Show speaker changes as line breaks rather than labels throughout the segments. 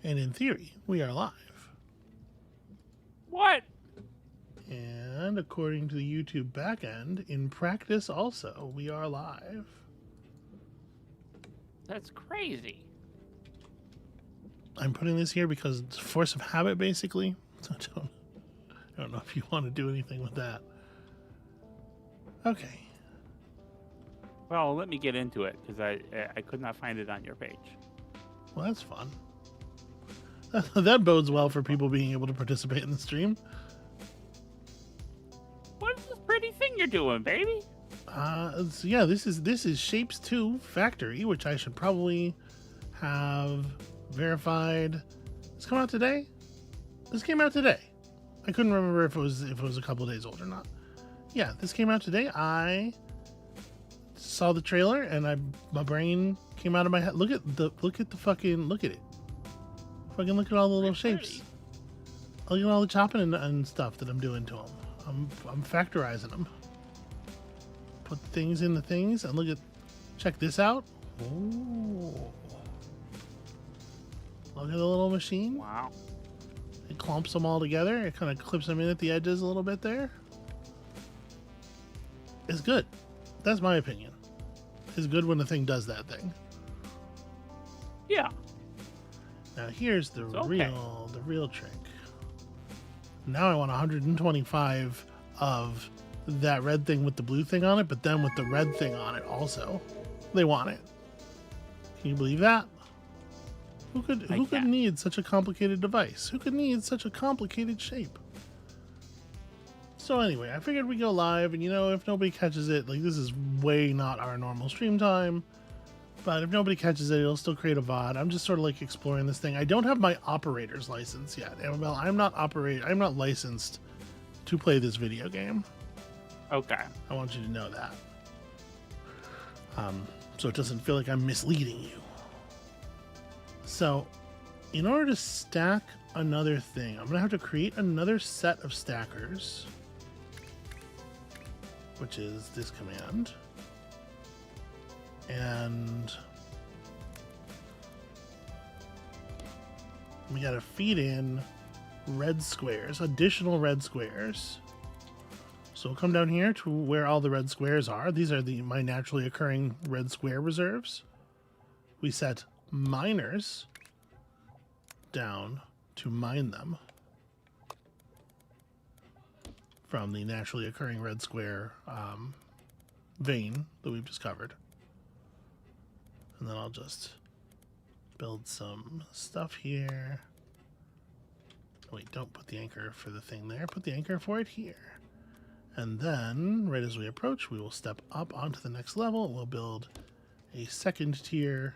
And in theory, we are live.
What?
And according to the YouTube backend, in practice also, we are live.
That's crazy.
I'm putting this here because it's force of habit, basically. So I don't know if you want to do anything with that. Okay.
Well, let me get into it because I could not find it on your page.
Well, that's fun. That bodes well for people being able to participate in the stream.
What is this pretty thing you're doing, baby?
So yeah, this is Shapes 2 Factory, which I should probably have verified. This come out today? This came out today. I couldn't remember if it was a couple days old or not. Yeah, this came out today. I saw the trailer and my brain came out of my head. Look at it. Fucking look at all the little shapes. Look at all the chopping and stuff that I'm doing to them. I'm factorizing them. Put things in the things and check this out. Oh, look at the little machine.
Wow.
It clumps them all together. It kind of clips them in at the edges a little bit there. It's good. That's my opinion. It's good when the thing does that thing.
Yeah.
Now here's the
okay.
real trick. Now I want 125 of that red thing with the blue thing on it, but then with the red thing on it also. They want it. Can you believe that? Who could need such a complicated device? Who could need such a complicated shape? So anyway, I figured we'd go live, and if nobody catches it, this is way not our normal stream time, but if nobody catches it, it'll still create a VOD. I'm just sort of exploring this thing. I don't have my operator's license yet, Amabel. I'm not licensed to play this video game.
Okay.
I want you to know that. So it doesn't feel like I'm misleading you. So, in order to stack another thing, I'm going to have to create another set of stackers, which is this command. And we got to feed in red squares, additional red squares. So we'll come down here to where all the red squares are. These are my naturally occurring red square reserves. We set miners down to mine them from the naturally occurring red square vein that we've discovered. And then I'll just build some stuff here. Wait, don't put the anchor for the thing there. Put the anchor for it here. And then, right as we approach, we will step up onto the next level. We'll build a second tier.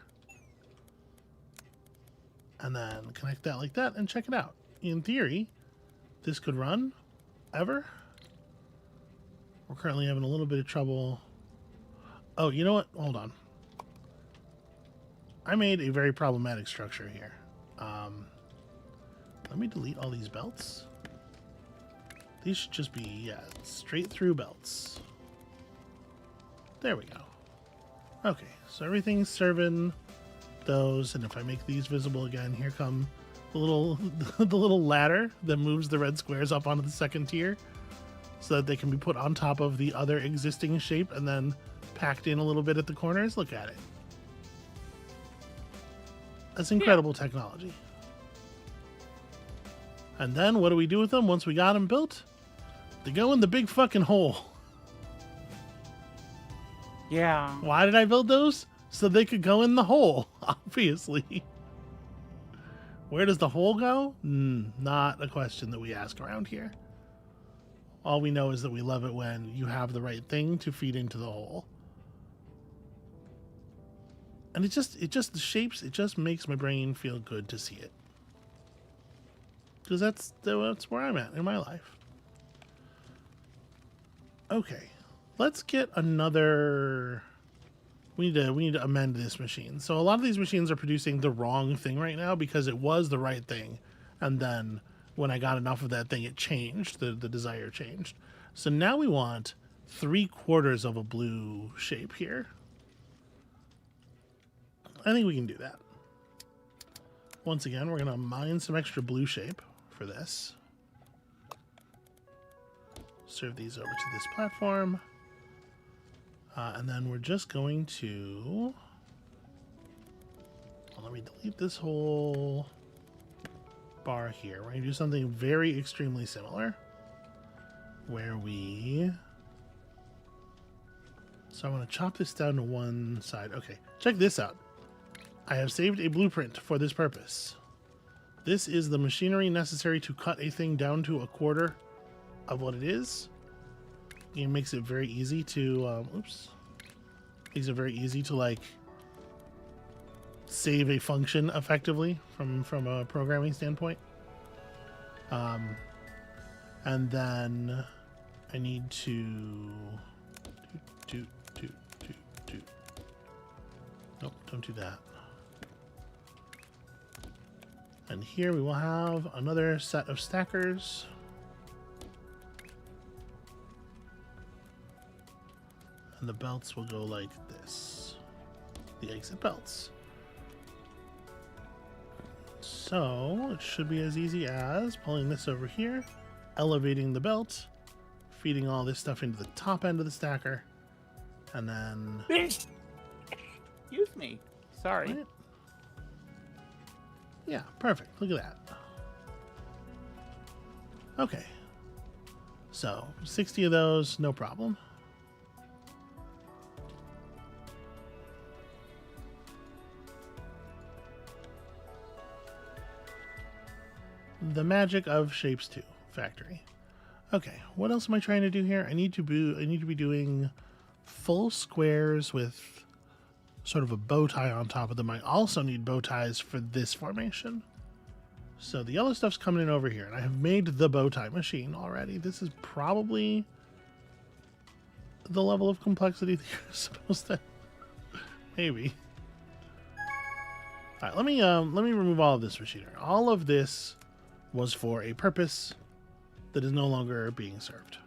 And then connect that like that and check it out. In theory, this could run ever. We're currently having a little bit of trouble. Oh, you know what? Hold on. I made a very problematic structure here. Let me delete all these belts. These should just be, straight through belts. There we go. Okay, so everything's serving those, and if I make these visible again, here come the little ladder that moves the red squares up onto the second tier so that they can be put on top of the other existing shape and then packed in a little bit at the corners. Look at it. That's incredible technology. And then what do we do with them once we got them built? They go in the big fucking hole.
Yeah.
Why did I build those? So they could go in the hole, obviously. Where does the hole go? Not a question that we ask around here. All we know is that we love it when you have the right thing to feed into the hole. And the shapes, it just makes my brain feel good to see it. Because that's where I'm at in my life. Okay, let's get another. We need to amend this machine. So a lot of these machines are producing the wrong thing right now because it was the right thing, and then when I got enough of that thing, it changed. The desire changed. So now we want 3/4 of a blue shape here. I think we can do that. Once again, we're going to mine some extra blue shape for this. Serve these over to this platform. And then we're just going to... Well, let me delete this whole bar here. We're going to do something very extremely similar. Where we... So I want to chop this down to one side. Okay, check this out. I have saved a blueprint for this purpose. This is the machinery necessary to cut a thing down to a quarter of what it is. It makes it very easy to, makes it very easy to, like, save a function effectively from a programming standpoint. And then I need to nope, don't do that. And here we will have another set of stackers. And the belts will go like this. The exit belts. So it should be as easy as pulling this over here, elevating the belt, feeding all this stuff into the top end of the stacker, and then...
Excuse me. Sorry.
Right? Yeah, perfect. Look at that. Okay. So, 60 of those, no problem. The magic of Shapes 2 Factory. Okay, what else am I trying to do here? I need to be doing full squares with sort of a bow tie on top of them. I also need bow ties for this formation. So the yellow stuff's coming in over here, and I have made the bow tie machine already. This is probably the level of complexity that you're supposed to... Maybe. All right, let me remove all of this machinery. All of this was for a purpose that is no longer being served.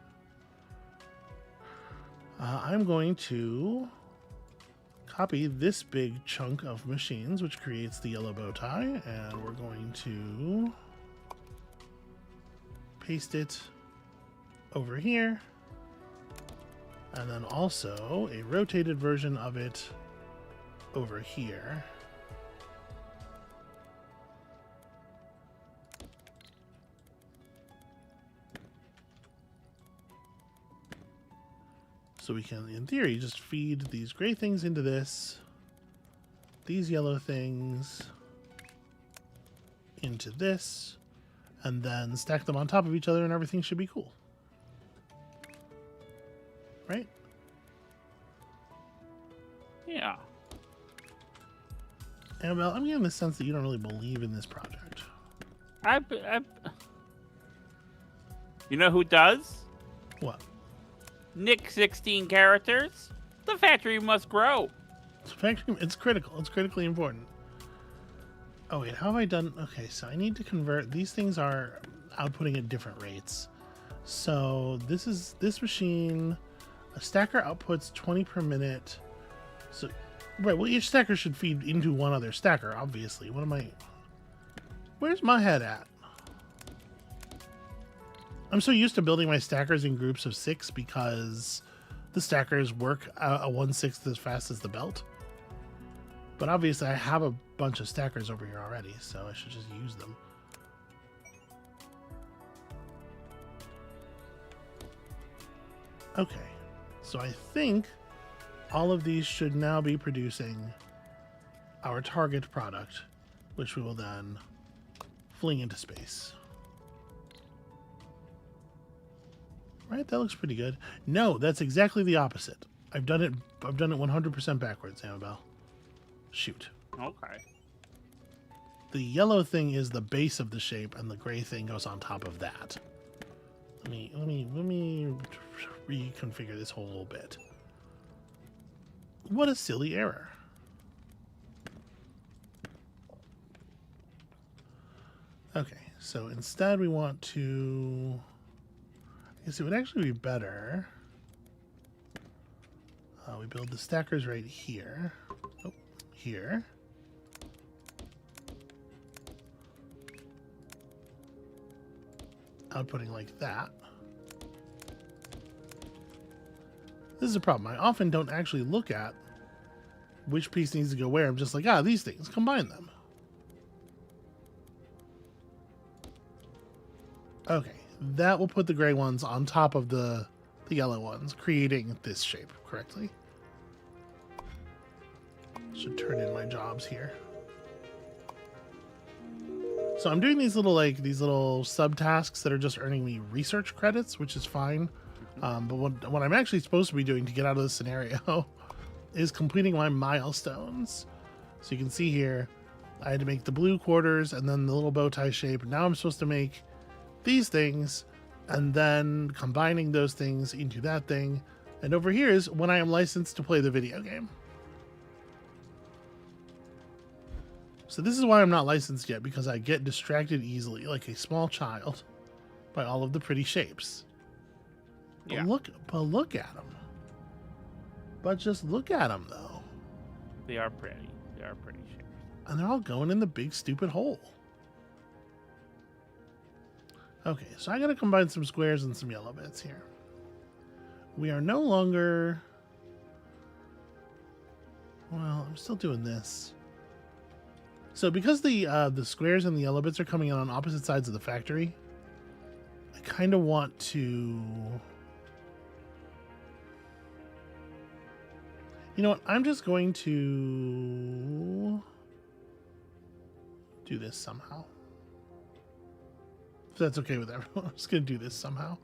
I'm going to copy this big chunk of machines, which creates the yellow bow tie, and we're going to paste it over here, and then also a rotated version of it over here. So we can, in theory, just feed these gray things into this, these yellow things into this, and then stack them on top of each other and everything should be cool. Right?
Yeah.
Amabel, I'm getting the sense that you don't really believe in this project.
You know who does?
What?
Nick 16 characters. The factory must grow.
It's critical. It's critically important. Oh wait, how have I done? Okay, so I need to convert. These things are outputting at different rates. So this machine, a stacker outputs 20 per minute. So, right, well each stacker should feed into one other stacker, obviously. Where's my head at? I'm so used to building my stackers in groups of 6 because the stackers work a 1/6 as fast as the belt. But obviously I have a bunch of stackers over here already, so I should just use them. Okay, so I think all of these should now be producing our target product, which we will then fling into space. Right, that looks pretty good. No, that's exactly the opposite. I've done it 100% backwards, Amabel. Shoot.
Okay.
The yellow thing is the base of the shape, and the gray thing goes on top of that. Let me reconfigure this whole bit. What a silly error. Okay, so instead we want to... I guess it would actually be better. We build the stackers right here. Oh, here. outputting like that. This is a problem. I often don't actually look at which piece needs to go where. I'm just like, these things, combine them. Okay, that will put the gray ones on top of the yellow ones, creating this shape correctly. Should turn in my jobs here. So I'm doing these little subtasks that are just earning me research credits, which is fine. But what I'm actually supposed to be doing to get out of this scenario is completing my milestones. So you can see here, I had to make the blue quarters and then the little bow tie shape. Now I'm supposed to make these things and then combining those things into that thing. And over here is when I am licensed to play the video game. So this is why I'm not licensed yet, because I get distracted easily, like a small child, by all of the pretty shapes.
Yeah.
But look at them. But just look at them, though.
They are pretty. They are pretty shapes.
And they're all going in the big stupid hole. Okay, so I gotta combine some squares and some yellow bits here. We are no longer... Well, I'm still doing this. So because the squares and the yellow bits are coming in on opposite sides of the factory, I kind of want to... You know what? I'm just going to do this somehow. If that's okay with everyone, I'm just going to do this somehow.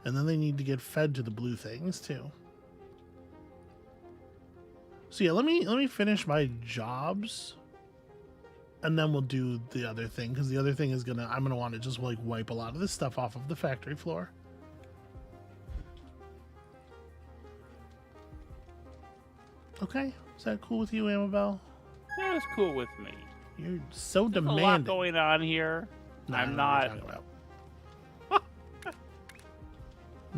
And then they need to get fed to the blue things too. So yeah, let me finish my jobs, and then we'll do the other thing, because the other thing is I'm gonna want to just like wipe a lot of this stuff off of the factory floor. Okay, is that cool with you, Amabel?
That is cool with me.
You're so
There's
demanding.
a lot going on here.
No,
I'm
I don't know
not.
what you're talking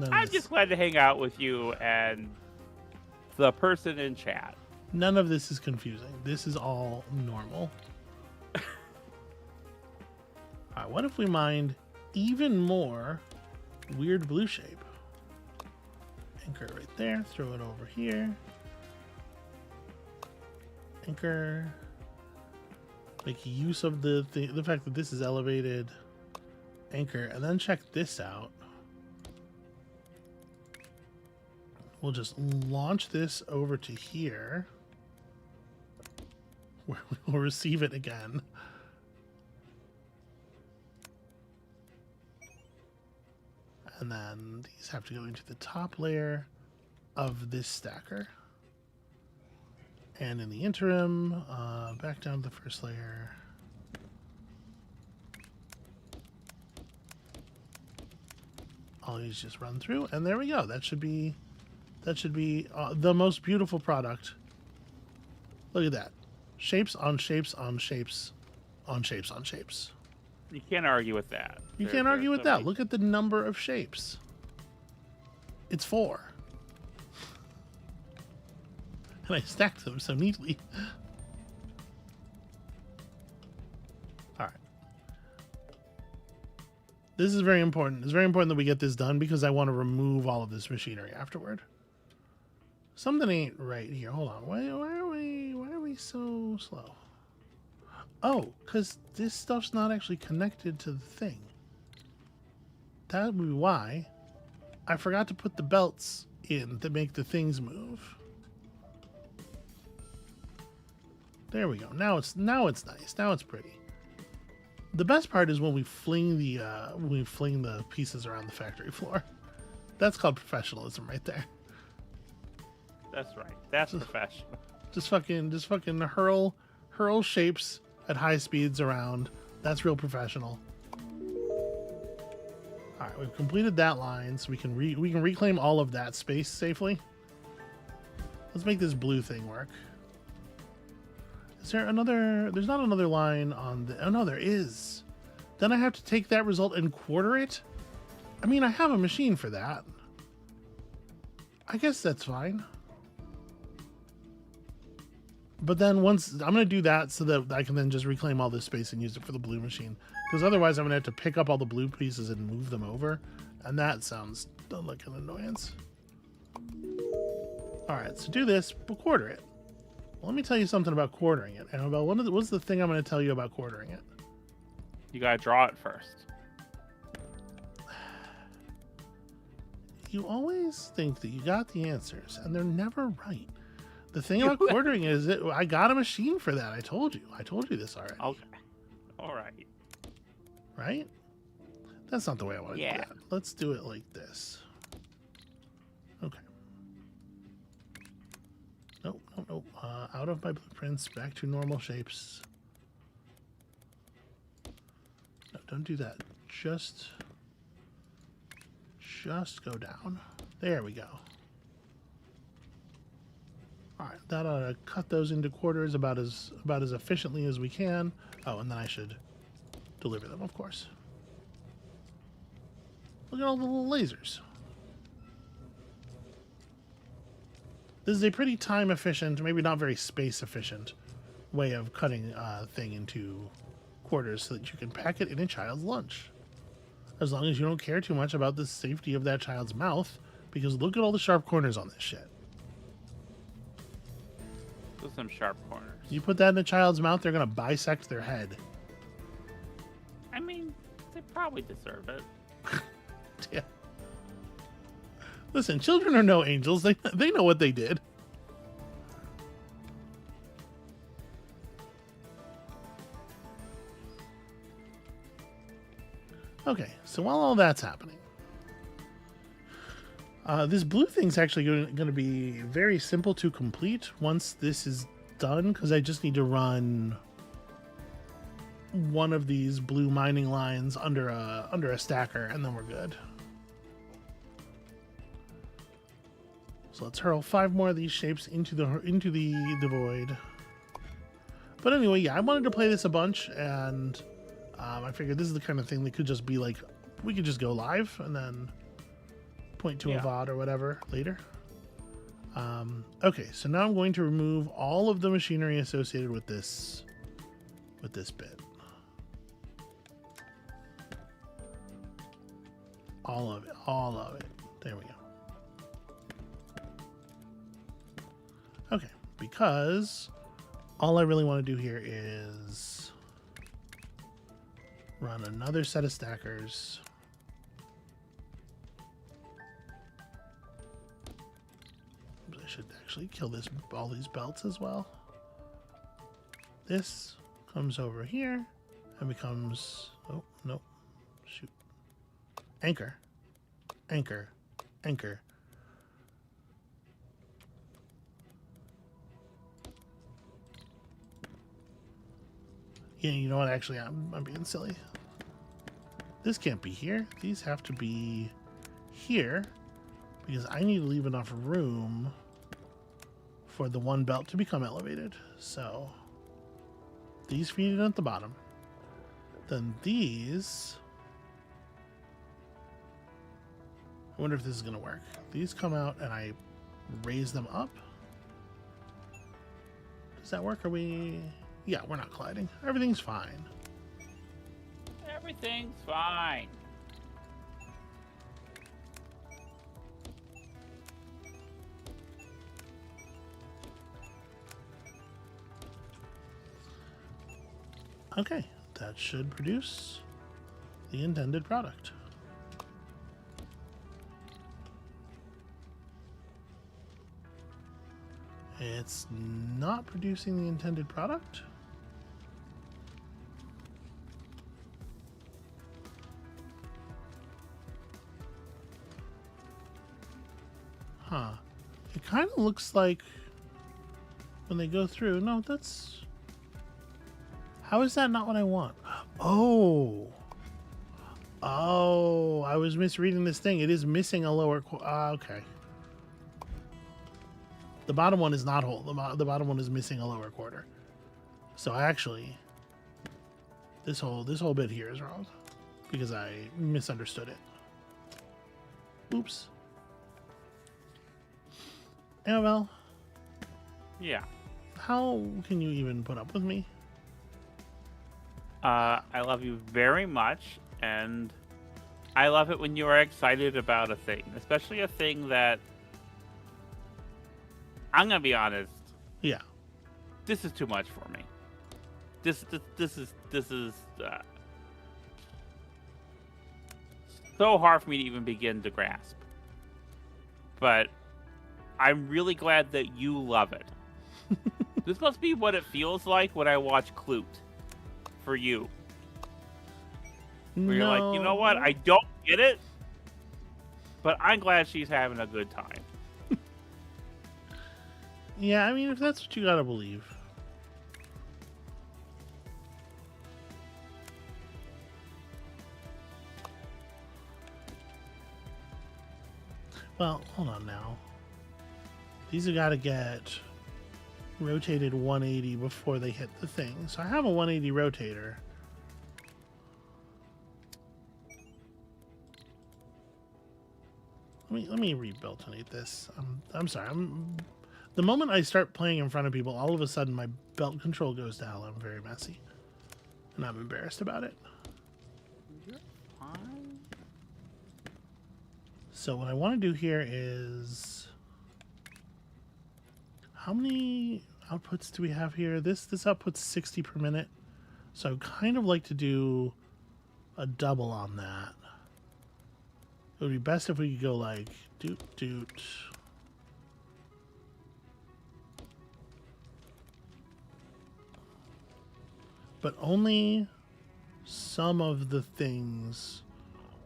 about.
I'm just glad to hang out with you and the person in chat.
None of this is confusing. This is all normal. Alright, what if we mined even more weird blue shape? Anchor right there. Throw it over here. Anchor. Make use of the fact that this is elevated. Anchor. And then check this out. We'll just launch this over to here, where we will receive it again. And then these have to go into the top layer of this stacker. And in the interim, back down to the first layer. All these just run through, and there we go. That should be the most beautiful product. Look at that. Shapes on shapes on shapes on shapes on shapes.
You can't argue with that.
You can't argue with that. Look at the number of shapes. It's 4. And I stacked them so neatly. All right. This is very important. It's very important that we get this done because I want to remove all of this machinery afterward. Something ain't right here. Hold on. Why are we so slow? Oh, because this stuff's not actually connected to the thing. That would be why I forgot to put the belts in that make the things move. There we go. Now it's nice. Now it's pretty. The best part is when we fling the pieces around the factory floor. That's called professionalism right there.
That's right. That's professional.
Just fucking hurl shapes at high speeds around. That's real professional. All right, we've completed that line, so we can reclaim all of that space safely. Let's make this blue thing work. Is there another? There's not another line on the. Oh no, there is. Then I have to take that result and quarter it. I mean, I have a machine for that. I guess that's fine. But then once I'm going to do that so that I can then just reclaim all this space and use it for the blue machine. Because otherwise I'm going to have to pick up all the blue pieces and move them over. And that sounds like an annoyance. All right, so do this, but quarter it. Well, let me tell you something about quartering it. Annabelle, what's the thing I'm going to tell you about quartering it?
You gotta draw it first.
You always think that you got the answers, and they're never right. The thing about quartering is that I got a machine for that. I told you this already.
Okay. All right.
Right? That's not the way I want to do
Yeah.
that. Let's do it like this. Okay. Nope. Out of my blueprints, back to normal shapes. No, don't do that. Just go down. There we go. All right, that ought to cut those into quarters about as efficiently as we can. Oh, and then I should deliver them, of course. Look at all the little lasers. This is a pretty time efficient, maybe not very space efficient way of cutting a thing into quarters so that you can pack it in a child's lunch. As long as you don't care too much about the safety of that child's mouth, because look at all the sharp corners on this shit.
Those are some sharp corners.
You put that in a child's mouth, they're going to bisect their head.
I mean, they probably deserve it.
Yeah. Listen, children are no angels. They know what they did. Okay, so while all that's happening, this blue thing's actually going to be very simple to complete once this is done, because I just need to run one of these blue mining lines under a stacker, and then we're good. So let's hurl 5 more of these shapes into the void. But anyway, yeah, I wanted to play this a bunch, and I figured this is the kind of thing that could just be like, we could just go live and then point to a VOD or whatever later. Okay, so now I'm going to remove all of the machinery associated with this bit. All of it. There we go. Okay, because all I really want to do here is run another set of stackers. I should actually kill all these belts as well. This comes over here and becomes, oh, no, shoot. Anchor. Yeah, you know what? Actually, I'm being silly. This can't be here. These have to be here because I need to leave enough room for the one belt to become elevated. So these feed in at the bottom. Then these... I wonder if this is going to work. These come out and I raise them up. Does that work? Are we... Yeah, we're not colliding. Everything's fine.
Everything's fine.
Okay, that should produce the intended product. It's not producing the intended product. Huh. It kind of looks like when they go through... No, that's... How is that not what I want? Oh. Oh, I was misreading this thing. It is missing a lower... okay. The bottom one is not whole. The bottom one is missing a lower quarter. So I actually... This whole bit here is wrong. Because I misunderstood it. Oops. Amabel.
Yeah.
How can you even put up with me?
I love you very much, and I love it when you are excited about a thing, especially a thing that I'm gonna be honest.
Yeah.
This is too much for me. This is so hard for me to even begin to grasp. But I'm really glad that you love it. This must be what it feels like when I watch Clute for you. Where you're like, you know what? I don't get it, but I'm glad she's having a good time.
Yeah, I mean, if that's what you gotta believe. Well, hold on now. These have got to get rotated 180 before they hit the thing. So I have a 180 rotator. Let me rebuild-tonate this. I'm sorry. The moment I start playing in front of people, all of a sudden my belt control goes to hell. I'm very messy, and I'm embarrassed about it.
You're fine.
So what I want to do here is, how many outputs do we have here? This outputs 60 per minute. So I would kind of like to do a double on that. It would be best if we could go like doot doot. But only some of the things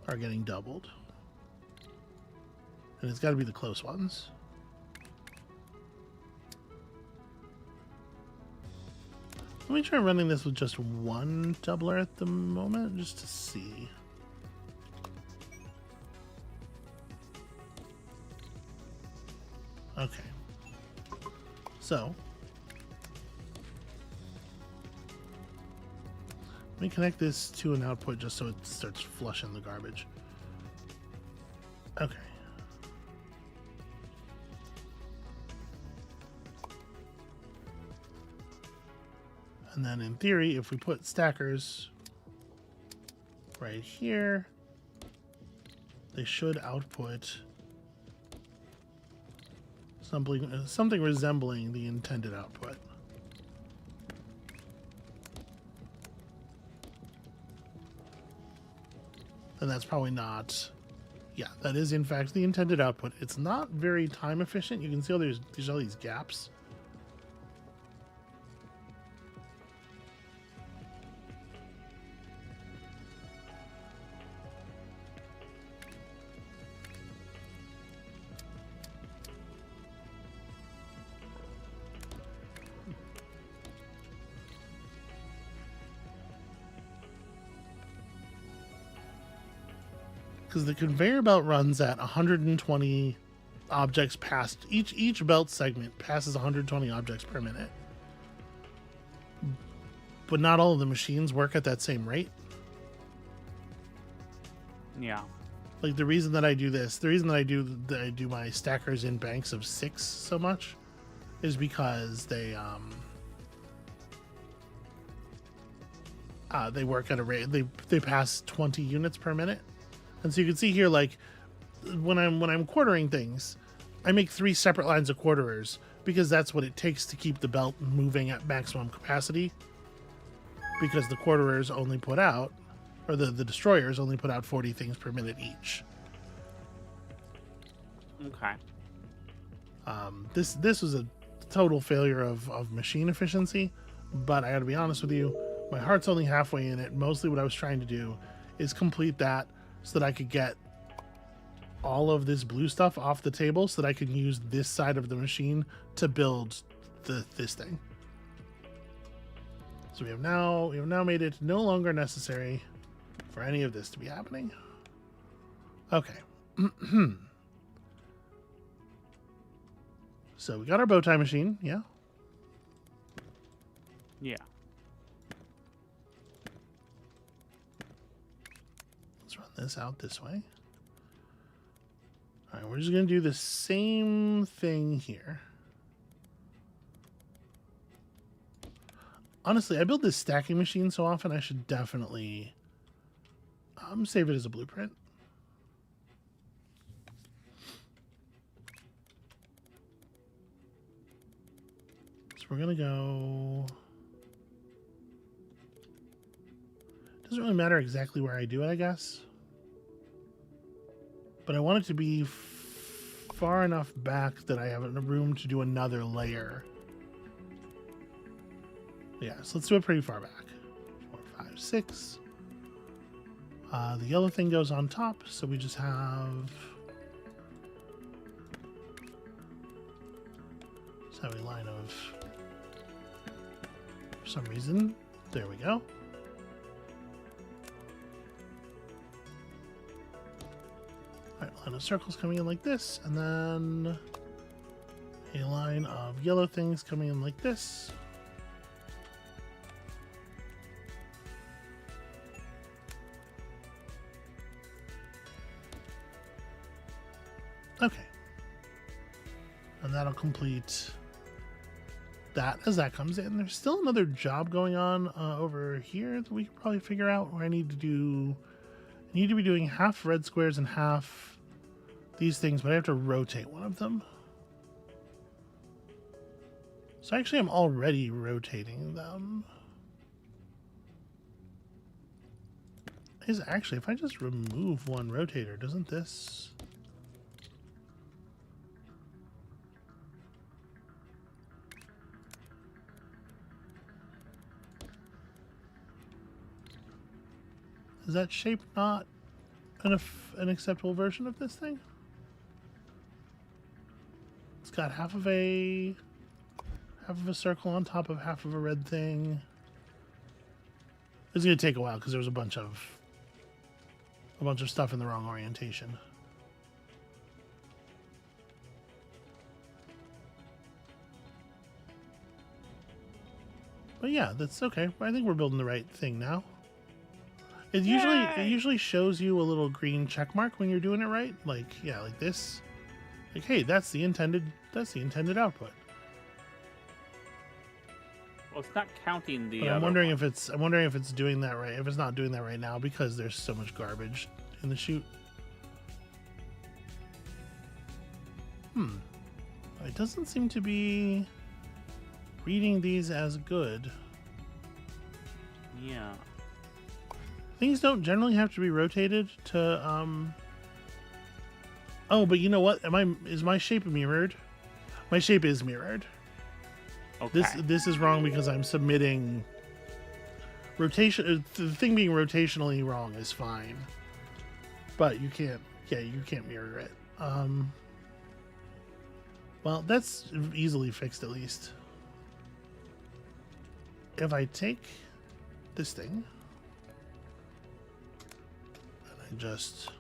are getting doubled. And it's got to be the close ones. Let me try running this with just one doubler at the moment, just to see. Okay. So, let me connect this to an output just so it starts flushing the garbage. Okay. And then in theory, if we put stackers right here, they should output something resembling the intended output. And that's probably not, yeah, that is in fact the intended output. It's not very time efficient. You can see there's all these gaps. Because the conveyor belt runs at 120 objects past each belt segment passes 120 objects per minute, but not all of the machines work at that same rate.
Yeah.
Like the reason that I do this, the reason that I do my stackers in banks of 6 so much, is because they work at a rate, they pass 20 units per minute. And so you can see here, like, when I'm quartering things, I make 3 separate lines of quarterers because that's what it takes to keep the belt moving at maximum capacity. Because the quarterers only put out, or the destroyers only put out 40 things per minute each.
Okay.
This was a total failure of machine efficiency, but I gotta be honest with you, my heart's only halfway in it. Mostly what I was trying to do is complete that so that I could get all of this blue stuff off the table so that I could use this side of the machine to build this thing. So we have now made it no longer necessary for any of this to be happening. Okay. So we got our bow tie machine, yeah?
Yeah.
Let's run this out this way. All right, we're just going to do the same thing here. Honestly, I build this stacking machine so often, I should definitely save it as a blueprint. So we're going to go... Doesn't really matter exactly where I do it, I guess. But I want it to be far enough back that I have room to do another layer. Yeah, so let's do it pretty far back. 4, 5, 6. The yellow thing goes on top, so we just have... Just have a line of... For some reason, there we go. Alright, line of circles coming in like this, and then a line of yellow things coming in like this. Okay. And that'll complete that as that comes in. There's still another job going on over here that we could probably figure out where I need to do... I need to be doing half red squares and half these things, but I have to rotate one of them. So actually I'm already rotating them. Is actually, if I just remove one rotator, doesn't this... Is that shape not an acceptable version of this thing? It's got half of a circle on top of half of a red thing. It's gonna take a while because there was a bunch of stuff in the wrong orientation. But yeah, that's okay. I think we're building the right thing now. It usually shows you a little green check mark when you're doing it right. Like, yeah, like this. Like, hey, that's the intended output.
Well, it's not counting the.
But I'm wondering if it's doing that right. If it's not doing that right now because there's so much garbage in the chute. It doesn't seem to be reading these as good.
Yeah.
Things don't generally have to be rotated to Oh, but you know what? Is my shape mirrored? My shape is mirrored.
Okay.
This is wrong because I'm submitting rotation. The thing being rotationally wrong is fine, but you can't mirror it. Well, that's easily fixed at least. If I take this thing and I just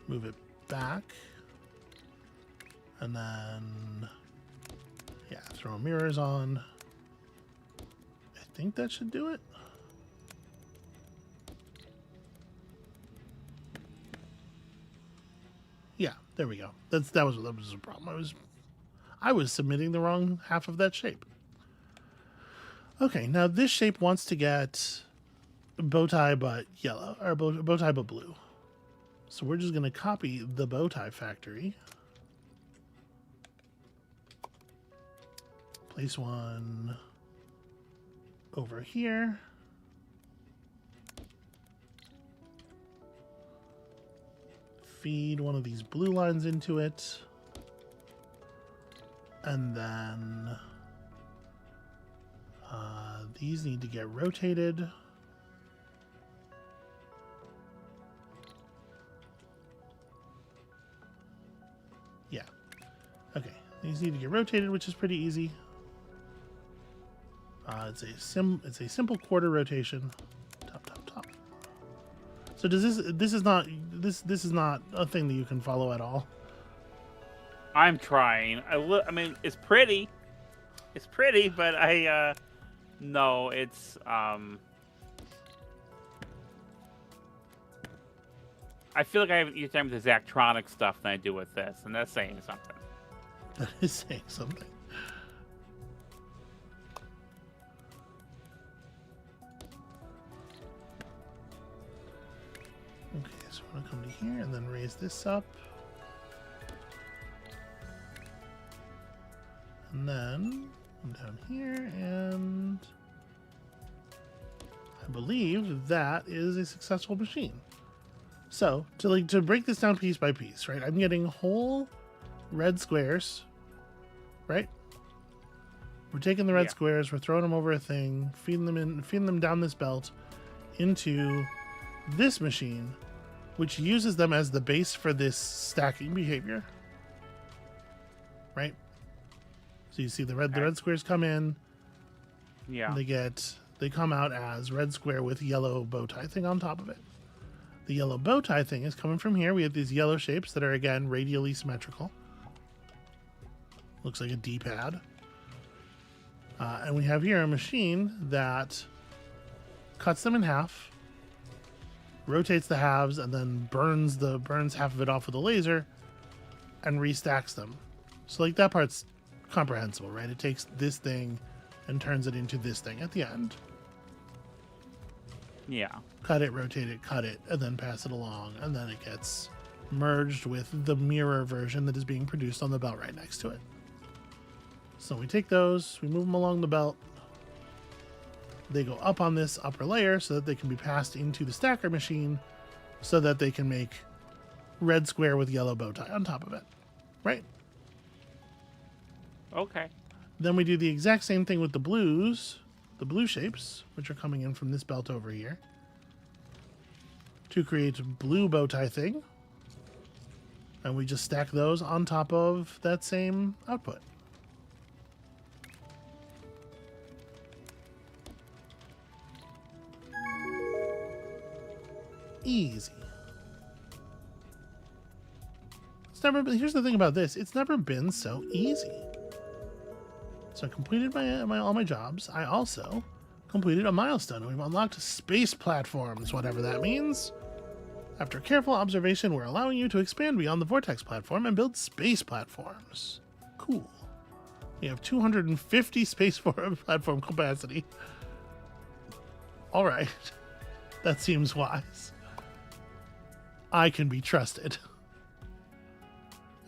move it back and then throw mirrors on, I think that should do it. Yeah, there we go. That was a problem. I was submitting the wrong half of that shape. Okay, now this shape wants to get bow tie but yellow, or bow tie but blue. So we're just going to copy the bow tie factory. Place one over here. Feed one of these blue lines into it. And then these need to get rotated. Yeah. Okay. These need to get rotated, which is pretty easy. It's a simple quarter rotation. Top. So this is not a thing that you can follow at all.
I'm trying. I mean, it's pretty. It's pretty, but no, it's I feel like I have an easier time with the Zachtronic stuff than I do with this, and that's saying something.
That is saying something. come to here and then raise this up. And then come down here, and I believe that is a successful machine. So to break this down piece by piece, right? I'm getting whole red squares, right? We're taking the red squares, we're throwing them over a thing, feeding them down this belt into this machine, which uses them as the base for this stacking behavior, right? So you see the red squares come in.
Yeah.
They come out as red square with yellow bow tie thing on top of it. The yellow bow tie thing is coming from here. We have these yellow shapes that are, again, radially symmetrical. Looks like a D-pad. And we have here a machine that cuts them in half, rotates the halves, and then burns half of it off with a laser and restacks them. So like that part's comprehensible, right? It takes this thing and turns it into this thing at the end.
Yeah.
Cut it, rotate it, cut it, and then pass it along, and then it gets merged with the mirror version that is being produced on the belt right next to it. So we take those, we move them along the belt. They go up on this upper layer so that they can be passed into the stacker machine so that they can make red square with yellow bow tie on top of it, right?
Okay.
Then we do the exact same thing with the blues, the blue shapes, which are coming in from this belt over here, to create a blue bow tie thing. And we just stack those on top of that same output. Easy. Here's the thing about this. It's never been so easy. So I completed all my jobs. I also completed a milestone. We've unlocked space platforms, whatever that means. After careful observation, we're allowing you to expand beyond the Vortex platform and build space platforms. Cool. We have 250 space platform capacity. All right. That seems wise. I can be trusted.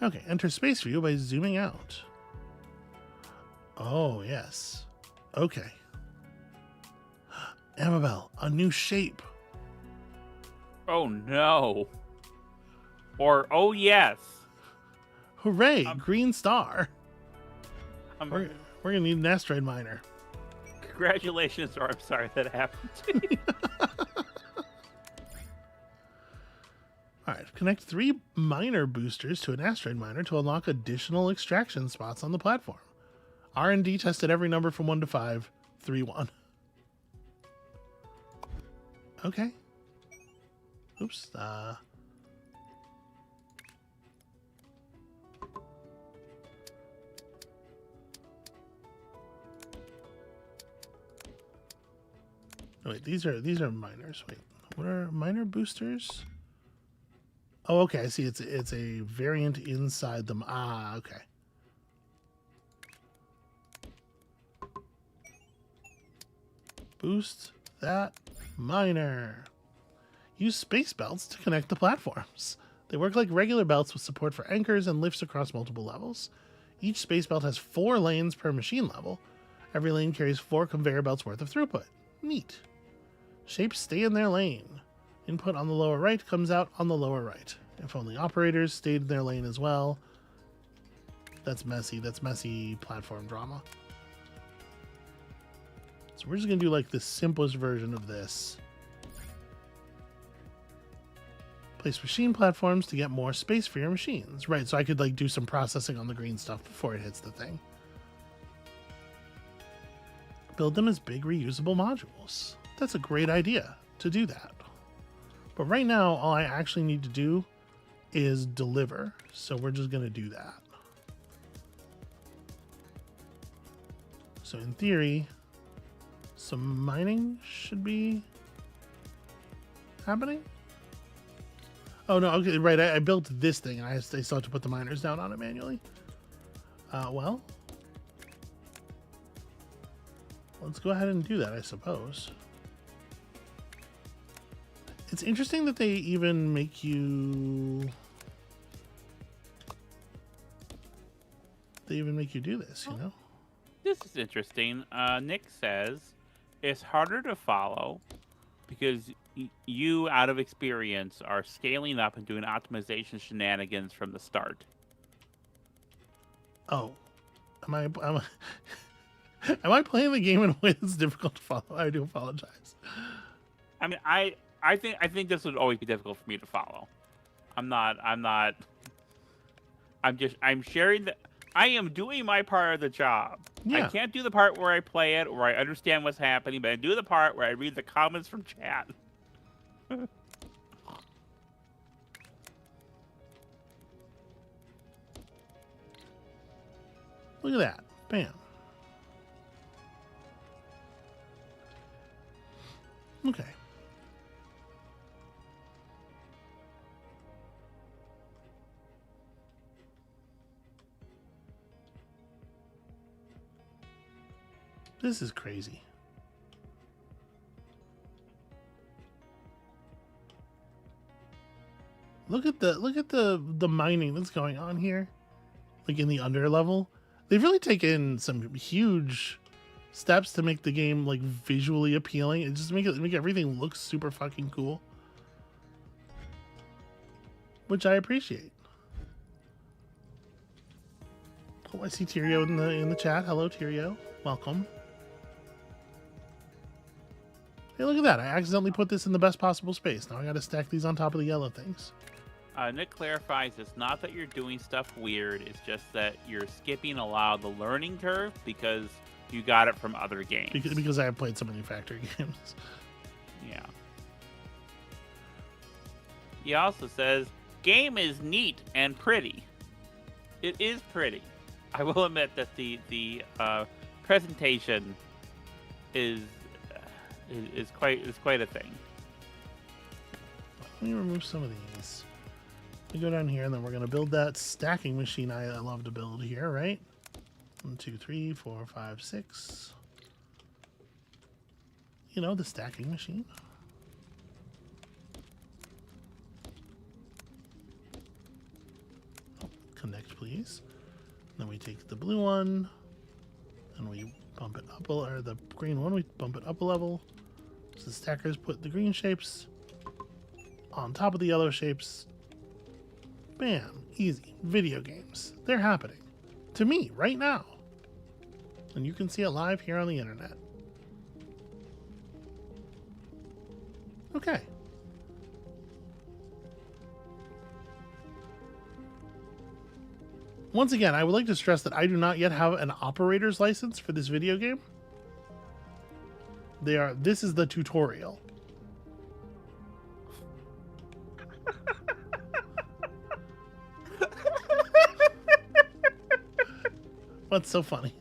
Okay, enter space view by zooming out. Oh, yes. Okay. Amabel, a new shape.
Oh, no. Or, oh, yes.
Hooray, green star.
We're
We're going to need an asteroid miner.
Congratulations, or I'm sorry that happened to you.
All right, connect 3 miner boosters to an asteroid miner to unlock additional extraction spots on the platform. R&D tested every number from 1 to 5. 3, 1. Okay. Oops. Wait, these are miners. Wait, what are miner boosters? Oh, okay. I see. It's a variant inside them. Ah, okay. Boost that miner. Use space belts to connect the platforms. They work like regular belts with support for anchors and lifts across multiple levels. Each space belt has 4 lanes per machine level. Every lane carries 4 conveyor belts worth of throughput. Neat. Shapes stay in their lane. Input on the lower right comes out on the lower right. If only operators stayed in their lane as well. That's messy. That's messy platform drama. So we're just going to do like the simplest version of this. Place machine platforms to get more space for your machines. Right, so I could like do some processing on the green stuff before it hits the thing. Build them as big reusable modules. That's a great idea to do that. But right now, all I actually need to do is deliver. So we're just going to do that. So in theory, some mining should be happening. Oh, no. Okay, right. I built this thing, and I still have to put the miners down on it manually. Well, let's go ahead and do that, I suppose. It's interesting that they even make you... They even make you do this, you know?
This is interesting. Nick says it's harder to follow because you, out of experience, are scaling up and doing optimization shenanigans from the start.
Oh. Am I am I playing the game in a way that's difficult to follow? I do apologize.
I mean, I think this would always be difficult for me to follow. I'm sharing that I am doing my part of the job.
Yeah.
I can't do the part where I play it or I understand what's happening, but I do the part where I read the comments from chat.
Look at that. Bam. Okay. This is crazy. Look at the mining that's going on here. Like in the under level. They've really taken some huge steps to make the game like visually appealing. It just make everything look super fucking cool. Which I appreciate. Oh, I see Tyrio in the chat. Hello, Tyrio. Welcome. Hey, look at that. I accidentally put this in the best possible space. Now I gotta stack these on top of the yellow things.
Nick clarifies it's not that you're doing stuff weird, it's just that you're skipping a lot of the learning curve because you got it from other games.
Because I have played so many factory games.
Yeah. He also says, game is neat and pretty. It is pretty. I will admit that the presentation is quite a thing.
Let me remove some of these. We go down here and then we're going to build that stacking machine I love to build here, right? 1, 2, 3, 4, 5, 6. You know, the stacking machine. Oh, connect, please. Then we take the blue one and we bump it up, or the green one, we bump it up a level. So the stackers put the green shapes on top of the yellow shapes. Bam. Easy. Video games. They're happening. To me, right now. And you can see it live here on the internet. Okay. Once again, I would like to stress that I do not yet have an operator's license for this video game. This is the tutorial. What's so funny?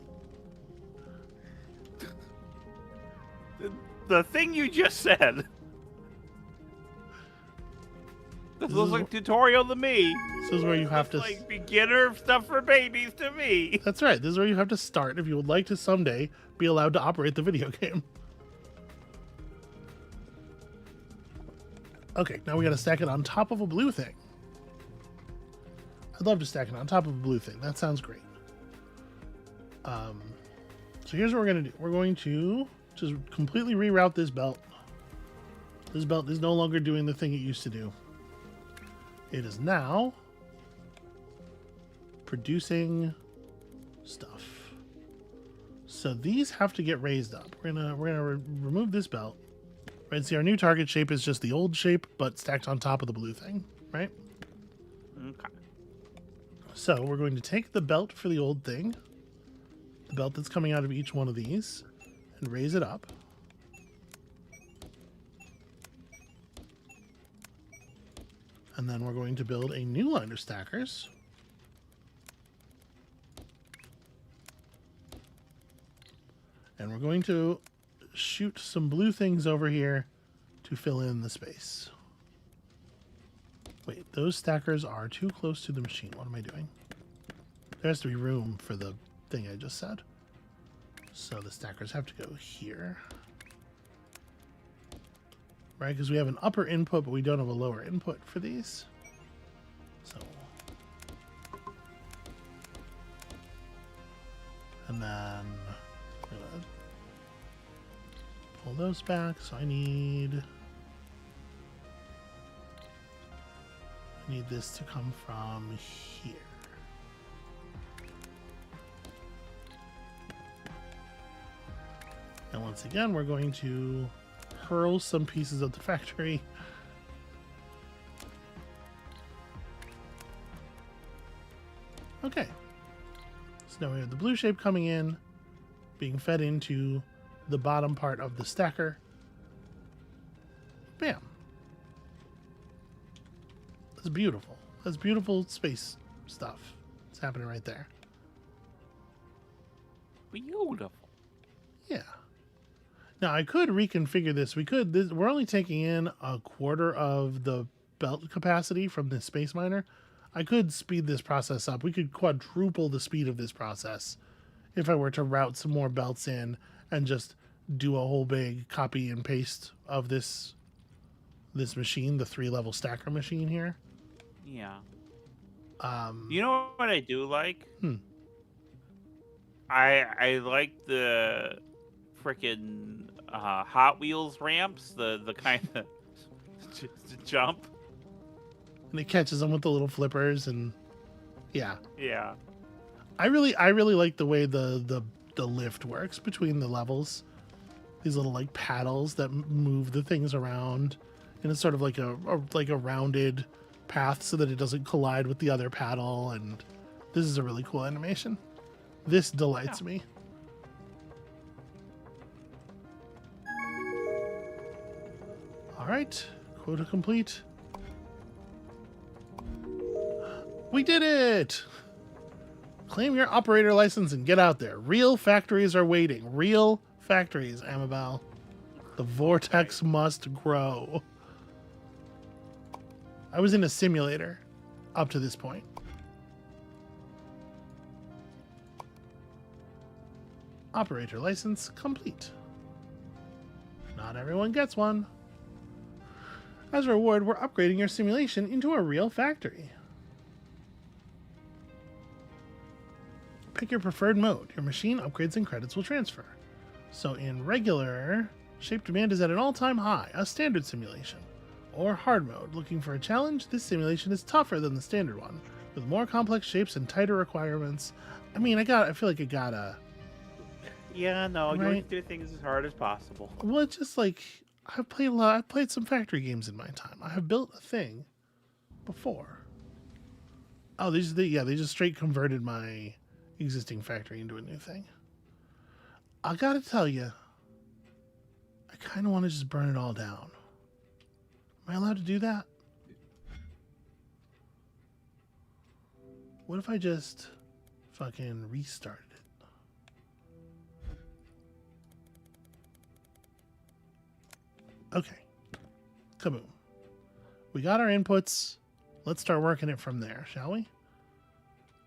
The thing you just said. This looks like tutorial to me.
This is where you have to...
like beginner stuff for babies to me.
That's right. This is where you have to start if you would like to someday be allowed to operate the video game. Okay, now we gotta stack it on top of a blue thing. I'd love to stack it on top of a blue thing. That sounds great. So here's what we're going to do. We're going to just completely reroute this belt. This belt is no longer doing the thing it used to do. It is now producing stuff. So these have to get raised up. We're gonna remove this belt. Right, see our new target shape is just the old shape, but stacked on top of the blue thing, right?
Okay.
So we're going to take the belt for the old thing, the belt that's coming out of each one of these, and raise it up. And then we're going to build a new line of stackers. And we're going to shoot some blue things over here to fill in the space. Wait, those stackers are too close to the machine. What am I doing? There has to be room for the thing I just said. So the stackers have to go here. right? Because we have an upper input, but we don't have a lower input for these. So, and then we're gonna pull those back. So I need this to come from here. And once again, we're going to hurl some pieces of the factory. Okay. So now we have the blue shape coming in, being fed into the bottom part of the stacker. Bam. That's beautiful. That's beautiful space stuff. It's happening right there.
Beautiful.
Yeah. Now I could reconfigure this. We're only taking in a quarter of the belt capacity from the space miner. I could speed this process up. We could quadruple the speed of this process if I were to route some more belts in and just do a whole big copy and paste of this machine, the 3-level stacker machine here.
Yeah. You know what I do like? I like the freaking Hot Wheels ramps, the kind of just jump.
And it catches them with the little flippers, and yeah.
Yeah.
I really like the way the lift works between the levels. These little like paddles that move the things around, and it's sort of like a rounded path so that it doesn't collide with the other paddle. And this is a really cool animation. This delights me. All right, quota complete. We did it! Claim your operator license and get out there. Real factories are waiting. Real factories, Amabel. The vortex must grow. I was in a simulator up to this point. Operator license complete. Not everyone gets one. As a reward, we're upgrading your simulation into a real factory. Pick your preferred mode. Your machine upgrades and credits will transfer. So in regular, shape demand is at an all-time high, a standard simulation. Or hard mode. Looking for a challenge? This simulation is tougher than the standard one, with more complex shapes and tighter requirements. I mean, I feel like I gotta...
Yeah, no, you
right?
want to do things as hard as possible.
Well, it's just like, I've played some factory games in my time. I have built a thing before. Oh, they just straight converted my existing factory into a new thing. I gotta tell you, I kind of want to just burn it all down. Am I allowed to do that? What if I just fucking restarted it? Okay. Kaboom. We got our inputs. Let's start working it from there, shall we?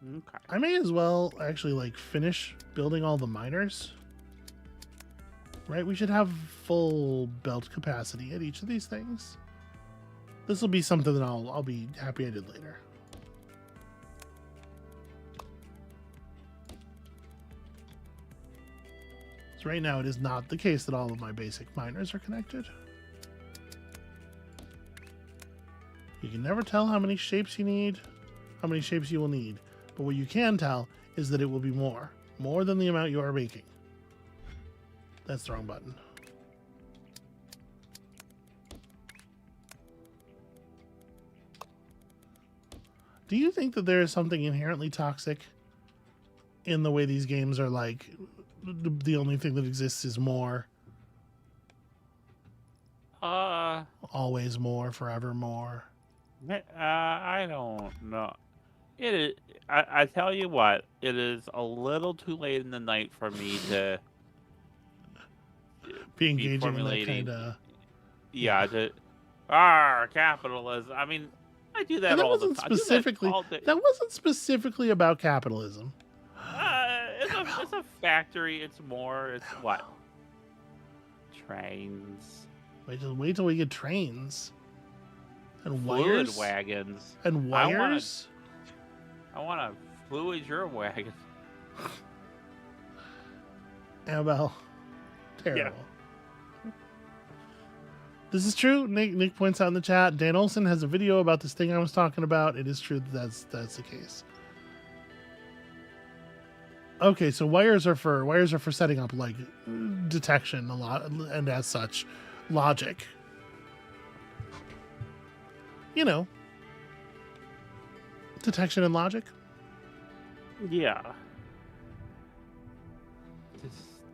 Okay.
I may as well actually like finish building all the miners. Right? We should have full belt capacity at each of these things. This will be something that I'll be happy I did later. So right now it is not the case that all of my basic miners are connected. You can never tell how many shapes you need, how many shapes you will need. But what you can tell is that it will be more than the amount you are making. That's the wrong button. Do you think that there is something inherently toxic in the way these games are like, the only thing that exists is more? Always more, forever more.
I don't know. It is. I tell you what, it is a little too late in the night for me to
be engaging in that kind of.
Yeah. Capitalism. I mean, I do that all the time.
That wasn't specifically about capitalism.
It's a factory. It's more. It's what? Trains.
Wait till we get trains. And
Fluid
wires.
wagons.
And wires.
I want to fluid your wagon.
Amabel. Terrible. Yeah. This is true. Nick points out in the chat. Dan Olson has a video about this thing I was talking about. It is true that that's the case. Okay, so wires are for setting up like detection a lot, and as such, logic. You know, detection and logic.
Yeah.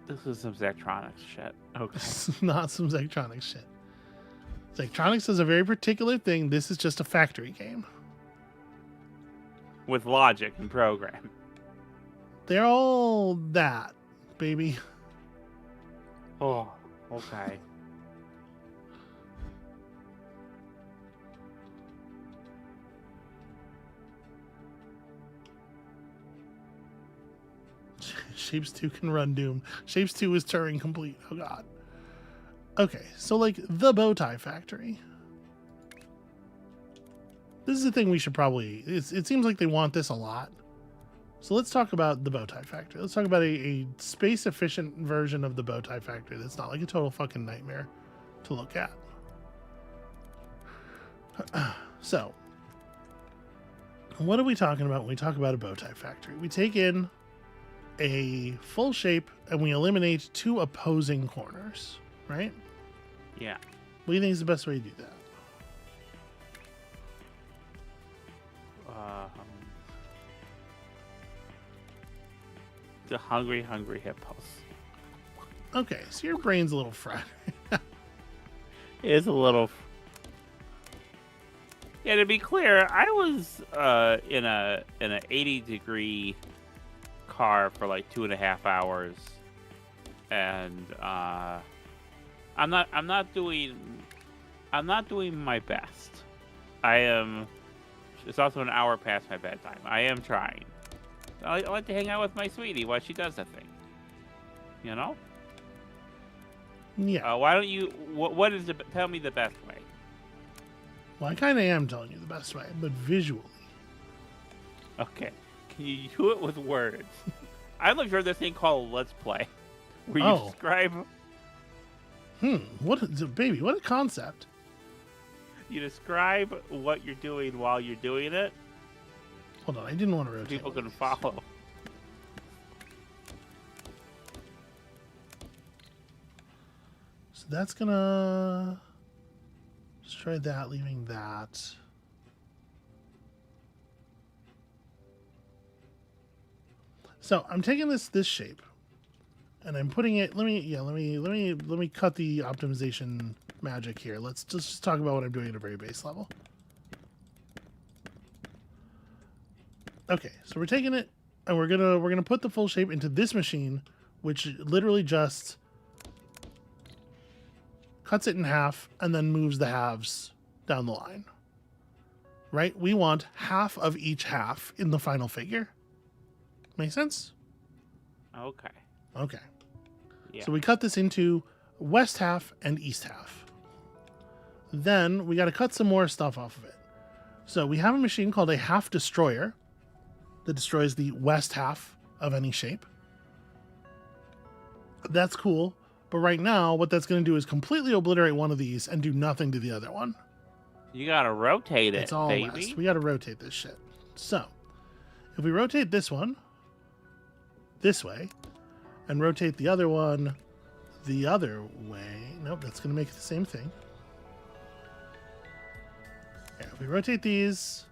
This is some Zectronics shit. Okay.
This is not some Zectronics shit. Zectronics is a very particular thing. This is just a factory game.
With logic and program.
They're all that, baby.
Oh, okay.
Shapes 2 can run Doom. Shapes 2 is Turing complete. Oh god. Okay, so like the Bowtie Factory. This is the thing we should probably... It seems like they want this a lot. So let's talk about the Bowtie Factory. Let's talk about a space-efficient version of the Bowtie Factory that's not like a total fucking nightmare to look at. So, what are we talking about when we talk about a Bowtie Factory? We take in a full shape and we eliminate 2 opposing corners, right?
Yeah.
What do you think is the best way to do that?
The hungry hippos.
Okay, so your brain's a little fried.
It's a little. Yeah, to be clear, I was in an 80-degree car for like 2.5 hours, and I'm not doing my best. I am. It's also an hour past my bedtime. I am trying. I like to hang out with my sweetie while she does the thing. You know?
Yeah.
Why don't you? What is the? Tell me the best way.
Well, I kind of am telling you the best way, but visually.
Okay. Can you do it with words? I looked for this thing called Let's Play, where you describe.
What is it, baby? What a concept!
You describe what you're doing while you're doing it.
Hold on, I didn't want to rotate.
People can follow.
So that's gonna destroy that, leaving that. So I'm taking this shape, and I'm putting it. Let me cut the optimization magic here. Let's just talk about what I'm doing at a very base level. Okay, so we're taking it and we're gonna put the full shape into this machine, which literally just cuts it in half and then moves the halves down the line. Right? We want half of each half in the final figure. Make sense?
Okay.
Okay.
Yeah.
So we cut this into west half and east half. Then we got to cut some more stuff off of it. So we have a machine called a half destroyer that destroys the west half of any shape. That's cool. But right now, what that's going to do is completely obliterate one of these and do nothing to the other one.
You got to rotate it,
it's all
baby.
West. We got to rotate this shit. So, if we rotate this one this way and rotate the other one the other way, nope, that's going to make it the same thing. Yeah, if we rotate these,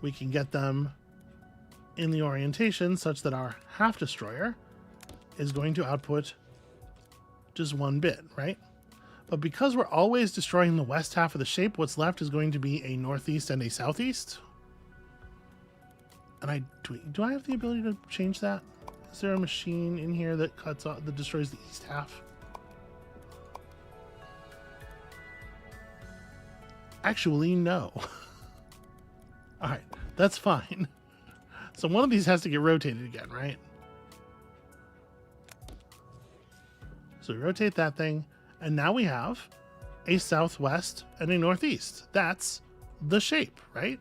we can get them in the orientation such that our half destroyer is going to output just 1 bit, right? But because we're always destroying the west half of the shape, what's left is going to be a northeast and a southeast. And do I have the ability to change that? Is there a machine in here that destroys the east half? Actually, no. All right, that's fine. So one of these has to get rotated again, right? So we rotate that thing, And now we have a southwest and a northeast. That's the shape, right?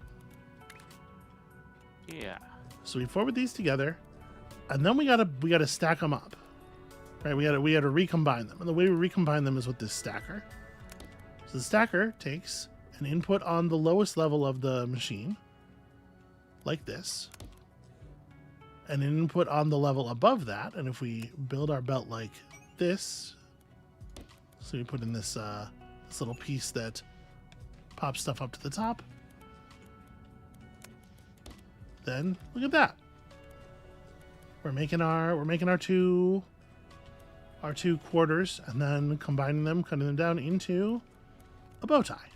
Yeah.
So we forward these together, and then we gotta stack them up, right? We gotta recombine them, and the way we recombine them is with this stacker. So the stacker takes an input on the lowest level of the machine, like this, and an input on the level above that. And if we build our belt like this, so we put in this this little piece that pops stuff up to the top. Then look at that. We're making our two quarters, and then combining them, cutting them down into a bow tie.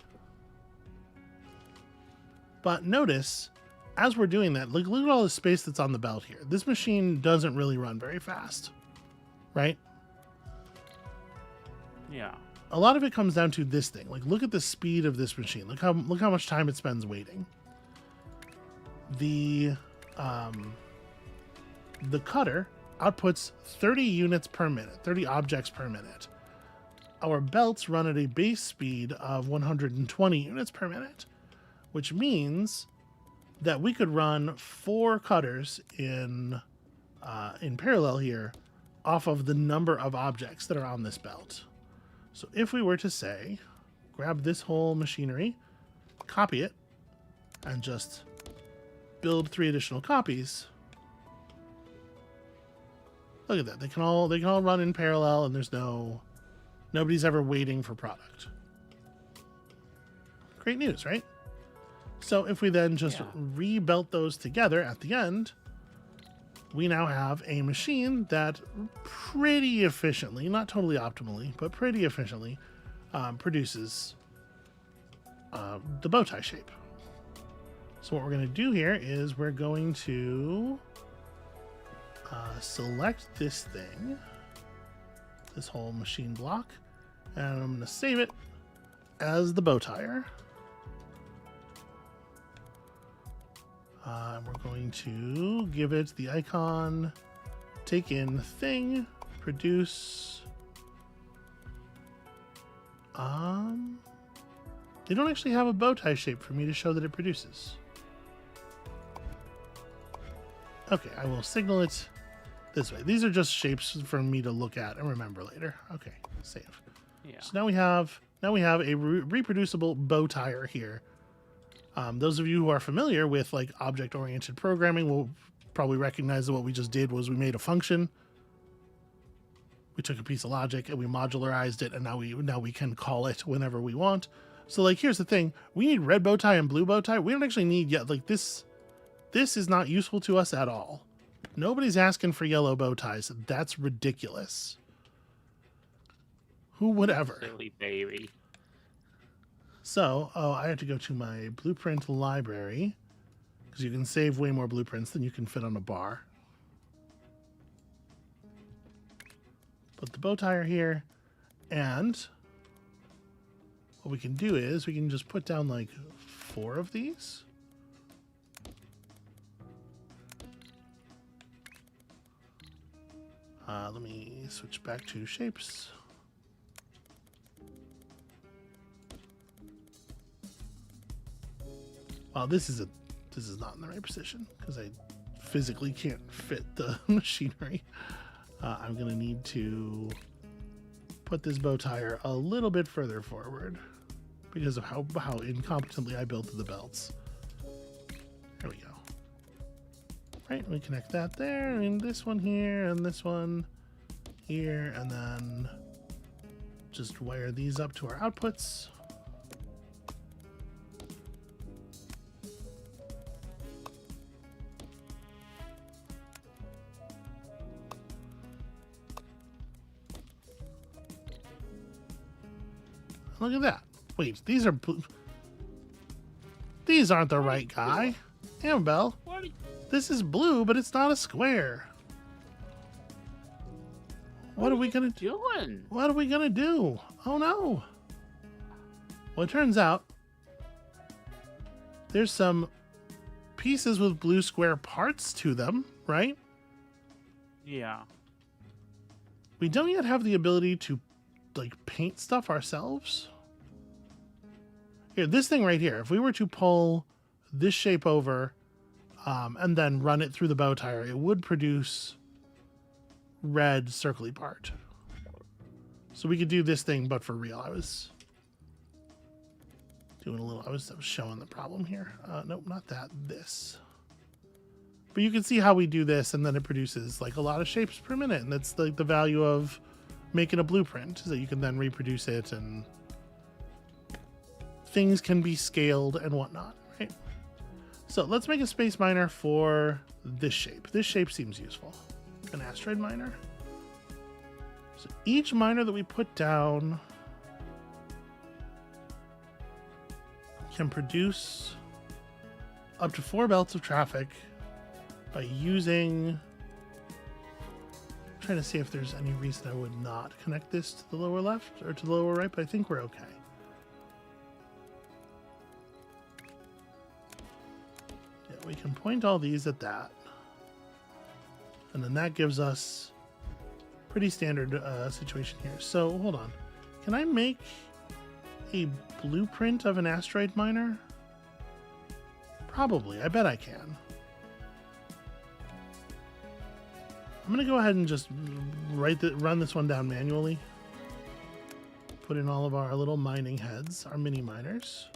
But notice, as we're doing that, look at all the space that's on the belt here. This machine doesn't really run very fast, right?
Yeah.
A lot of it comes down to this thing. Like, look at the speed of this machine. Look how much time it spends waiting. The cutter outputs 30 units per minute, 30 objects per minute. Our belts run at a base speed of 120 units per minute, which means that we could run 4 cutters in parallel here off of the number of objects that are on this belt. So if we were to say, grab this whole machinery, copy it, and just build 3 additional copies. Look at that. They can all run in parallel, and nobody's ever waiting for product. Great news, right? So if we then just rebelt those together at the end, we now have a machine that pretty efficiently, not totally optimally, but pretty efficiently produces the bow tie shape. So what we're going to do here is we're going to select this thing, this whole machine block, and I'm going to save it as the bow tire. We're going to give it the icon, take in thing, produce. They don't actually have a bow tie shape for me to show that it produces. Okay, I will signal it this way. These are just shapes for me to look at and remember later. Okay, save.
Yeah.
So now we have a reproducible bow tire here. Those of you who are familiar with like object-oriented programming will probably recognize that what we just did was we made a function. We took a piece of logic and we modularized it, and now we can call it whenever we want. So like, here's the thing: we need red bow tie and blue bow tie. We don't actually need yet. Like this is not useful to us at all. Nobody's asking for yellow bow ties. That's ridiculous. Who would ever?
Silly baby.
So, I have to go to my blueprint library, because you can save way more blueprints than you can fit on a bar. Put the bow tire here, and what we can do is we can just put down like 4 of these. Let me switch back to shapes. Well, this is not in the right position because I physically can't fit the machinery. I'm gonna need to put this bow tire a little bit further forward because of how incompetently I built the belts. There we go. Right, we connect that there, and this one here, and this one here, and then just wire these up to our outputs. Look at that. Wait, these are blue. These aren't the right guy. Amabel, this is blue, but it's not a square. What are we gonna do? What are we gonna do? Oh no. Well, it turns out there's some pieces with blue square parts to them, right?
Yeah.
We don't yet have the ability to like paint stuff ourselves. Here, this thing right here, if we were to pull this shape over and then run it through the bow tire, it would produce red circly part. So we could do this thing, but for real. I was doing a little, I was showing the problem here. Nope, not that, this. But you can see how we do this, and then it produces like a lot of shapes per minute, and that's like the value of making a blueprint, is that you can then reproduce it, and things can be scaled and whatnot, right? So let's make a space miner for this shape. This shape seems useful. An asteroid miner. So each miner that we put down can produce up to 4 belts of traffic by using... I'm trying to see if there's any reason I would not connect this to the lower left or to the lower right, but I think we're okay. Yeah, we can point all these at that. And then that gives us pretty standard situation here. So hold on. Can I make a blueprint of an asteroid miner? Probably. I bet I can. I'm going to go ahead and just run this one down manually. Put in all of our little mining heads, our mini miners.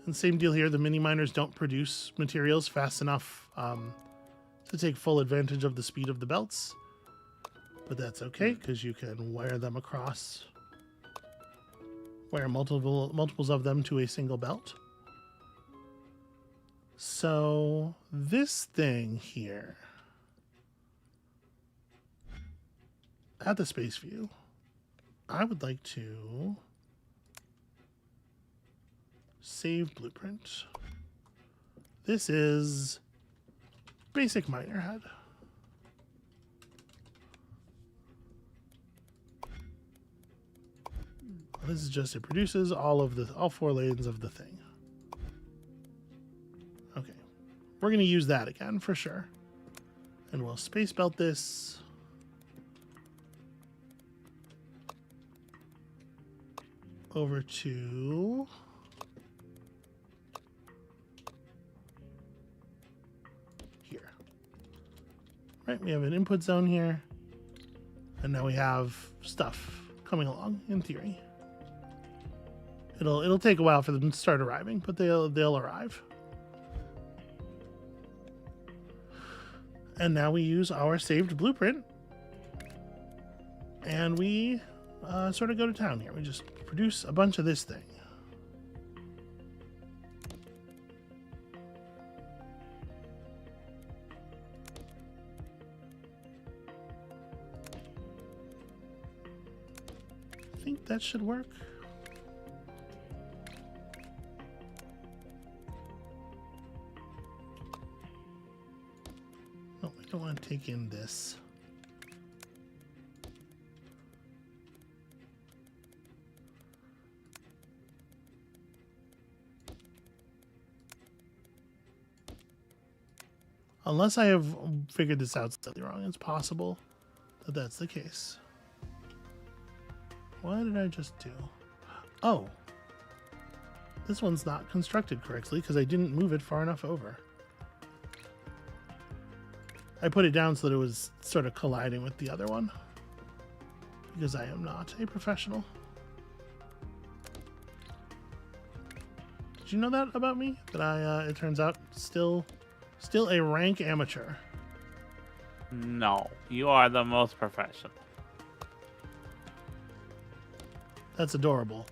And same deal here, the mini miners don't produce materials fast enough to take full advantage of the speed of the belts. But that's okay, because you can wire them across, wire multiples of them to a single belt. So this thing here, at the space view, I would like to save blueprint. This is basic miner head. This is just, it produces all 4 lanes of the thing. Okay, we're going to use that again for sure, and we'll space belt this over to here. Right, we have an input zone here, and now we have stuff coming along in theory. It'll take a while for them to start arriving, but they'll arrive. And now we use our saved blueprint, and we sort of go to town here. We just produce a bunch of this thing. I think that should work. No, I don't want to take in this. Unless I have figured this out slightly wrong, it's possible that that's the case. What did I just do? Oh, this one's not constructed correctly because I didn't move it far enough over. I put it down so that it was sort of colliding with the other one, because I am not a professional. Did you know that about me? That I, it turns out, still a rank amateur.
No, you are the most professional.
That's adorable.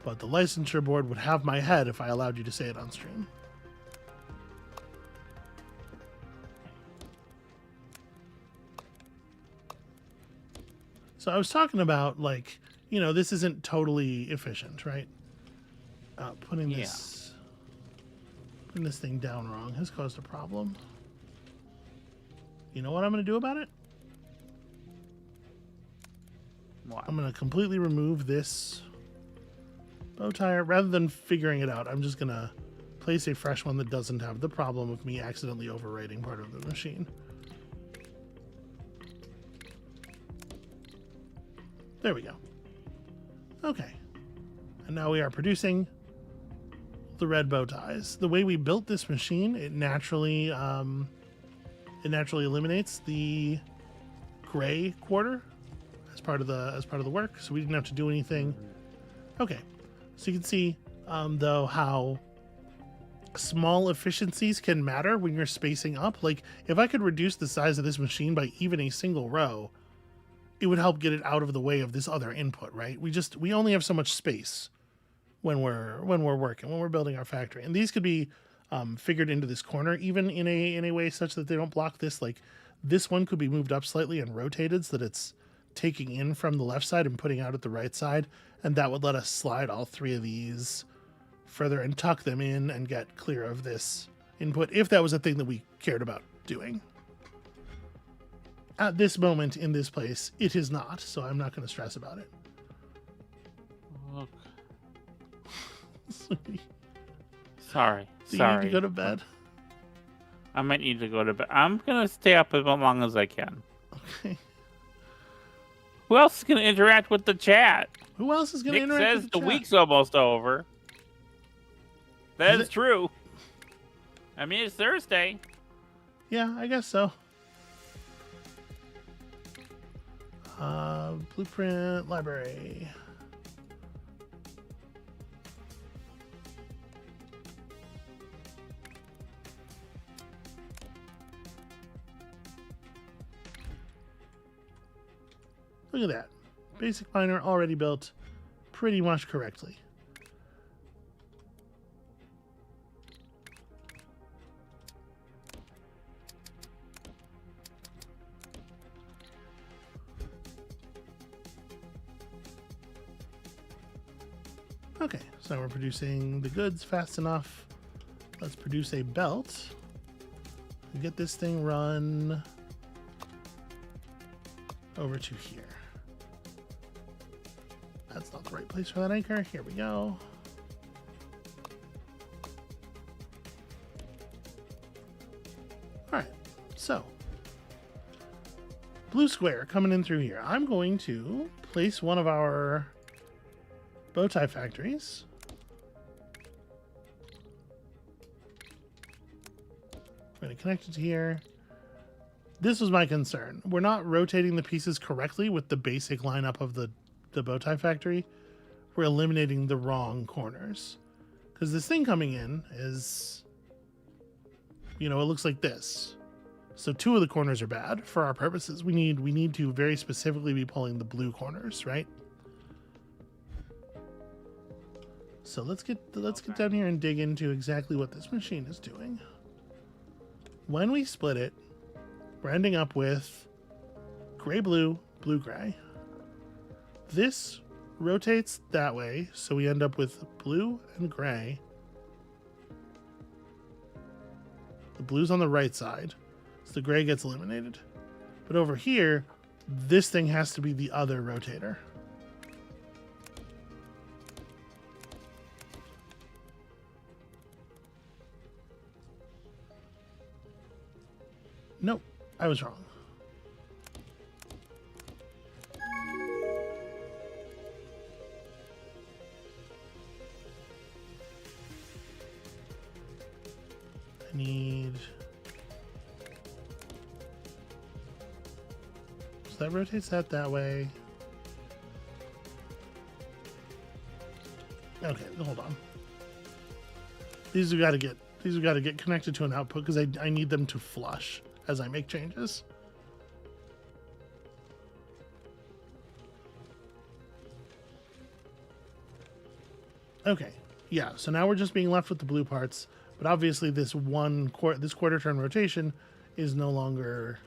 But the licensure board would have my head if I allowed you to say it on stream. So I was talking about, like, you know, this isn't totally efficient, right? Putting this thing down wrong has caused a problem. You know what I'm going to do about it?
What?
I'm going to completely remove this bow tire. Rather than figuring it out, I'm just going to place a fresh one that doesn't have the problem of me accidentally overwriting part of the machine. There we go. Okay. And now we are producing the red bow ties. The way we built this machine, it naturally eliminates the gray quarter as part of the work, so we didn't have to do anything. Okay. So you can see though how small efficiencies can matter when you're spacing up. Like if I could reduce the size of this machine by even a single row, it would help get it out of the way of this other input, right? We only have so much space when we're working, when we're building our factory. And these could be figured into this corner even in a way such that they don't block this. Like this one could be moved up slightly and rotated so that it's taking in from the left side and putting out at the right side. And that would let us slide all three of these further and tuck them in and get clear of this input if that was a thing that we cared about doing. At this moment in this place, it is not, so I'm not going to stress about it.
Look.
Sorry.
Sorry.
Do you need to go to bed?
I might need to go to bed. I'm going to stay up as long as I can.
Okay.
Who else is going to interact with the chat?
Who else is going to
Nick
interact
says
with the
the
chat?
week's almost over. That
Is
is
it?
true. I mean, it's Thursday.
Yeah, I guess so. Blueprint library. Look at that. Basic miner already built pretty much correctly. Okay, so we're producing the goods fast enough. Let's produce a belt. Get this thing run over to here. That's not the right place for that anchor. Here we go. All right, so blue square coming in through here. I'm going to place one of our bow tie factories. I'm going to connect it to here. This was my concern. We're not rotating the pieces correctly with the basic lineup of the bow tie factory. We're eliminating the wrong corners. Because this thing coming in is, you know, it looks like this. So two of the corners are bad for our purposes. We need to very specifically be pulling the blue corners, right? So let's get down here and dig into exactly what this machine is doing. When we split it, we're ending up with gray, blue, blue, gray. This rotates that way, so we end up with blue and gray. The blue's on the right side, so the gray gets eliminated. But over here, this thing has to be the other rotator. Nope, I was wrong. I need... So that rotates that way. Okay, hold on. These have got to get connected to an output because I need them to flush as I make changes. Okay, yeah, so now we're just being left with the blue parts, but obviously this quarter turn rotation is no longer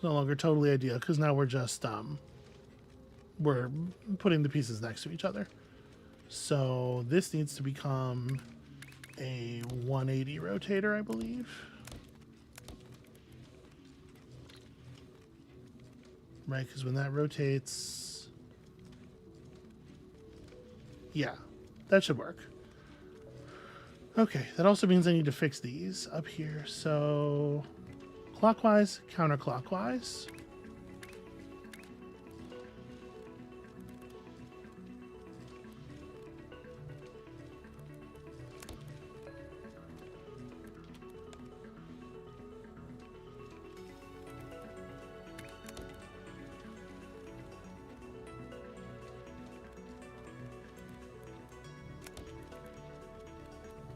totally ideal because now we're just we're putting the pieces next to each other. So this needs to become a 180 rotator, I believe. Right, because when that rotates, Yeah, that should work. Okay, that also means I need to fix these up here. So clockwise, counterclockwise.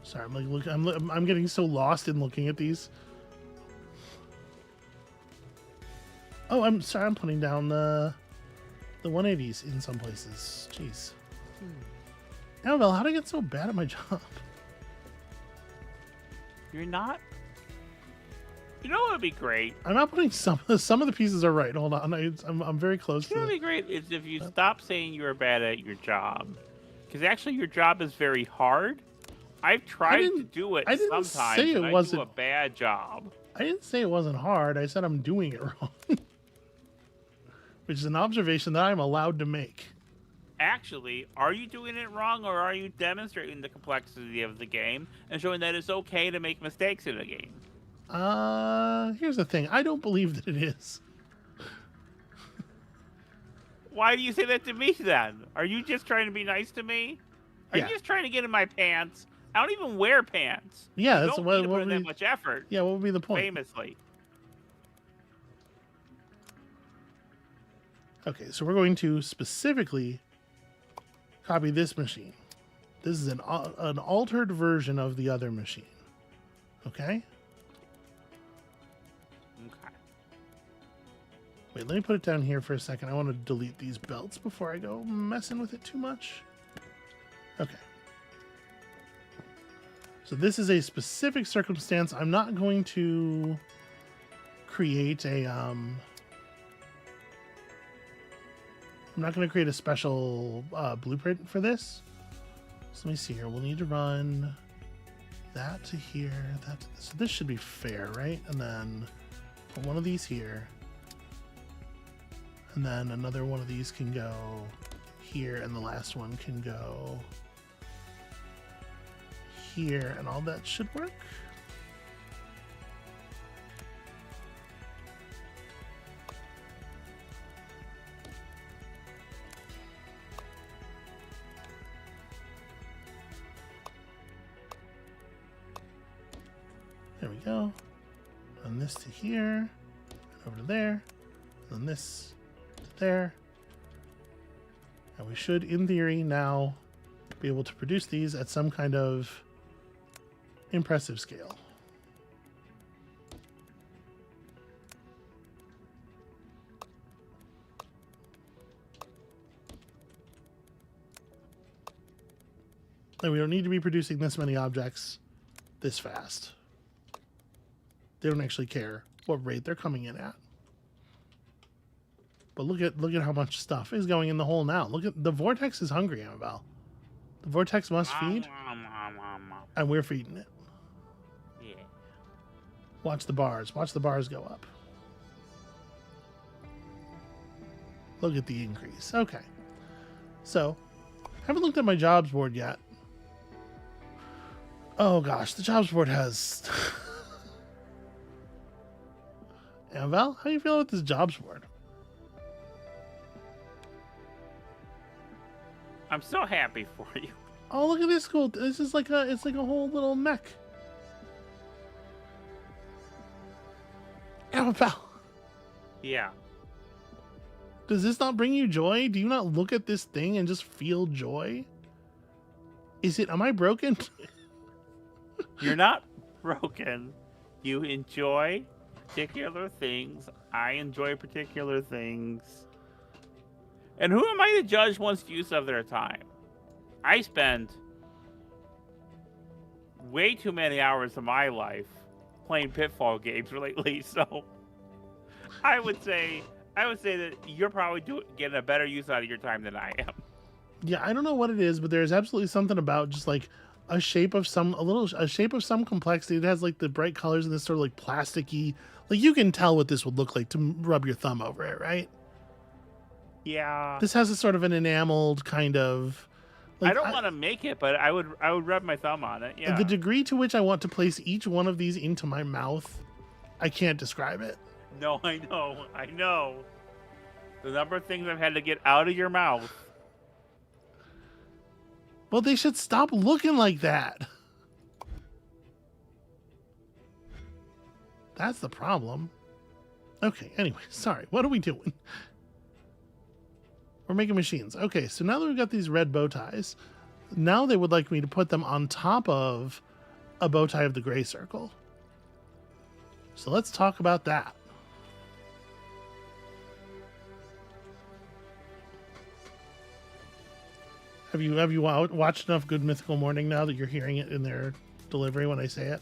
Sorry, I'm like I'm getting so lost in looking at these. Oh, I'm sorry. I'm putting down the 180s in some places. Jeez. Amabel, how did I get so bad at my job?
You're not. You know what would be great?
I'm not putting some of the pieces are right. Hold on, I'm very close
You know
to.
what would be great is if you stop saying you were bad at your job, because actually your job is very hard. I've tried to do it
I didn't
sometimes,
say it
and I
wasn't.
do a bad job.
I didn't say it wasn't hard. I said I'm doing it wrong, which is an observation that I'm allowed to make.
Actually, are you doing it wrong, or are you demonstrating the complexity of the game and showing that it's okay to make mistakes in a game?
Here's the thing. I don't believe that it is.
Why do you say that to me then? Are you just trying to be nice to me? Are
Yeah.
you just trying to get in my pants? I don't even wear pants.
Yeah,
you
that's
don't
what
need to put
would
in
be.
that much effort.
Yeah, what would be the point?
Famously.
Okay, so we're going to specifically copy this machine. This is an altered version of the other machine. Okay?
Okay.
Wait, let me put it down here for a second. I want to delete these belts before I go messing with it too much. Okay. So this is a specific circumstance. I'm not going to create a I'm not going to create a special blueprint for this. So let me see here. We'll need to run that to here. That to this. So this should be fair, right? And then put one of these here. And then another one of these can go here, and the last one can go here, and all that should work. There we go. And this to here, and over to there, and then this to there. And we should, in theory, now be able to produce these at some kind of impressive scale. And we don't need to be producing this many objects this fast. They don't actually care what rate they're coming in at. But look at how much stuff is going in the hole now. Look at the vortex is hungry, Amabel. The vortex must feed, and we're feeding it.
Yeah.
Watch the bars. Watch the bars go up. Look at the increase. Okay. So, I haven't looked at my jobs board yet. Oh gosh, the jobs board has... Amabel, how you feeling with this jobs board?
I'm so happy for you.
Oh, look at this cool. This is like it's like a whole little mech. Amabel,
Yeah.
does this not bring you joy? Do you not look at this thing and just feel joy? Am I broken?
You're not broken. You enjoy particular things. I enjoy particular things. And who am I to judge one's use of their time? I spend way too many hours of my life playing Pitfall games lately, so I would say that you're probably getting a better use out of your time than I am.
Yeah, I don't know what it is, but there's absolutely something about just like a shape of some complexity. It has like the bright colors and this sort of like plasticky. Like you can tell what this would look like to rub your thumb over it, right?
Yeah.
This has a sort of an enameled kind of
I don't want to make it, but I would rub my thumb on it. Yeah.
The degree to which I want to place each one of these into my mouth, I can't describe it.
No, I know. The number of things I've had to get out of your mouth.
Well, they should stop looking like that. That's the problem. Okay, anyway, sorry. What are we doing? We're making machines. Okay, so now that we've got these red bow ties, now they would like me to put them on top of a bow tie of the gray circle. So let's talk about that. Have you watched enough Good Mythical Morning now that you're hearing it in their delivery when I say it?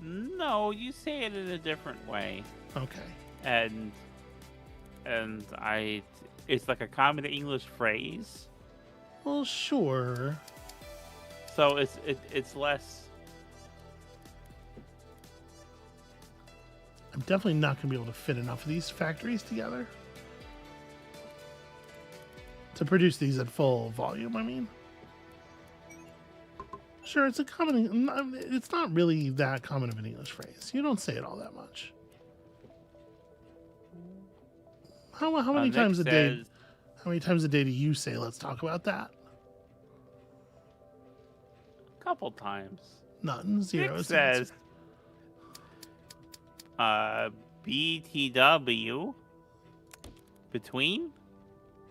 No, you say it in a different way.
Okay.
And it's like a common English phrase.
Well, sure.
So it's less.
I'm definitely not going to be able to fit enough of these factories together to produce these at full volume, I mean. Sure, it's a common... It's not really that common of an English phrase. You don't say it all that much. How many times a day... How many times a day do you say, let's talk about that?
A couple times.
None. Zero.
Nick says... BTW... Between...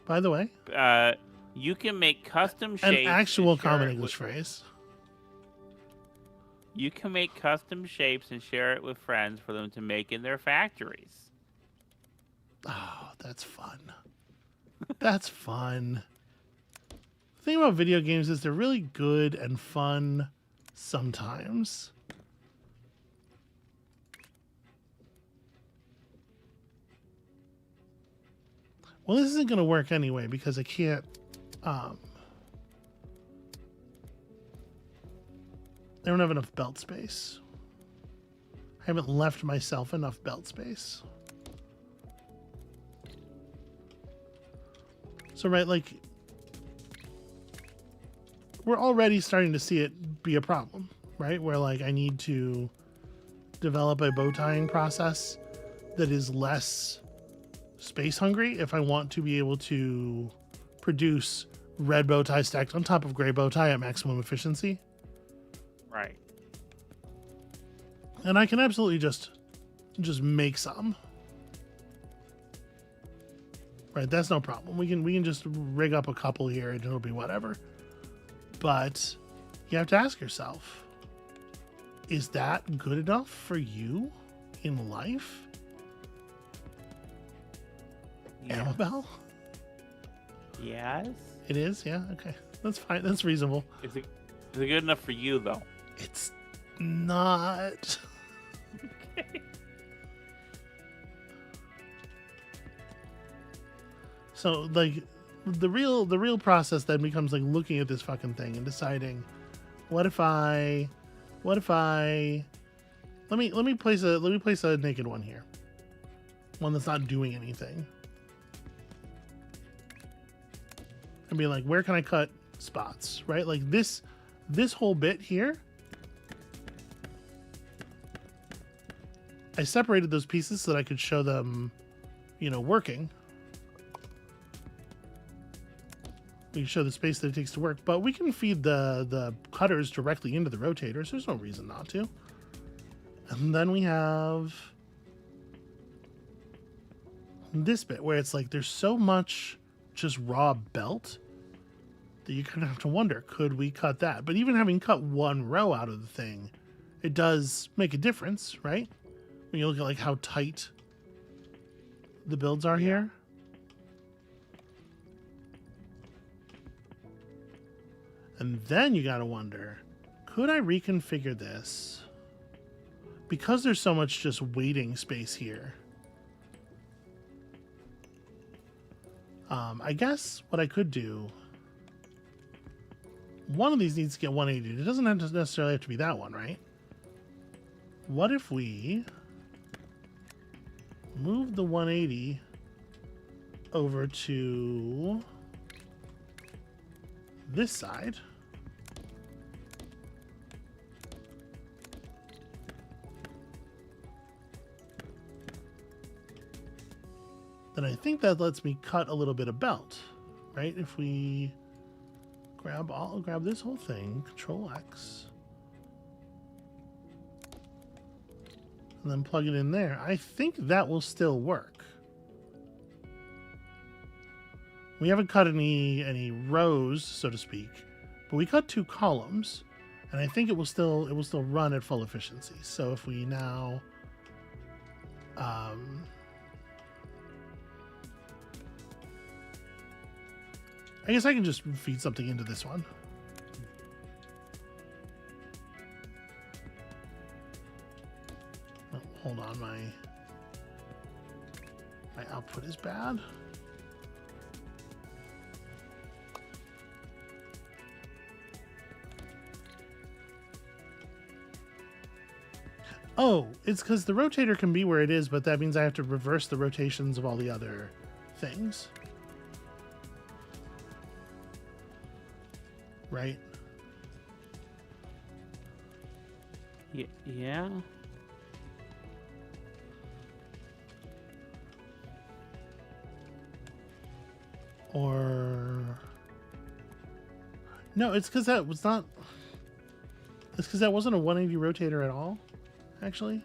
By the way...
you can make custom shapes...
An actual common English phrase.
You can make custom shapes and share it with friends for them to make in their factories.
Oh, that's fun. That's fun. The thing about video games is they're really good and fun sometimes. Well, this isn't going to work anyway because I can't... I don't have enough belt space. I haven't left myself enough belt space. So, right, like, we're already starting to see it be a problem, right? Where, like, I need to develop a bow tying process that is less space hungry if I want to be able to produce red bow tie stacked on top of gray bow tie at maximum efficiency.
Right.
And I can absolutely just make some. Right, that's no problem. We can just rig up a couple here and it'll be whatever. But you have to ask yourself, is that good enough for you in life?
Yeah.
Amabel?
Yes.
It is? Yeah, okay. That's fine. That's reasonable.
Is it good enough for you though?
It's not.
Okay.
So, like, the real process then becomes like looking at this fucking thing and deciding, let me place a naked one here, one that's not doing anything, and be like, where can I cut spots, right? Like this whole bit here, I separated those pieces so that I could show them, working. We can show the space that it takes to work, but we can feed the cutters directly into the rotators. There's no reason not to. And then we have this bit where it's like there's so much just raw belt that you kind of have to wonder, could we cut that? But even having cut one row out of the thing, it does make a difference, right? When you look at like how tight the builds are here. And then you gotta wonder, could I reconfigure this? Because there's so much just waiting space here. I guess what I could do, one of these needs to get 180. It doesn't necessarily have to be that one, right? What if we move the 180 over to this side. Then I think that lets me cut a little bit of belt, right? If we grab this whole thing, Control X, and then plug it in there. I think that will still work. We haven't cut any rows, so to speak, but we cut 2 columns, and I think it will still run at full efficiency. So if we now I guess I can just feed something into this one. Oh, hold on, my output is bad. Oh, it's because the rotator can be where it is, but that means I have to reverse the rotations of all the other things. Right?
Yeah.
Or no, it's because that was not. It's because that wasn't a 180 rotator at all. Actually,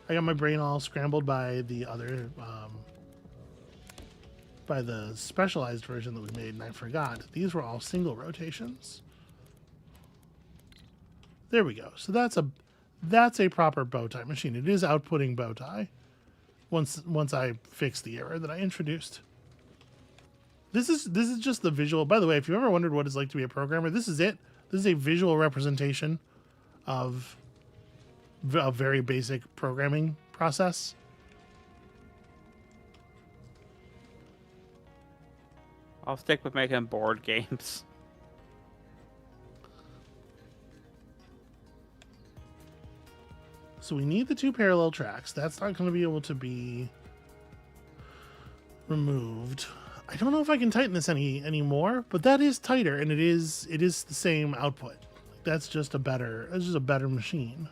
I got my brain all scrambled by the other, by the specialized version that we made, and I forgot these were all single rotations. There we go. So that's a proper bow tie machine. It is outputting bow tie. Once I fix the error that I introduced. This is just the visual. By the way, if you ever wondered what it's like to be a programmer, this is it. This is a visual representation of a very basic programming process.
I'll stick with making board games.
So we need the 2 parallel tracks. That's not going to be able to be removed. I don't know if I can tighten this anymore, but that is tighter, and it is the same output. That's just a better machine.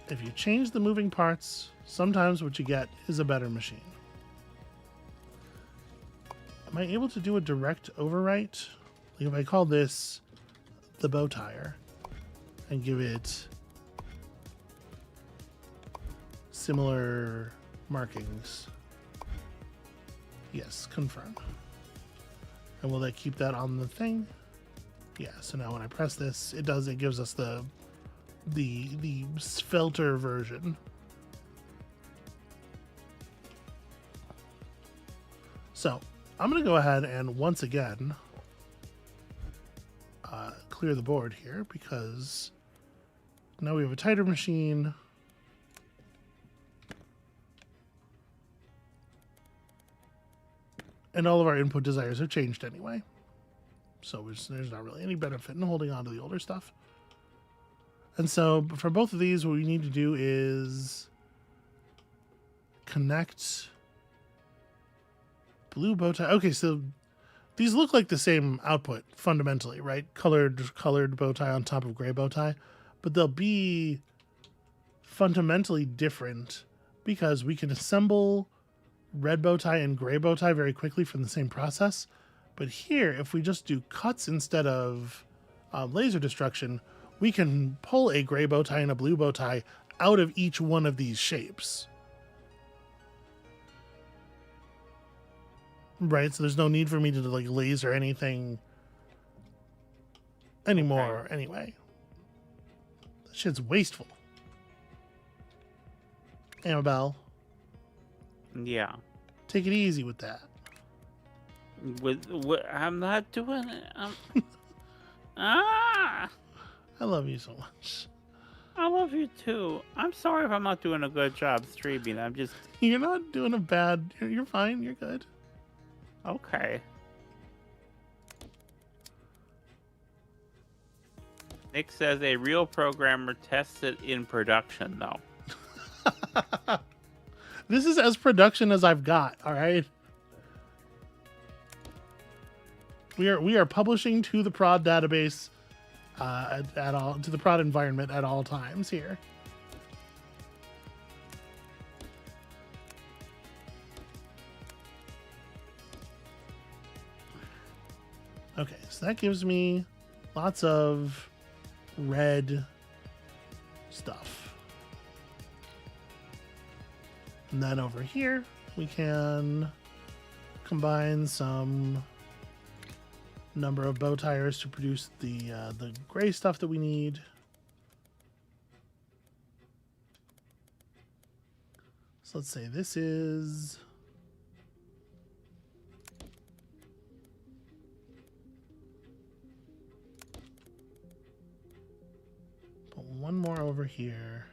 If you change the moving parts, sometimes what you get is a better machine. Am I able to do a direct overwrite? Like if I call this the bow tire and give it similar markings. Yes, confirm. And will that keep that on the thing? Yeah, so now when I press this, it gives us the Svelter version. So I'm going to go ahead and once again clear the board here because now we have a tighter machine. And all of our input desires have changed anyway. So there's not really any benefit in holding on to the older stuff. And so for both of these, what we need to do is connect blue bow tie. Okay, so these look like the same output fundamentally, right? Colored bow tie on top of gray bow tie. But they'll be fundamentally different because we can assemble red bow tie and gray bow tie very quickly from the same process. But here, if we just do cuts instead of laser destruction, we can pull a gray bow tie and a blue bow tie out of each one of these shapes. Right, so there's no need for me to like laser anything anymore. Okay. Anyway. That shit's wasteful. Amabel.
Yeah.
Take it easy with that.
I'm not doing it. I
love you so much.
I love you too. I'm sorry if I'm not doing a good job streaming. I'm just...
You're not doing a bad... You're fine. You're good.
Okay. Nick says a real programmer tests it in production, though.
This is as production as I've got, all right? We are publishing to the prod database at all, to the prod environment at all times here. Okay, so that gives me lots of red stuff. And then over here, we can combine some number of bow tires to produce the gray stuff that we need. So let's say this is put one more over here,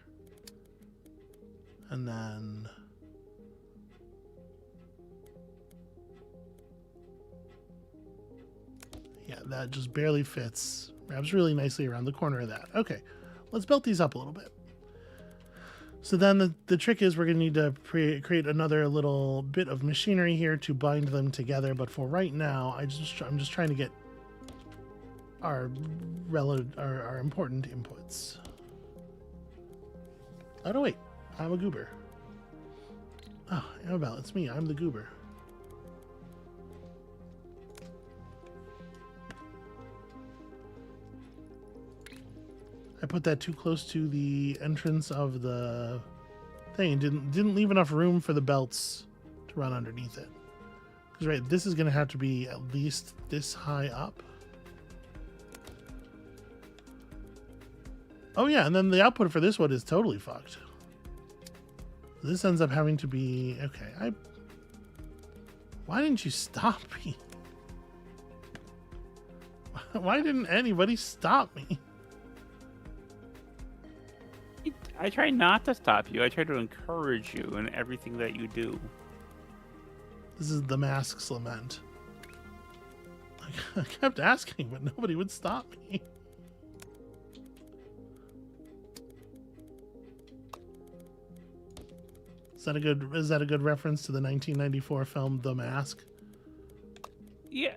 and then yeah, that just barely fits. Wraps really nicely around the corner of that. Okay, let's belt these up a little bit. So then the trick is we're going to need to create another little bit of machinery here to bind them together. But for right now, I'm just trying to get our important inputs. Oh no, wait, I'm a goober. Oh, Amabel, it's me. I'm the goober. I put that too close to the entrance of the thing. Didn't leave enough room for the belts to run underneath it. Because right, this is going to have to be at least this high up. Oh yeah, and then the output for this one is totally fucked. This ends up having to be okay. Why didn't you stop me? Why didn't anybody stop me?
I try not to stop you. I try to encourage you in everything that you do.
This is the mask's lament. I kept asking, but nobody would stop me. Is that a good reference to the 1994 film The Mask?
Yeah.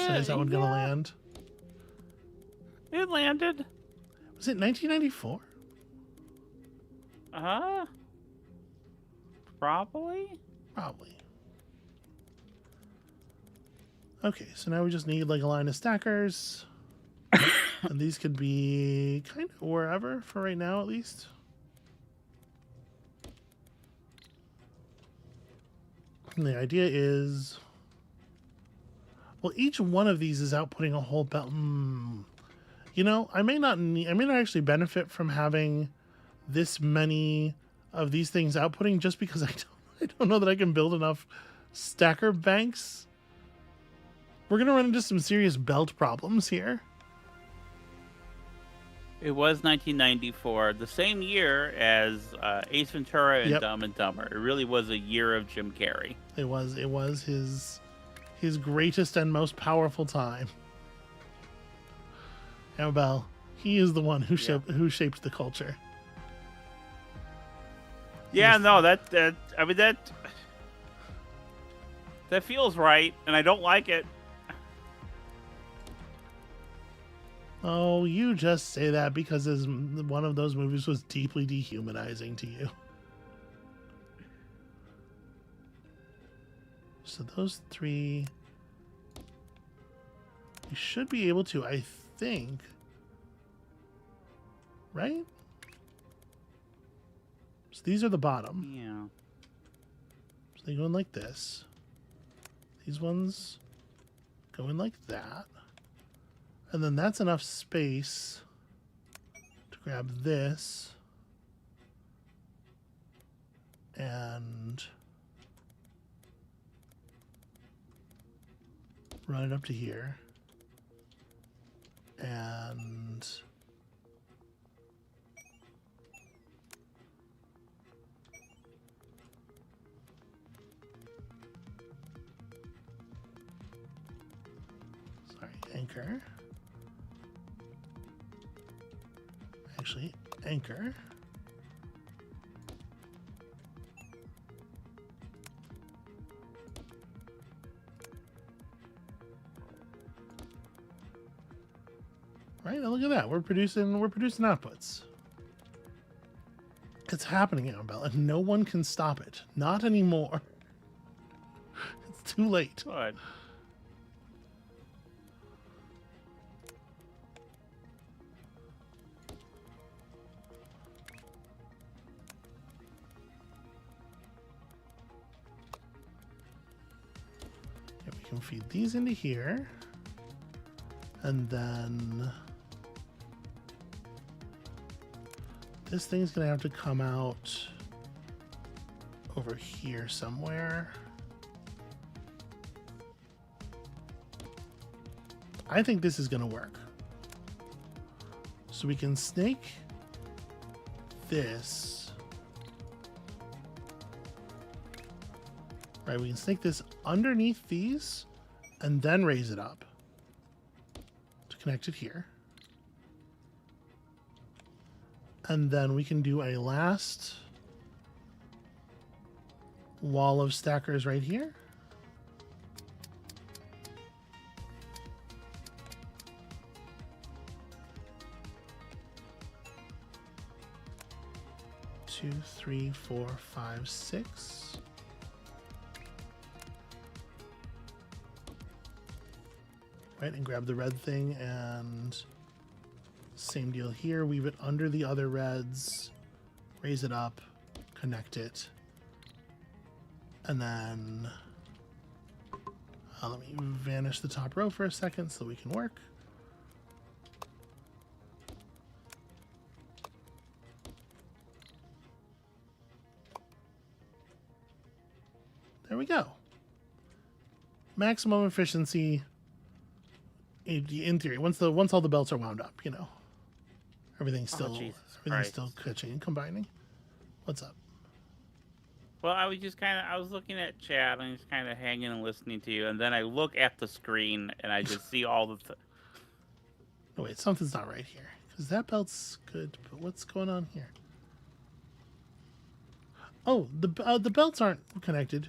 So is that one gonna land?
It landed.
Was it 1994?
Probably.
Probably. Okay, so now we just need like a line of stackers. And these could be kind of wherever for right now, at least. And the idea is, well, each one of these is outputting a whole belt. You know, I may not actually benefit from having this many of these things outputting, just because I don't know that I can build enough stacker banks. We're gonna run into some serious belt problems here.
It was 1994, the same year as Ace Ventura and
Yep.
Dumb and Dumber. It really was a year of Jim Carrey.
It was his greatest and most powerful time. Amabel, he is the one who shaped the culture.
Yeah, no, that feels right, and I don't like it.
Oh, you just say that because one of those movies was deeply dehumanizing to you. So those three, we should be able to, I think, right? So these are the bottom.
Yeah.
So they go in like this. These ones go in like that. And then that's enough space to grab this and run it up to here. And sorry, anchor. Actually, anchor. Right? Now look at that. We're producing outputs. It's happening, Amabel, and no one can stop it. Not anymore. It's too late.
Good.
Yeah, we can feed these into here. And then this thing's gonna have to come out over here somewhere. I think this is gonna work. So we can snake this. Right, we can snake this underneath these and then raise it up to connect it here. And then we can do a last wall of stackers right here. Two, three, four, five, six. Right, and grab the red thing, and same deal here. Weave it under the other reds, raise it up, connect it, and then let me vanish the top row for a second so we can work. There we go. Maximum efficiency in theory. Once all the belts are wound up, you know, everything's still catching and combining. What's up?
Well, I was looking at chat and just kind of hanging and listening to you, and then I look at the screen and I just see all the.
No, wait, something's not right here because that belt's good, but what's going on here? Oh, the belts aren't connected.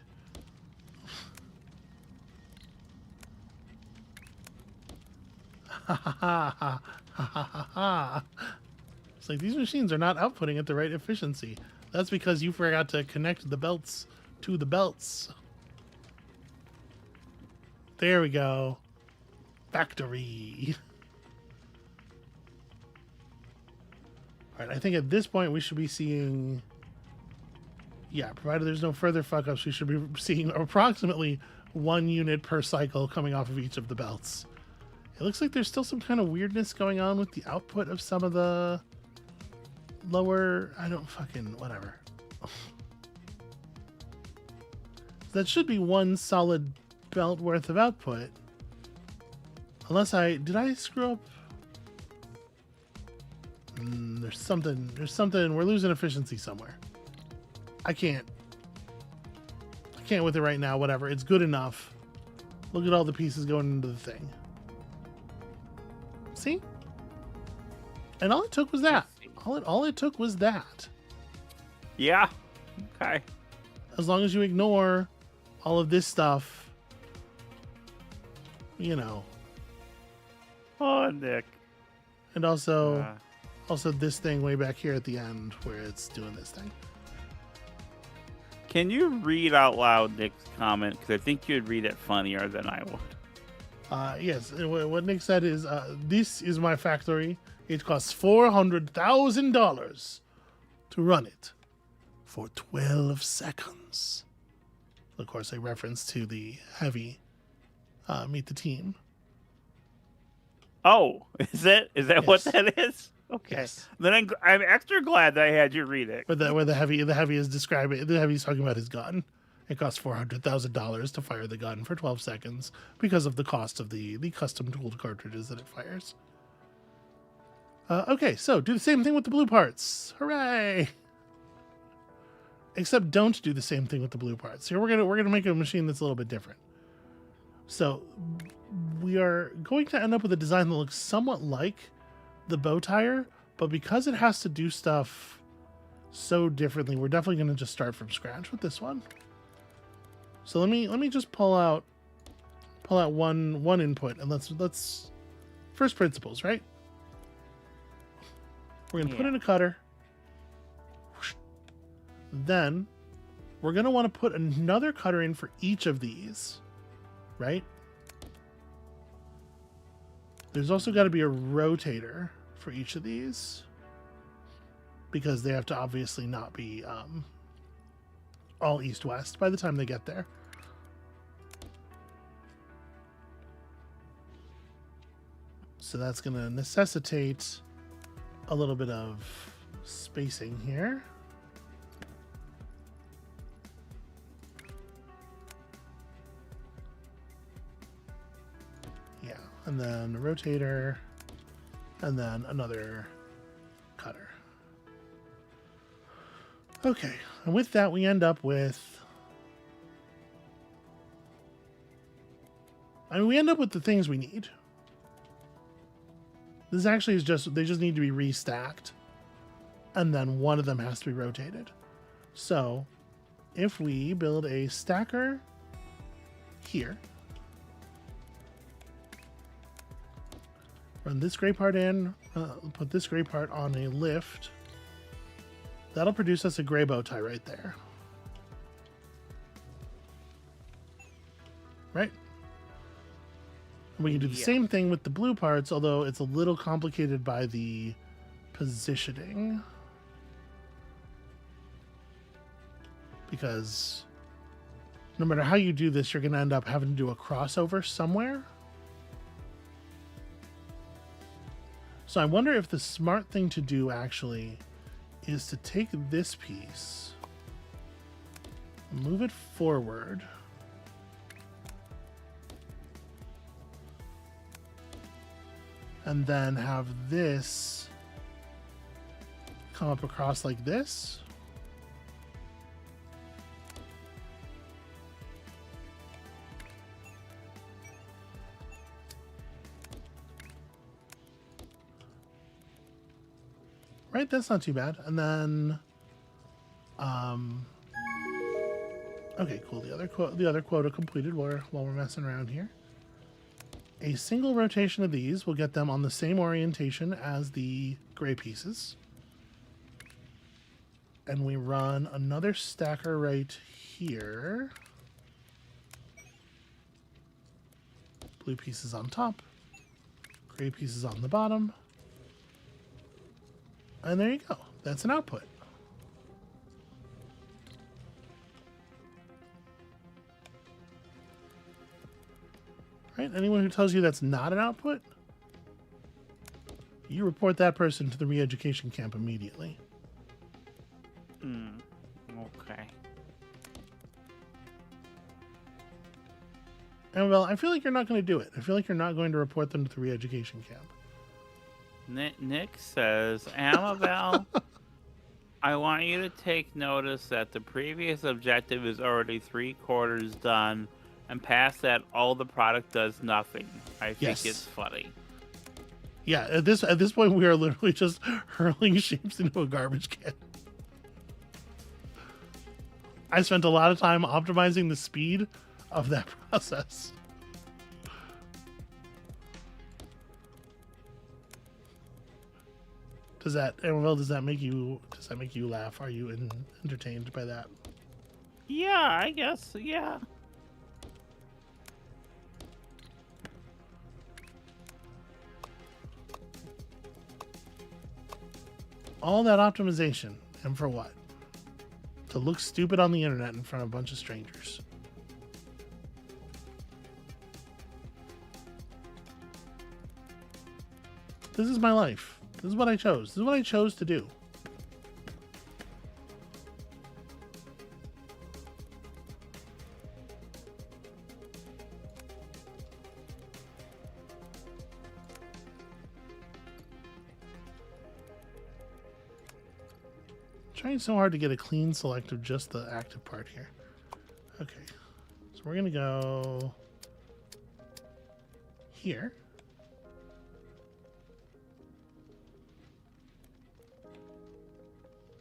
It's like these machines are not outputting at the right efficiency. That's because you forgot to connect the belts to the belts. There we go. Factory. All right, I think at this point we should be seeing, yeah, provided there's no further fuck ups, we should be seeing approximately 1 unit per cycle coming off of each of the belts. It looks like there's still some kind of weirdness going on with the output of some of the lower, whatever. That should be 1 solid belt worth of output. Unless did I screw up? There's something, we're losing efficiency somewhere. I can't with it right now, whatever. It's good enough. Look at all the pieces going into the thing. See? And all it took was that. All it took was that.
Yeah. Okay.
As long as you ignore all of this stuff, you know.
Oh, Nick.
And also this thing way back here at the end where it's doing this thing.
Can you read out loud Nick's comment? Because I think you'd read it funnier than I would.
Yes, what Nick said is, this is my factory. It costs $400,000 to run it for 12 seconds. Of course, a reference to the heavy Meet the Team.
Oh, is that
Yes.
what that is? Okay.
Yes.
Then I'm extra glad that I had you read it.
Where the heavy is describing, the heavy's talking about his gun. It costs $400,000 to fire the gun for 12 seconds because of the cost of the custom tooled cartridges that it fires. Okay, so do the same thing with the blue parts. Hooray! Except don't do the same thing with the blue parts. Here we're gonna make a machine that's a little bit different. So we are going to end up with a design that looks somewhat like the bow tire, but because it has to do stuff so differently, we're definitely going to just start from scratch with this one. So let me just pull out one input, and let's first principles, right? We're going to put in a cutter. Then we're going to want to put another cutter in for each of these, right? There's also got to be a rotator for each of these because they have to obviously not be all east-west by the time they get there. So that's going to necessitate a little bit of spacing here. Yeah, and then a rotator, and then another cutter. Okay, and with that we end up with... we end up with the things we need. This actually is just, they just need to be restacked. And then one of them has to be rotated. So if we build a stacker here, run this gray part in, put this gray part on a lift, that'll produce us a gray bow tie right there. Right? We can do the same thing with the blue parts, although it's a little complicated by the positioning. Because no matter how you do this, you're going to end up having to do a crossover somewhere. So I wonder if the smart thing to do actually is to take this piece, move it forward, and then have this come up across like this. Right, that's not too bad. And then, okay, cool. The other quota completed while we're messing around here. A single rotation of these will get them on the same orientation as the gray pieces. And we run another stacker right here. Blue pieces on top, gray pieces on the bottom. And there you go. That's an output. Right? Anyone who tells you that's not an output, you report that person to the re-education camp immediately.
Okay.
And well, I feel like you're not going to do it. I feel like you're not going to report them to the re-education camp.
Nick says, Amabel, I want you to take notice that the previous objective is already 3/4 done, and past that, all the product does nothing. I think it's funny.
Yeah, at this point, we are literally just hurling shapes into a garbage can. I spent a lot of time optimizing the speed of that process. Does that make you laugh? Are you entertained by that?
Yeah, I guess, yeah.
All that optimization, and for what? To look stupid on the internet in front of a bunch of strangers. This is my life. This is what I chose. This is what I chose to do. Trying so hard to get a clean select of just the active part here. Okay, so we're gonna go here.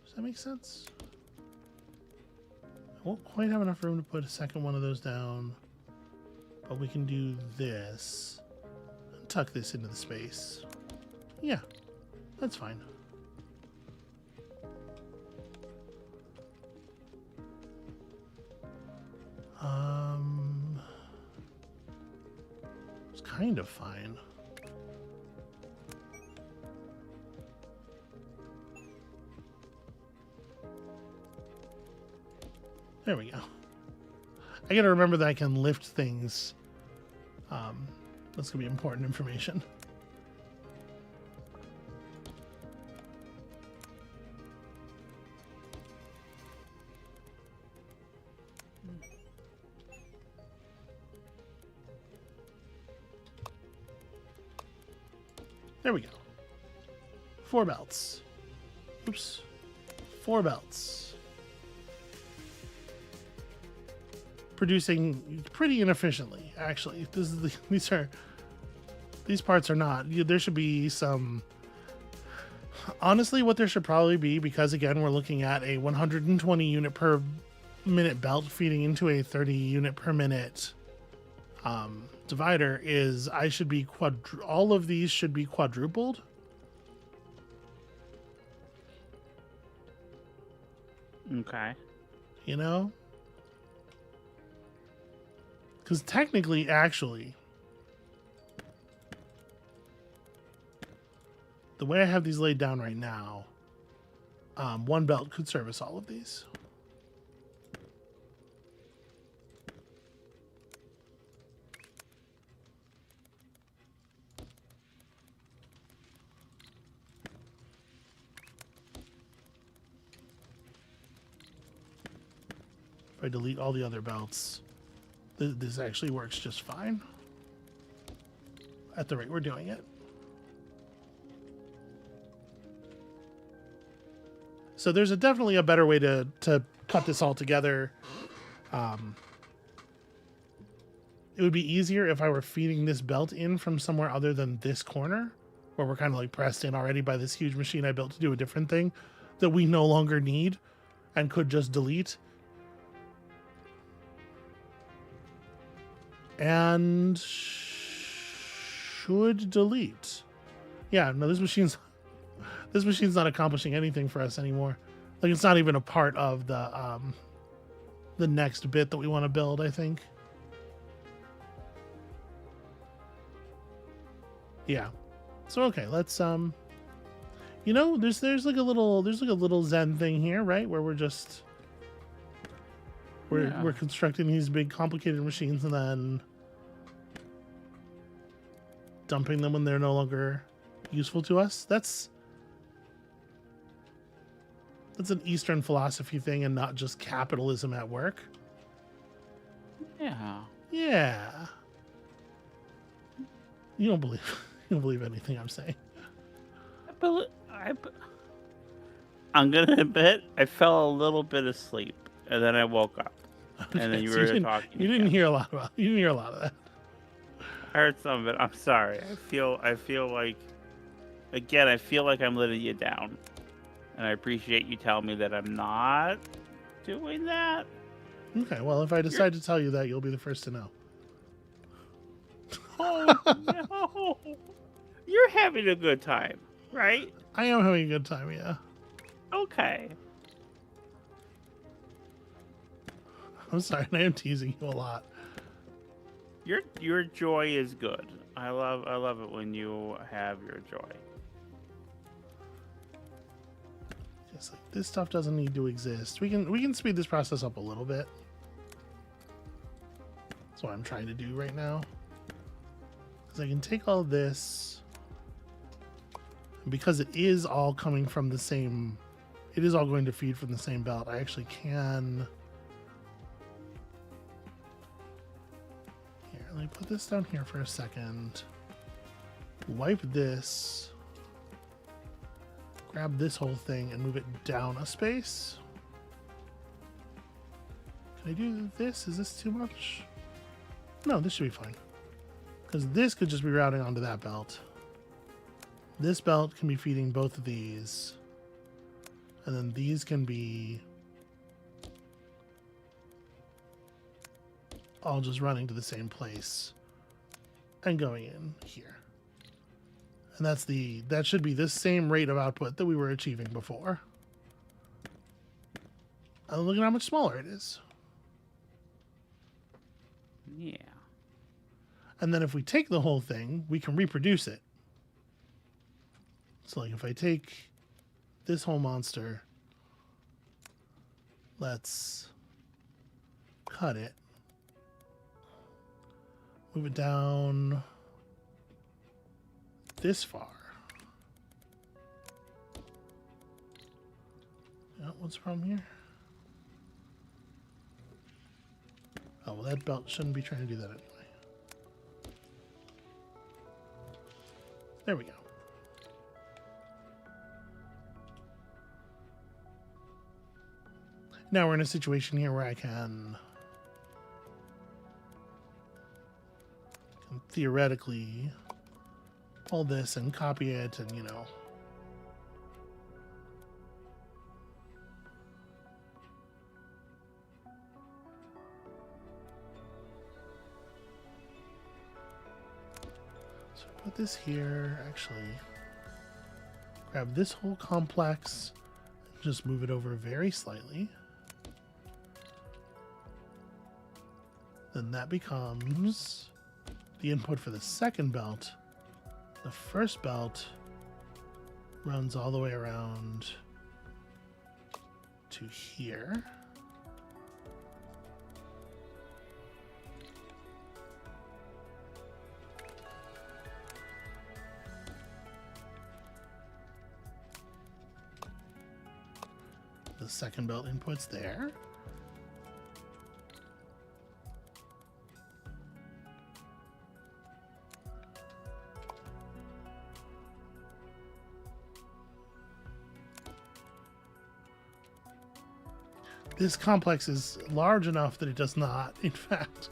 Does that make sense? I won't quite have enough room to put a second one of those down, but we can do this and tuck this into the space. Yeah, that's fine. It's kind of fine. There we go. I gotta remember that I can lift things. That's gonna be important information. There we go. 4 belts. Oops. 4 belts. Producing pretty inefficiently, actually. These parts are not. There should be some. Honestly, what there should probably be, because again, we're looking at a 120 unit per minute belt feeding into a 30 unit per minute divider, is I should be all of these should be quadrupled.
Okay.
You know? Because technically, actually, the way I have these laid down right now, 1 belt could service all of these. If I delete all the other belts, this actually works just fine at the rate we're doing it. So there's definitely a better way to cut this all together. It would be easier if I were feeding this belt in from somewhere other than this corner, where we're kind of like pressed in already by this huge machine I built to do a different thing that we no longer need and could just delete. And should delete. Yeah, no, this machine's not accomplishing anything for us anymore. Like, it's not even a part of the next bit that we want to build, I think. Yeah. So okay, let's you know, there's like a little Zen thing here, right? Where we're constructing these big complicated machines and then dumping them when they're no longer useful to us. That's an Eastern philosophy thing and not just capitalism at work.
Yeah.
Yeah. You don't believe anything I'm saying.
I'm gonna admit I fell a little bit asleep and then I woke up.
Okay,
And then you
so
were talking.
You didn't hear a lot of that.
I heard some of it. I'm sorry. I feel like, again, I feel like I'm letting you down. And I appreciate you telling me that I'm not doing that.
Okay, well, if I decide to tell you that, you'll be the first to know.
Oh, no. You're having a good time, right?
I am having a good time, yeah.
Okay.
I'm sorry, I am teasing you a lot.
Your joy is good. I love it when you have your joy.
Just like this stuff doesn't need to exist. We can speed this process up a little bit. That's what I'm trying to do right now. Because I can take all this, and because it is all coming from the same, it is all going to feed from the same belt. I actually can. Let me put this down here for a second. Wipe this. Grab this whole thing and move it down a space. Can I do this? Is this too much? No, this should be fine. Because this could just be routing onto that belt. This belt can be feeding both of these. And then these can be all just running to the same place and going in here. And that should be the same rate of output that we were achieving before. And look at how much smaller it is.
Yeah.
And then if we take the whole thing, we can reproduce it. So like if I take this whole monster, let's cut it, move it down this far. Oh, what's the problem here? Oh, well, that belt shouldn't be trying to do that anyway. There we go. Now we're in a situation here where I can theoretically pull this and copy it and, you know. So put this here, actually grab this whole complex and just move it over very slightly. Then that becomes the input for the second belt. The first belt runs all the way around to here. The second belt input's there. This complex is large enough that it does not, in fact,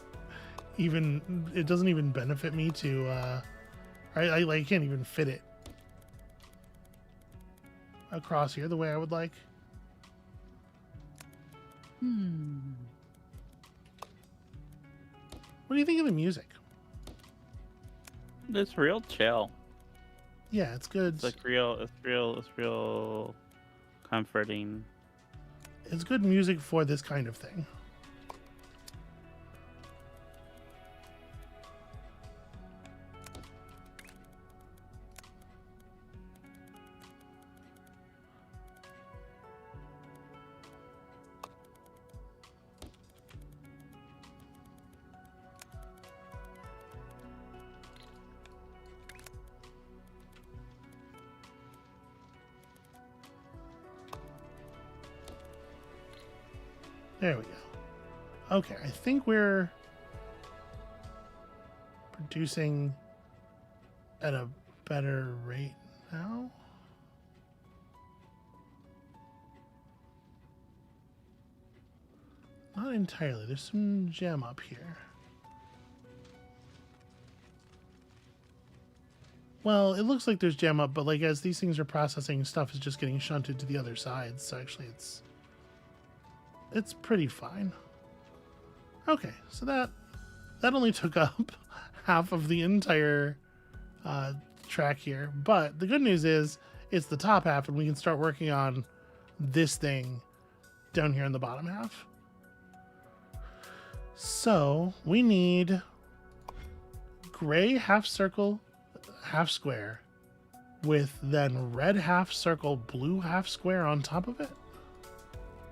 it doesn't even benefit me to, I can't even fit it across here the way I would like. What do you think of the music?
It's real chill.
Yeah, it's good.
It's real comforting.
It's good music for this kind of thing. There we go. Okay, I think we're producing at a better rate now. Not entirely. There's some gem up here. Well, it looks like there's gem up, but like as these things are processing, stuff is just getting shunted to the other sides. So actually it's pretty fine. Okay, so that only took up half of the entire track here. But the good news is it's the top half, and we can start working on this thing down here in the bottom half. So we need gray half circle, half square, with then red half circle, blue half square on top of it,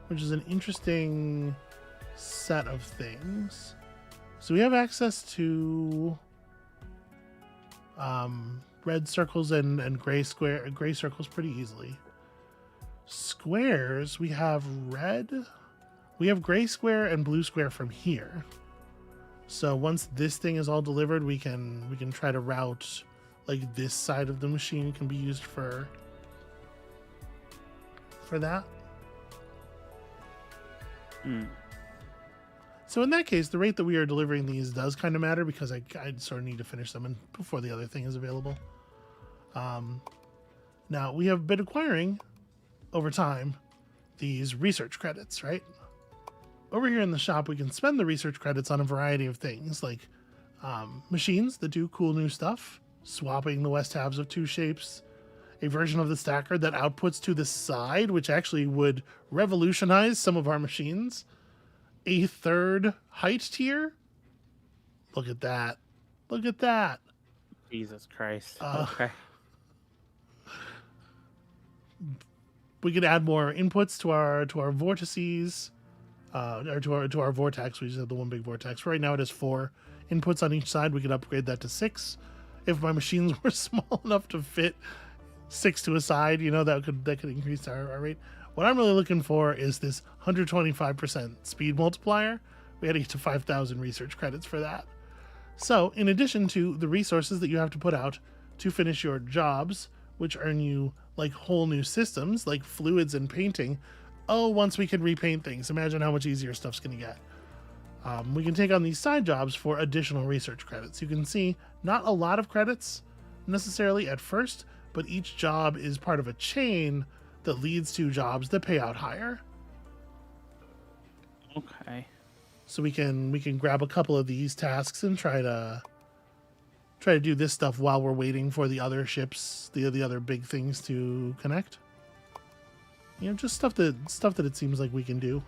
which is an interesting set of things. So we have access to red circles and gray circles pretty easily. Squares, we have gray square and blue square from here. So once this thing is all delivered, we can try to route like this side of the machine can be used for that. So in that case, the rate that we are delivering these does kind of matter, because I sort of need to finish them before the other thing is available. Now, we have been acquiring, over time, these research credits, right? Over here in the shop, we can spend the research credits on a variety of things, like machines that do cool new stuff, swapping the west halves of two shapes, a version of the stacker that outputs to the side, which actually would revolutionize some of our machines, a third height tier, Look at that. Look at that.
Jesus Christ.
Uh,
Okay.
We could add more inputs to our vortices, or to our vortex. We just have the one big vortex. Right now it has 4 inputs on each side. We could upgrade that to 6. If my machines were small enough to fit 6 to a side, that could increase our rate. What I'm really looking for is this 125% speed multiplier. We had to get to 5,000 research credits for that. So, in addition to the resources that you have to put out to finish your jobs, which earn you like whole new systems, like fluids and painting, once we can repaint things, imagine how much easier stuff's going to get. We can take on these side jobs for additional research credits. You can see not a lot of credits necessarily at first, but each job is part of a chain that leads to jobs that pay out higher.
Okay.
So we can grab a couple of these tasks and try to do this stuff while we're waiting for the other ships, the other big things to connect. Just stuff that it seems like we can do.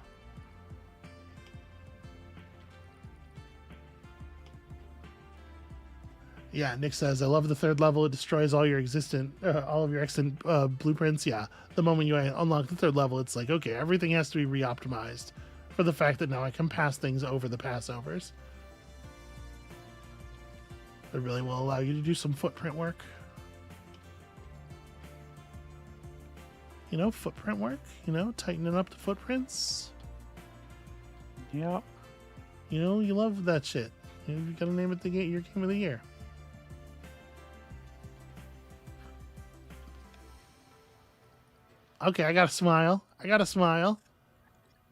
Yeah, Nick says, I love the 3rd level. It destroys all of your extant blueprints. Yeah, the moment you unlock the 3rd level, it's like, okay, everything has to be re-optimized for the fact that now I can pass things over the passovers. It really will allow you to do some footprint work. Footprint work, tightening up the footprints.
Yeah.
You love that shit. You gotta name it your game of the year. Okay, I got a smile.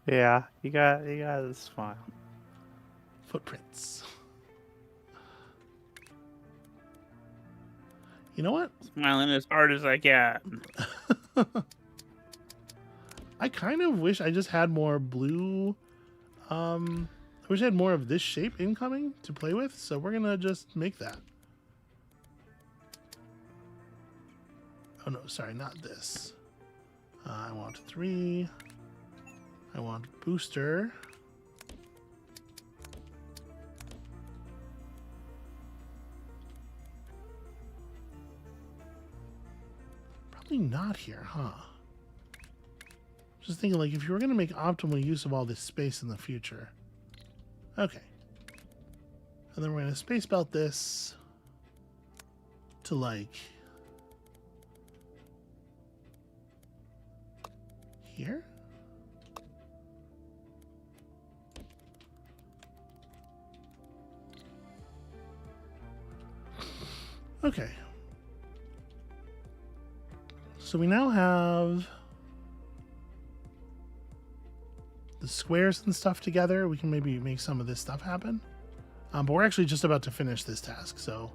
Yeah, you got a smile.
Footprints. You know what?
Smiling as hard as I can.
I kind of wish I just had more blue. I wish I had more of this shape incoming to play with, so we're gonna just make that. Oh no, sorry, not this. I want 3. I want booster. Probably not here, huh? Just thinking, like, if you were going to make optimal use of all this space in the future. Okay. And then we're going to space belt this to, like, here? Okay. So we now have the squares and stuff together. We can maybe make some of this stuff happen. But we're actually just about to finish this task, so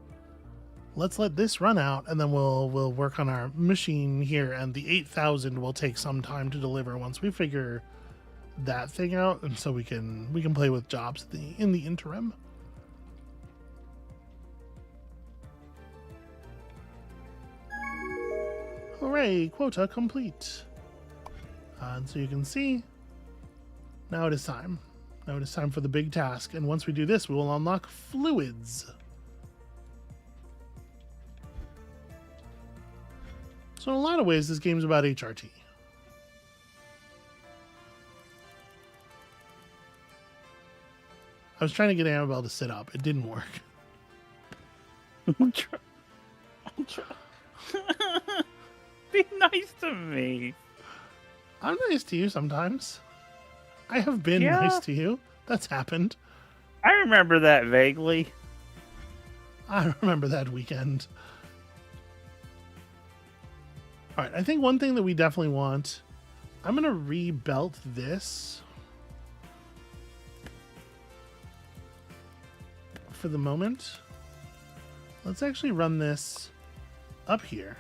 let's let this run out, and then we'll work on our machine here, and the 8,000 will take some time to deliver once we figure that thing out, and so we can play with jobs in the interim. Hooray, quota complete. And so you can see, now it is time. Now it is time for the big task, and once we do this, we will unlock fluids. So in a lot of ways, this game's about HRT. I was trying to get Amabel to sit up. It didn't work.
I'm trying. Be nice to me.
I'm nice to you sometimes. I have been nice to you. That's happened.
I remember that vaguely.
I remember that weekend. All right, I think one thing that we definitely want, I'm going to re-belt this for the moment. Let's actually run this up here.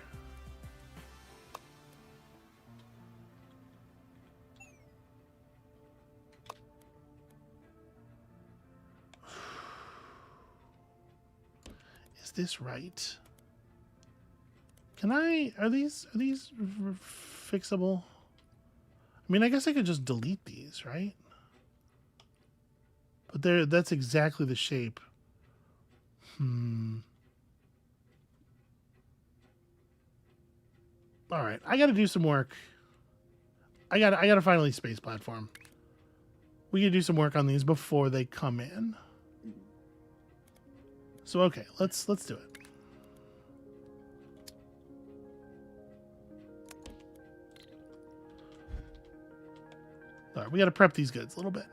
Is this right? Can are these fixable? I mean, I guess I could just delete these, right? But that's exactly the shape All right, I got to do some work. I got to finally space platform. We can do some work on these before they come in. So okay, let's do it. All right, we got to prep these goods a little bit.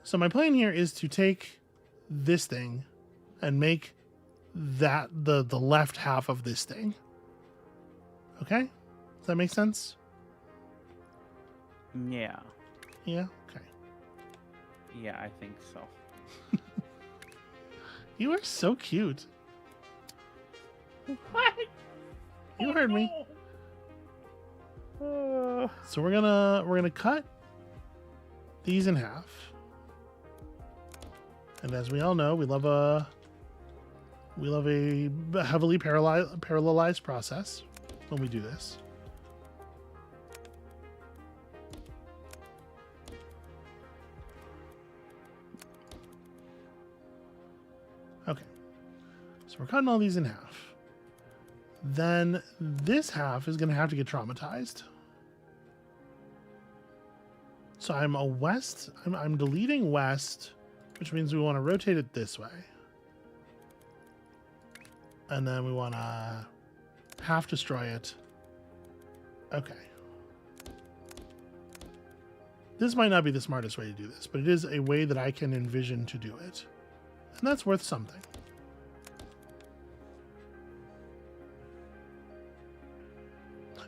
So my plan here is to take this thing and make that the left half of this thing. Okay? Does that make sense?
Yeah.
Yeah? Okay.
Yeah, I think so.
You are so cute.
What?
You heard me. So we're gonna cut these in half. And as we all know, we love a heavily parallelized process when we do this. Okay. So we're cutting all these in half. Then this half is going to have to get traumatized. So I'm deleting west, which means we want to rotate it this way. And then we want to half destroy it. Okay. This might not be the smartest way to do this, but it is a way that I can envision to do it. And that's worth something.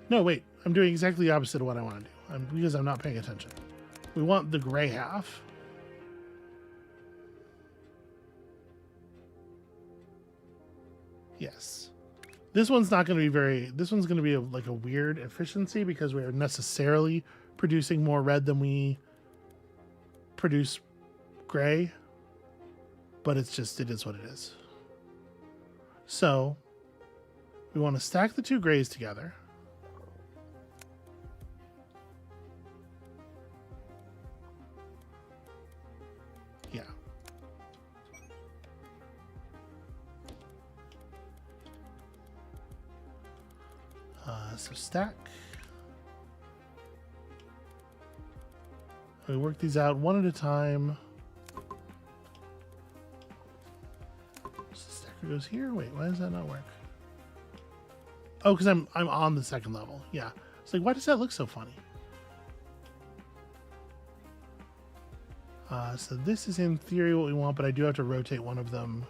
No, wait. I'm doing exactly the opposite of what I want to do. Because I'm not paying attention. We want the gray half. Yes. This one's not going to be this one's going to be like a weird efficiency because we are necessarily producing more red than we produce gray. But it is what it is. So we want to stack the two grays together. Yeah. So stack. We work these out one at a time. Stacker goes here. Wait, why does that not work? Oh, because I'm on the second level. Yeah. It's like, why does that look so funny? So this is in theory what we want, but I do have to rotate one of them.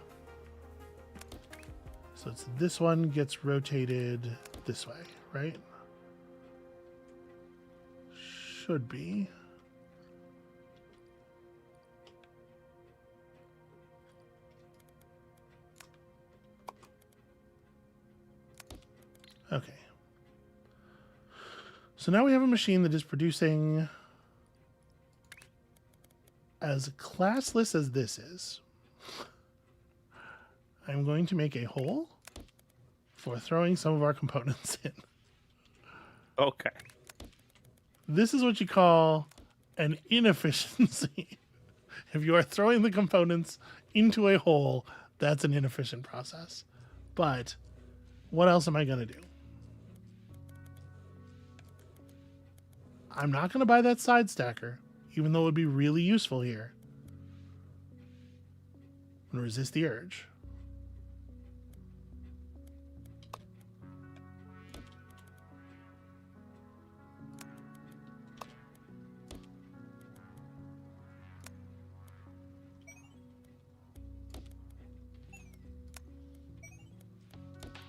So it's this one gets rotated this way, right? Should be. Okay. So now we have a machine that is producing, as classless as this is, I'm going to make a hole for throwing some of our components in.
Okay.
This is what you call an inefficiency. If you are throwing the components into a hole, that's an inefficient process. But what else am I going to do? I'm not going to buy that side stacker, even though it would be really useful here. I'm going to resist the urge.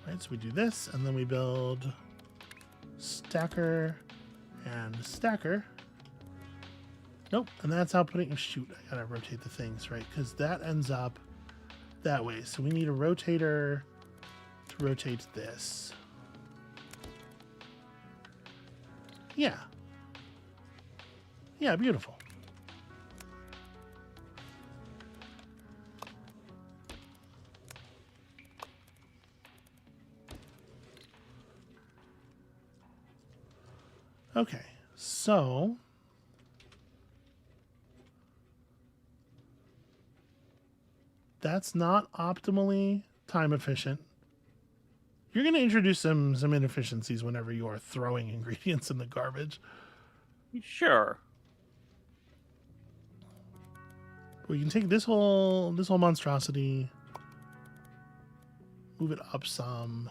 Right, so we do this, and then we build stacker and stacker. Nope, and that's outputting. Shoot, I gotta rotate the things, right? Because that ends up that way. So we need a rotator to rotate this. Yeah. Yeah, beautiful. Okay, so That's not optimally time efficient. You're going to introduce some inefficiencies whenever you are throwing ingredients in the garbage.
Sure.
We can take this whole monstrosity, move it up some.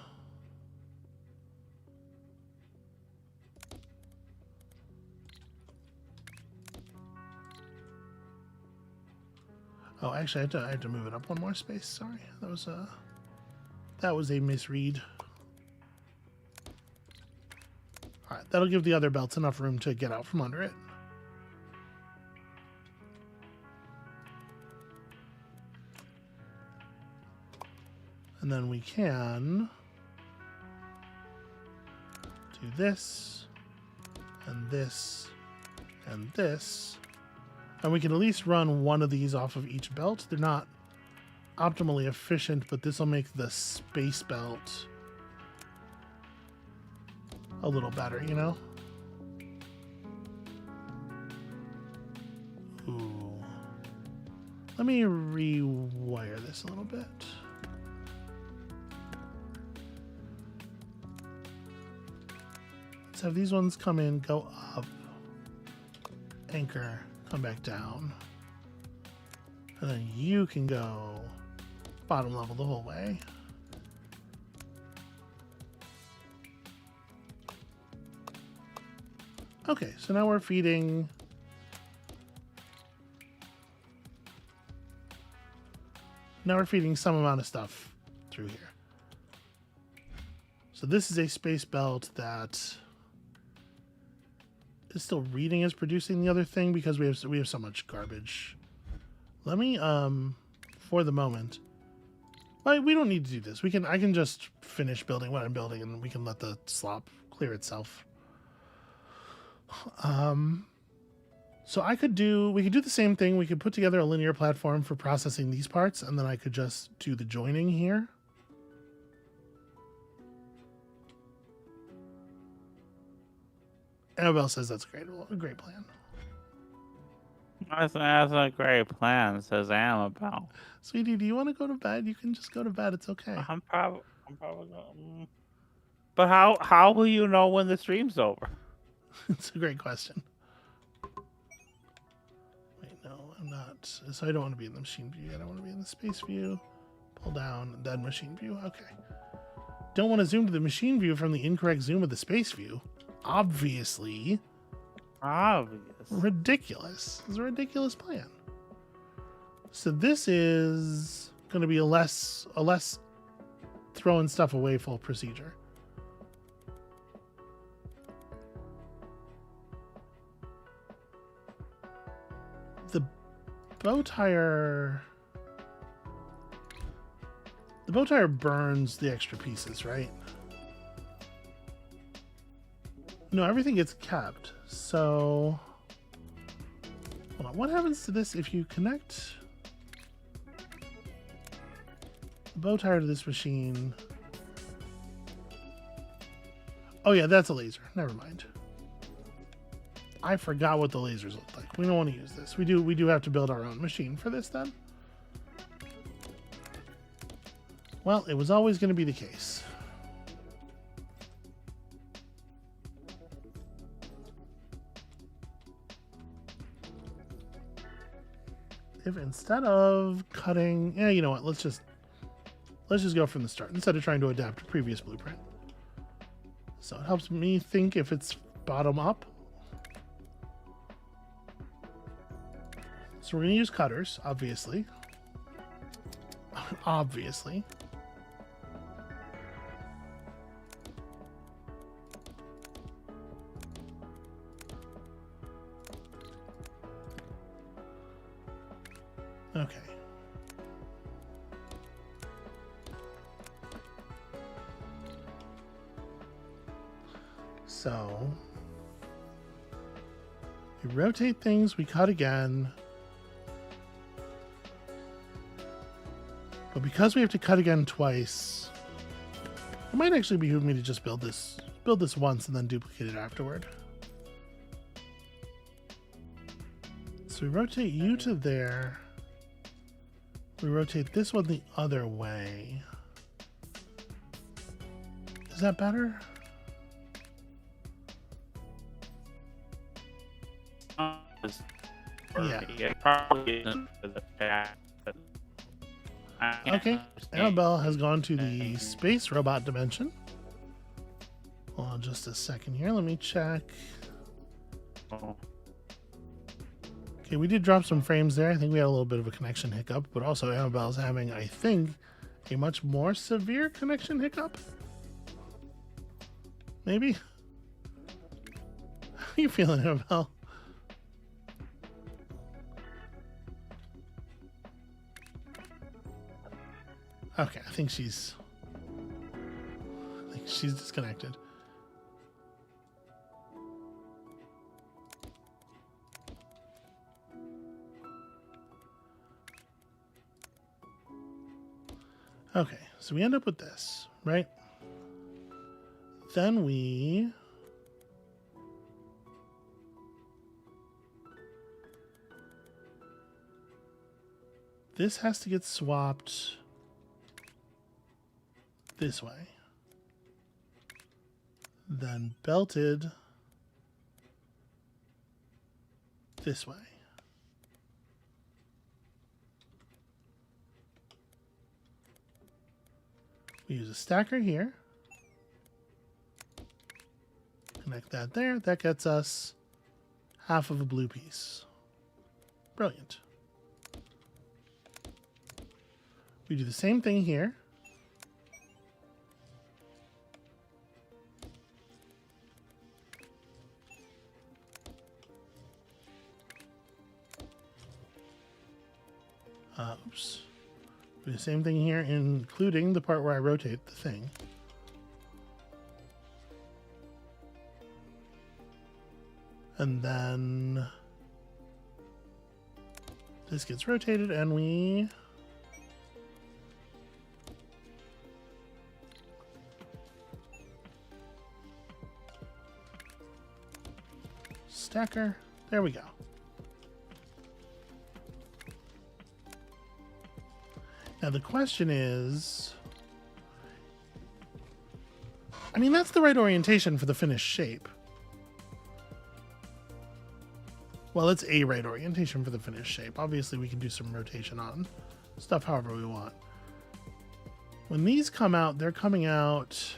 Oh, actually, I have to move it up one more space. Sorry, that was a misread. All right, that'll give the other belts enough room to get out from under it. And then we can do this, and this, and this. And we can at least run one of these off of each belt. They're not optimally efficient, but this will make the space belt a little better, you know? Ooh. Let me rewire this a little bit. Let's have these ones come in, go up, anchor, come back down. And then you can go bottom level the whole way. Okay, so now we're feeding some amount of stuff through here. So this is a space belt that is still reading as producing the other thing because we have so much garbage. Let me for the moment. Well, we don't need to do this. I can just finish building what I'm building and we can let the slop clear itself. So we could do the same thing. We could put together a linear platform for processing these parts, and then I could just do the joining here. Amabel says that's a great plan.
That's a great plan, says Amabel.
Sweetie, do you want to go to bed? You can just go to bed. It's okay.
I'm probably going. But how will you know when the stream's over?
It's a great question. Wait, no, I'm not. So I don't want to be in the machine view yet. I want to be in the space view. Pull down, then machine view. Okay. Don't want to zoom to the machine view from the incorrect zoom of the space view. Obviously.
Obvious.
Ridiculous. It's a ridiculous plan. So this is going to be a less throwing stuff away full procedure. The bow tire burns the extra pieces, right? No, everything gets kept. So hold on. What happens to this if you connect the bow tire to this machine? Oh yeah, that's a laser. Never mind. I forgot what the lasers look like. We don't want to use this. We do have to build our own machine for this then. Well, it was always going to be the case. If instead of cutting, yeah, you know what? Let's just go from the start instead of trying to adapt a previous blueprint. So it helps me think if it's bottom up. So we're going to use cutters, obviously. Obviously. Okay. So we rotate things, we cut again. But because we have to cut again twice, it might actually behoove me to just build this once and then duplicate it afterward. So we rotate you to there. We rotate this one the other way. Is that better? Yeah.
It probably isn't for the fact that I can't
Okay,
understand.
Amabel has gone to the space robot dimension. Hold on just a second here. Let me check.
Oh,
Okay, we did drop some frames there. I think we had a little bit of a connection hiccup, but also Amabel's having, I think, a much more severe connection hiccup. Maybe? How are you feeling, Amabel? Okay, I think she's disconnected. Okay, so we end up with this, right? Then we this has to get swapped this way. Then belted this way. We use a stacker here. Connect that there. That gets us half of a blue piece. Brilliant. We do the same thing here. Oops. Do the same thing here, including the part where I rotate the thing. And then this gets rotated and we stacker. There we go. Now the question is, I mean, that's the right orientation for the finished shape. Well, it's a right orientation for the finished shape. Obviously, we can do some rotation on stuff however we want. When these come out, they're coming out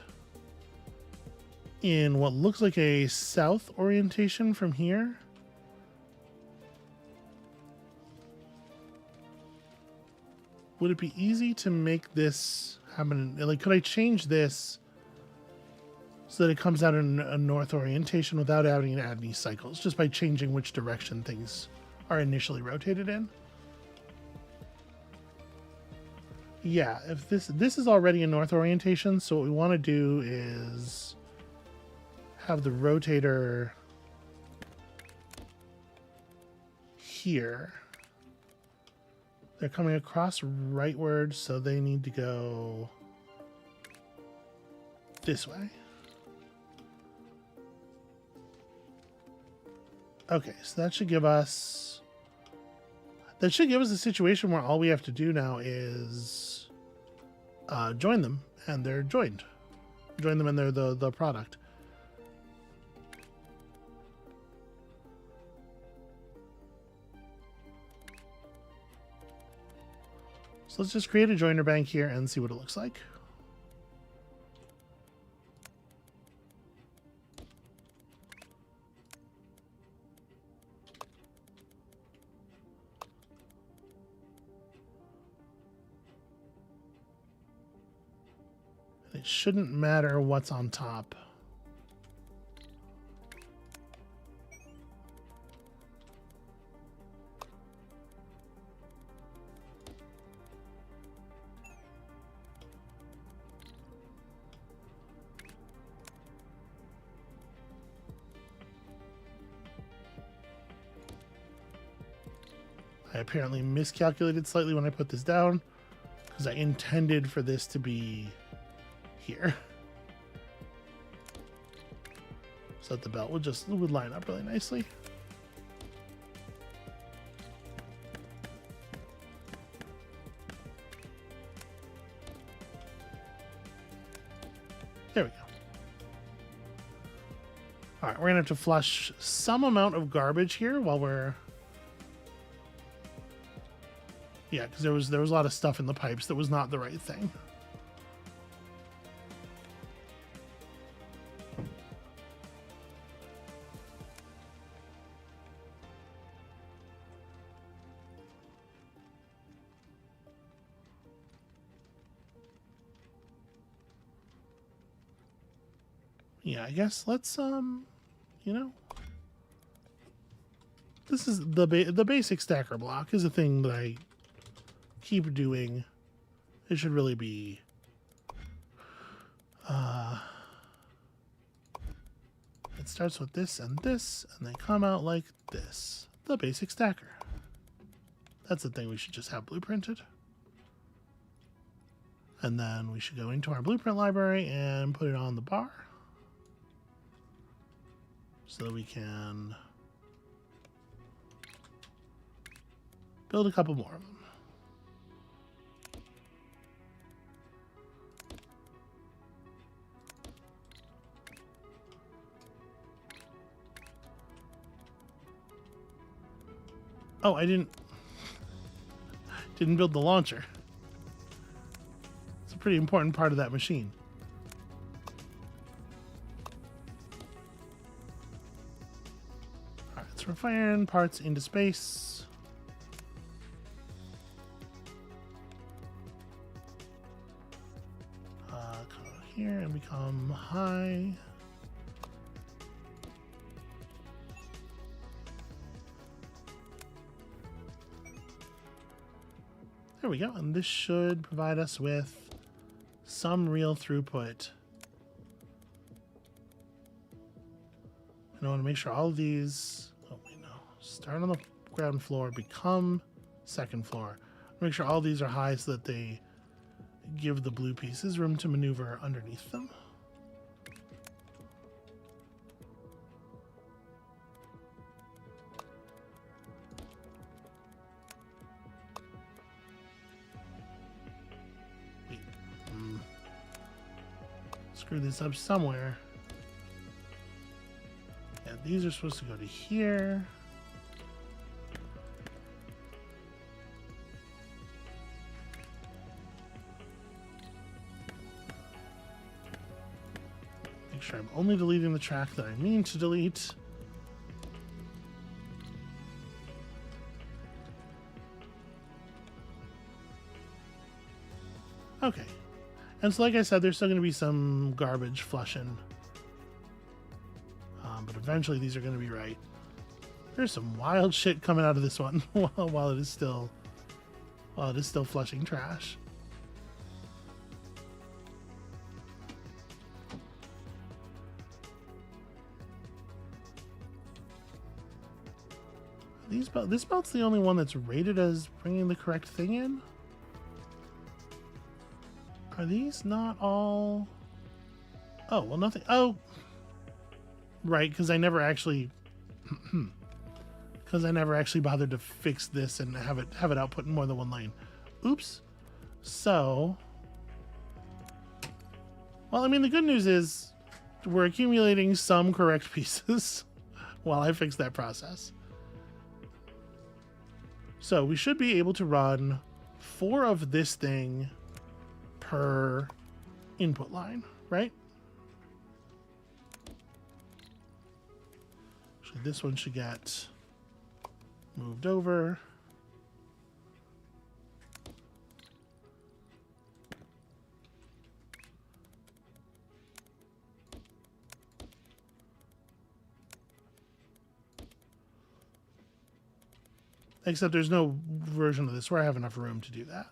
in what looks like a south orientation from here. Would it be easy to make this happen? Like, could I change this so that it comes out in a north orientation without having to add any cycles, just by changing which direction things are initially rotated in? Yeah, if this is already a north orientation, so what we want to do is have the rotator here. They're coming across rightward, so they need to go this way. Okay, so that should give us a situation where all we have to do now is join them, and they're joined. Join them and they're the product. So let's just create a joiner bank here and see what it looks like. It shouldn't matter what's on top. I apparently miscalculated slightly when I put this down because I intended for this to be here. So that the belt would line up really nicely. There we go. All right, we're gonna have to flush some amount of garbage here while we're... Yeah, because there was a lot of stuff in the pipes that was not the right thing. Yeah, I guess let's you know, this is the basic stacker block is a thing that I keep doing. It should really be it starts with this, and they come out like this. The basic stacker. That's the thing we should just have blueprinted. And then we should go into our blueprint library and put it on the bar so that we can build a couple more of them. Oh, I didn't build the launcher. It's a pretty important part of that machine. All right, so we're firing parts into space. Come out here and become high. There we go, and this should provide us with some real throughput. And I want to make sure all of these, oh wait, no, start on the ground floor, become second floor. Make sure all these are high so that they give the blue pieces room to maneuver underneath them. Screw this up somewhere. And these are supposed to go to here. Make sure I'm only deleting the track that I mean to delete. Okay. And so, like I said, there's still going to be some garbage flushing. But eventually these are going to be right. There's some wild shit coming out of this one while it is still flushing trash. This belt's the only one that's rated as bringing the correct thing in. Are these not all? Oh, well, nothing. Oh, right, because I never actually bothered to fix this and have it output in more than one lane. Oops. So, well, I mean, the good news is we're accumulating some correct pieces while I fix that process. So we should be able to run 4 of this thing per input line, right? So this one should get moved over. Except there's no version of this where I have enough room to do that.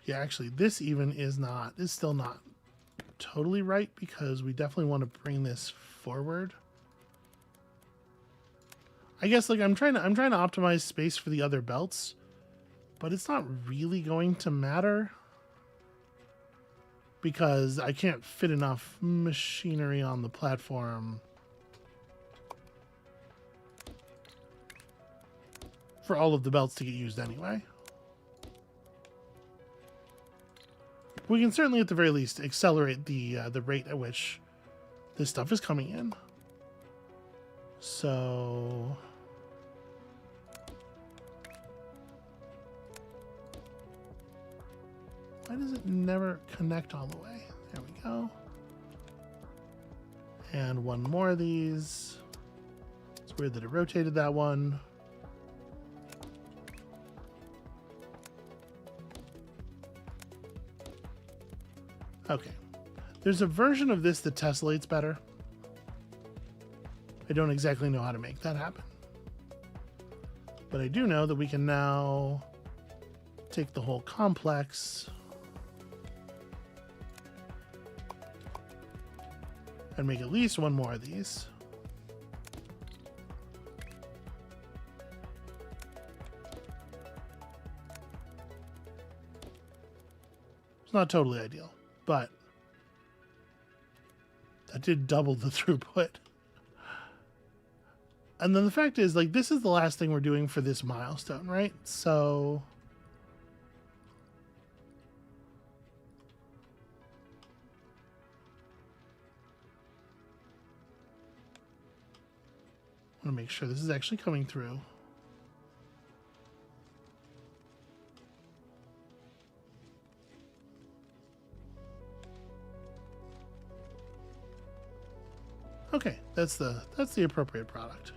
Yeah, actually, this is still not totally right because we definitely want to bring this forward. I guess like I'm trying to optimize space for the other belts, but it's not really going to matter because I can't fit enough machinery on the platform for all of the belts to get used anyway. We can certainly, at the very least, accelerate the rate at which this stuff is coming in. So why does it never connect all the way? There we go. And one more of these. It's weird that it rotated that one. Okay. There's a version of this that tessellates better. I don't exactly know how to make that happen. But I do know that we can now take the whole complex and make at least one more of these. It's not totally ideal, but that did double the throughput. And then the fact is, like, this is the last thing we're doing for this milestone, right? So I want to make sure this is actually coming through. Okay, that's the appropriate product.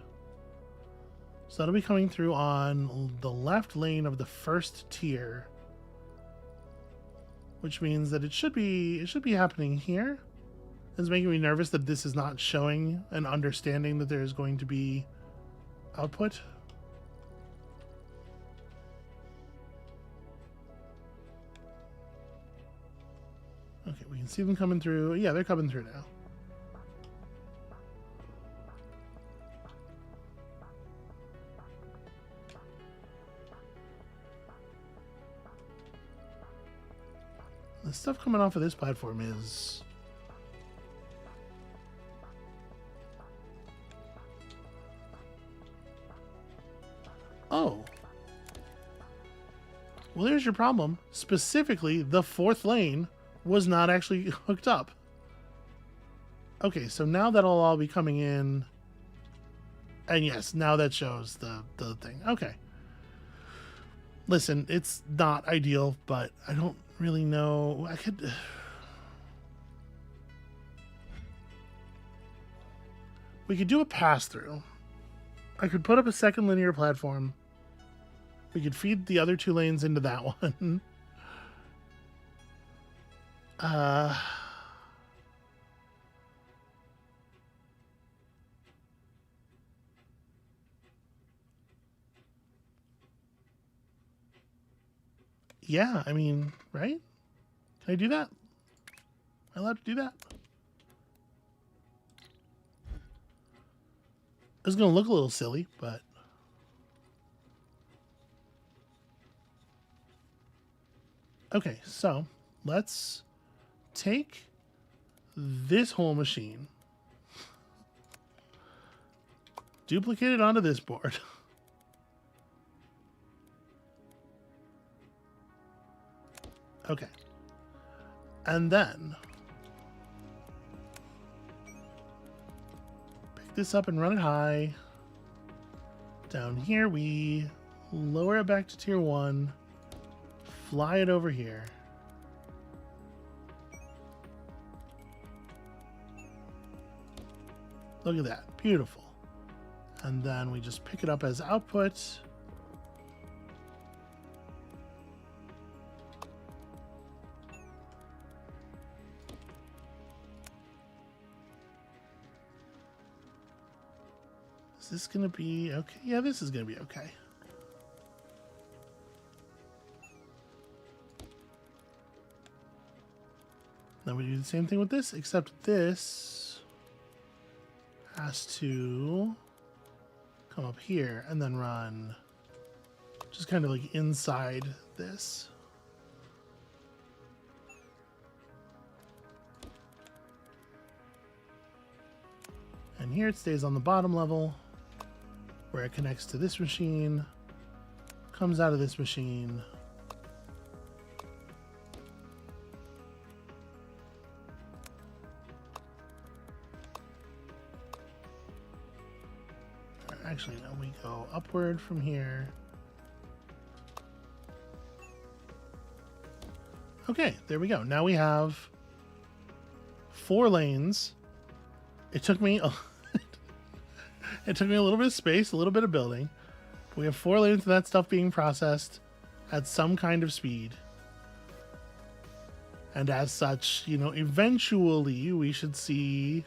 So that'll be coming through on the left lane of the first tier, which means that it should be happening here. It's making me nervous that this is not showing an understanding that there is going to be output. Okay, we can see them coming through. Yeah, they're coming through now. The stuff coming off of this platform is oh. Well, there's your problem. Specifically, the fourth lane was not actually hooked up. Okay, so now that'll all be coming in. And yes, now that shows the thing. Okay. Listen, it's not ideal, but I don't really know. I could... We could do a pass-through. I could put up a second linear platform. We could feed the other two lanes into that one. Yeah, I mean, right? Can I do that? Am I allowed to do that? It's going to look a little silly, but... Okay, so let's take this whole machine, duplicate it onto this board. Okay. And then pick this up and run it high. Down here, we lower it back to tier 1, fly it over here. Look at that. Beautiful. And then we just pick it up as output. Is this going to be okay? Yeah, this is going to be okay. Then we do the same thing with this, except this has to come up here and then run just kind of like inside this. And here it stays on the bottom level where it connects to this machine, comes out of this machine. Actually, no, we go upward from here. Okay, there we go. Now we have 4 lanes. It took me it took me a little bit of space, a little bit of building. We have 4 lanes of that stuff being processed at some kind of speed. And as such, you know, eventually we should see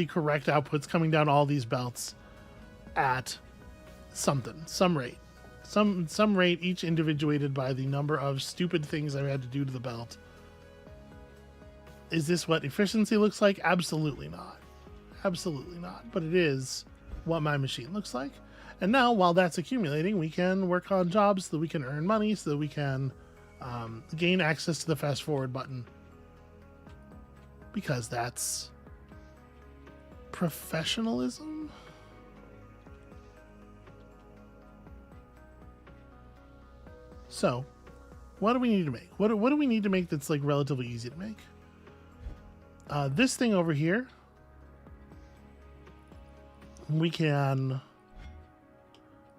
correct outputs coming down all these belts at some rate. Some rate, each individuated by the number of stupid things I've had to do to the belt. Is this what efficiency looks like? Absolutely not. Absolutely not. But it is what my machine looks like. And now, while that's accumulating, we can work on jobs so that we can earn money, so that we can gain access to the fast forward button. Because that's professionalism? So, what do we need to make? What do we need to make that's like relatively easy to make? This thing over here, we can...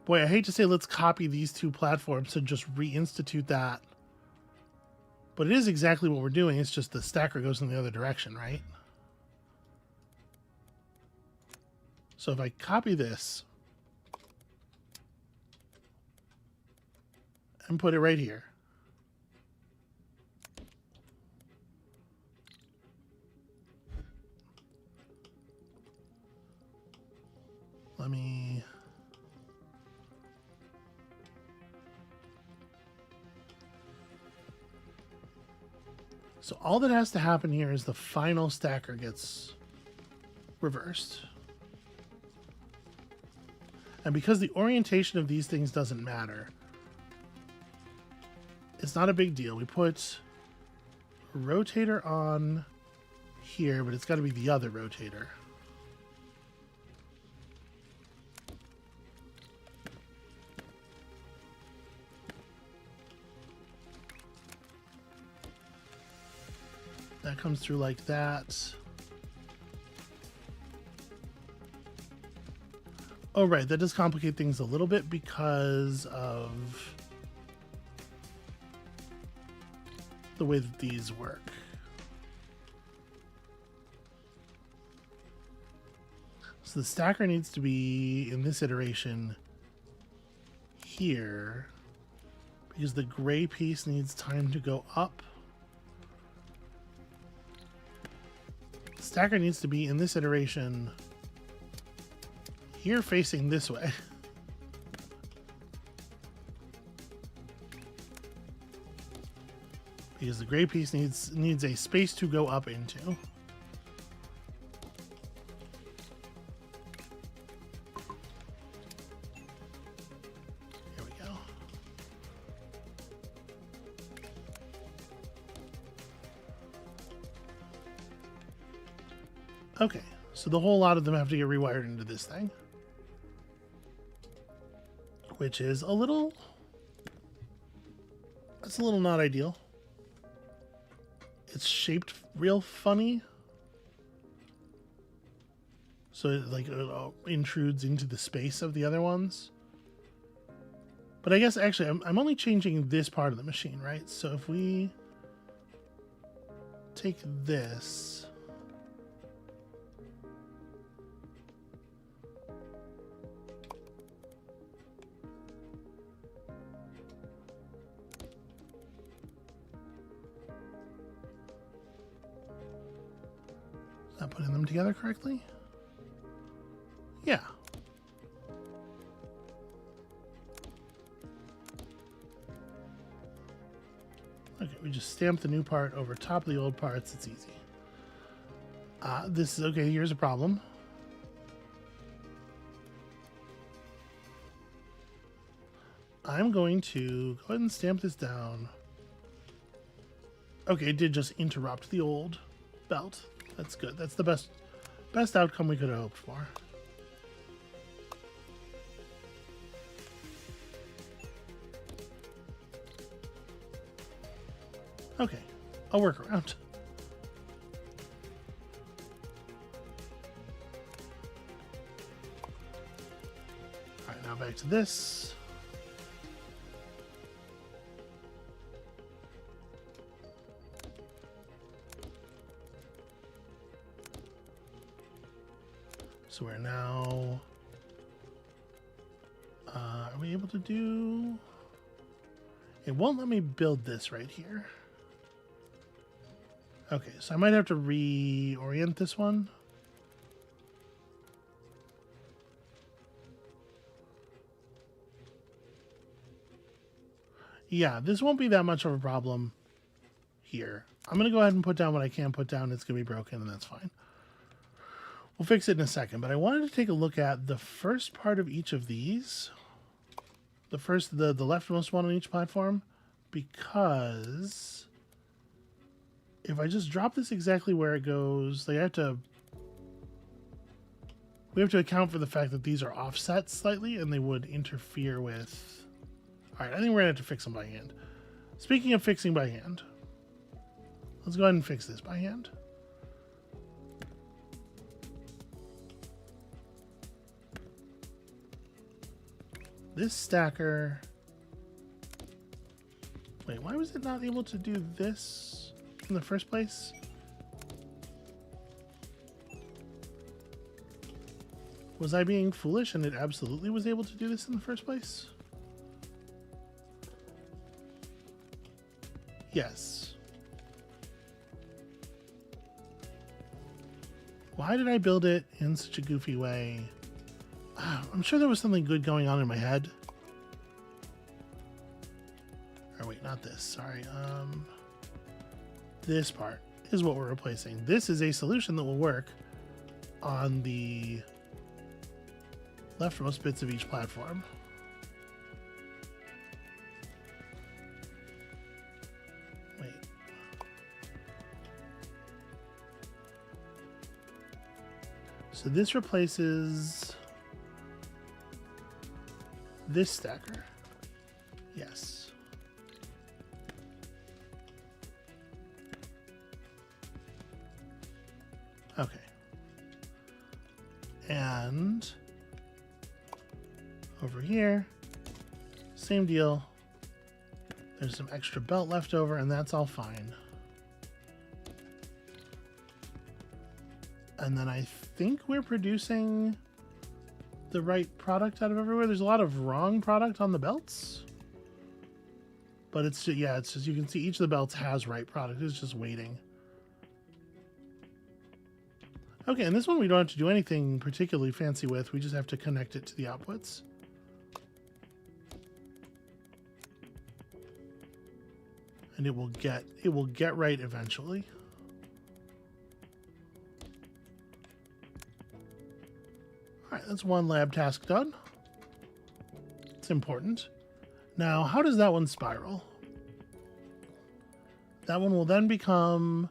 Boy, I hate to say let's copy these 2 platforms and just reinstitute that. But it is exactly what we're doing. It's just the stacker goes in the other direction, right? So if I copy this and put it right here. Let me... So all that has to happen here is the final stacker gets reversed. And because the orientation of these things doesn't matter, it's not a big deal. We put a rotator on here, but it's got to be the other rotator. That comes through like that. Oh, right. That does complicate things a little bit because of the way that these work. So the stacker needs to be, in this iteration, here, because the gray piece needs time to go up. The stacker needs to be, in this iteration, here facing this way. Because the gray piece needs a space to go up into. Here we go. Okay, so the whole lot of them have to get rewired into this thing. Which is a little... That's a little not ideal. It's shaped real funny. So it like intrudes into the space of the other ones. But I guess actually I'm only changing this part of the machine, right? So if we take this... Not putting them together correctly? Yeah. Okay, we just stamp the new part over top of the old parts. It's easy. This is okay. Here's a problem. I'm going to go ahead and stamp this down. Okay, it did just interrupt the old belt. That's good. That's the best outcome we could have hoped for. Okay, I'll work around. All right, now back to this. So we're now, are we able to do, it won't let me build this right here. Okay, so I might have to reorient this one. Yeah, this won't be that much of a problem here. I'm going to go ahead and put down what I can put down. It's going to be broken, and that's fine. We'll fix it in a second, but I wanted to take a look at the first part of each of these. The leftmost one on each platform, because if I just drop this exactly where it goes, we have to account for the fact that these are offset slightly, and they would interfere with... All right, I think we're going to have to fix them by hand. Speaking of fixing by hand, let's go ahead and fix this by hand. This stacker... Wait, why was it not able to do this in the first place? Was I being foolish and it absolutely was able to do this in the first place? Yes. Why did I build it in such a goofy way? I'm sure there was something good going on in my head. Or wait, not this. Sorry. This part is what we're replacing. This is a solution that will work on the leftmost bits of each platform. Wait. So this replaces this stacker. Yes. Okay. And over here, same deal. There's some extra belt left over, and that's all fine. And then I think we're producing the right product out of everywhere. There's a lot of wrong product on the belts. But it's just, yeah, it's just, you can see each of the belts has right product. It's just waiting. Okay, and this one we don't have to do anything particularly fancy with. We just have to connect it to the outputs. And it will get right eventually. All right, that's one lab task done. It's important. Now, how does that one spiral? That one will then become,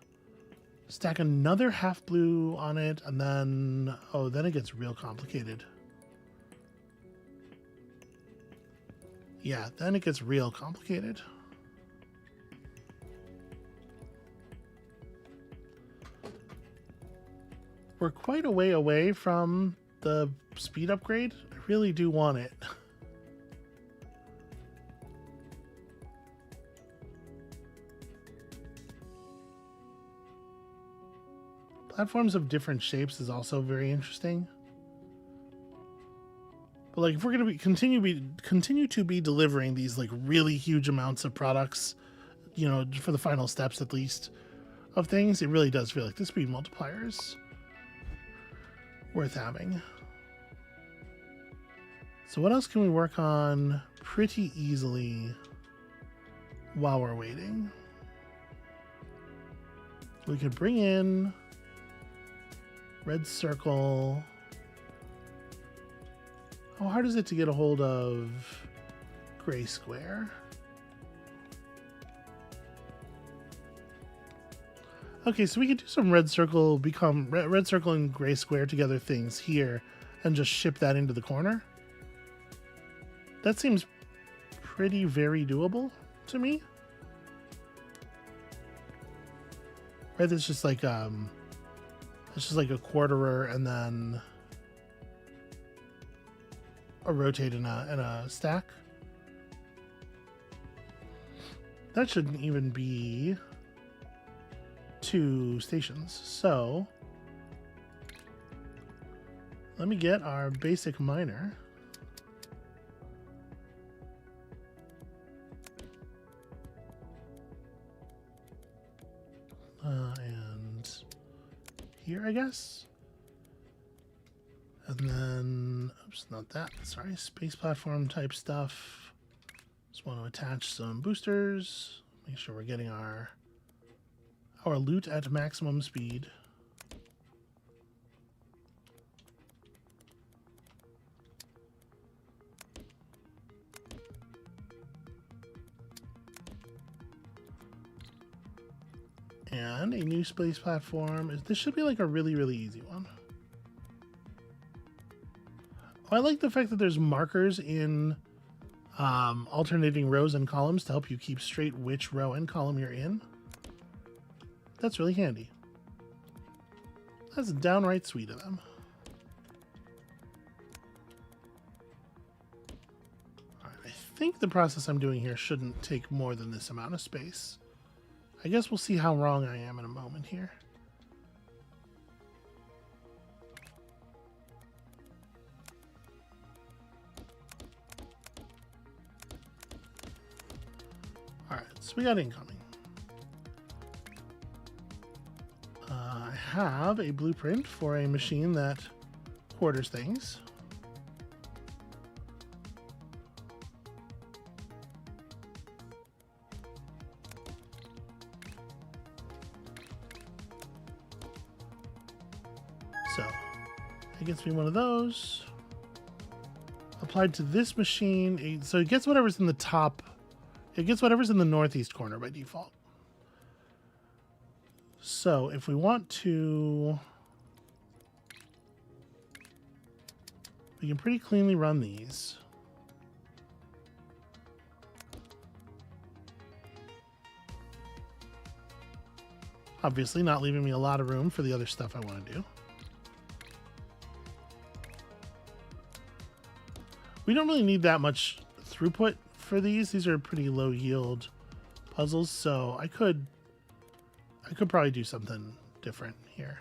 stack another half blue on it, and then, oh, then it gets real complicated. Yeah, then it gets real complicated. We're quite a way away from the speed upgrade. I really do want it. Platforms of different shapes is also very interesting. But like, if we're going to continue to be delivering these like really huge amounts of products, you know, for the final steps at least of things, it really does feel like the speed multiplier is worth having. So what else can we work on pretty easily while we're waiting? We could bring in red circle. How hard is it to get a hold of gray square? Okay, so we could do some red circle and gray square together things here and just ship that into the corner. That seems pretty very doable to me. Right, it's just like a quarterer and then a rotate in a stack. That shouldn't even be 2 stations. So let me get our basic miner. And here, I guess. And then, oops, not that. Sorry, space platform type stuff. Just want to attach some boosters. Make sure we're getting our loot at maximum speed. And a new space platform. This should be like a really, really easy one. Oh, I like the fact that there's markers in alternating rows and columns to help you keep straight which row and column you're in. That's really handy. That's downright sweet of them. All right, I think the process I'm doing here shouldn't take more than this amount of space. I guess we'll see how wrong I am in a moment here. Alright, so we got incoming. I have a blueprint for a machine that quarters things. So, it gets me one of those. Applied to this machine, so it gets whatever's in the top. It gets whatever's in the northeast corner by default. So if we want to, we can pretty cleanly run these. Obviously not leaving me a lot of room for the other stuff I want to do. We don't really need that much throughput for these. These are pretty low yield puzzles, so I could probably do something different here.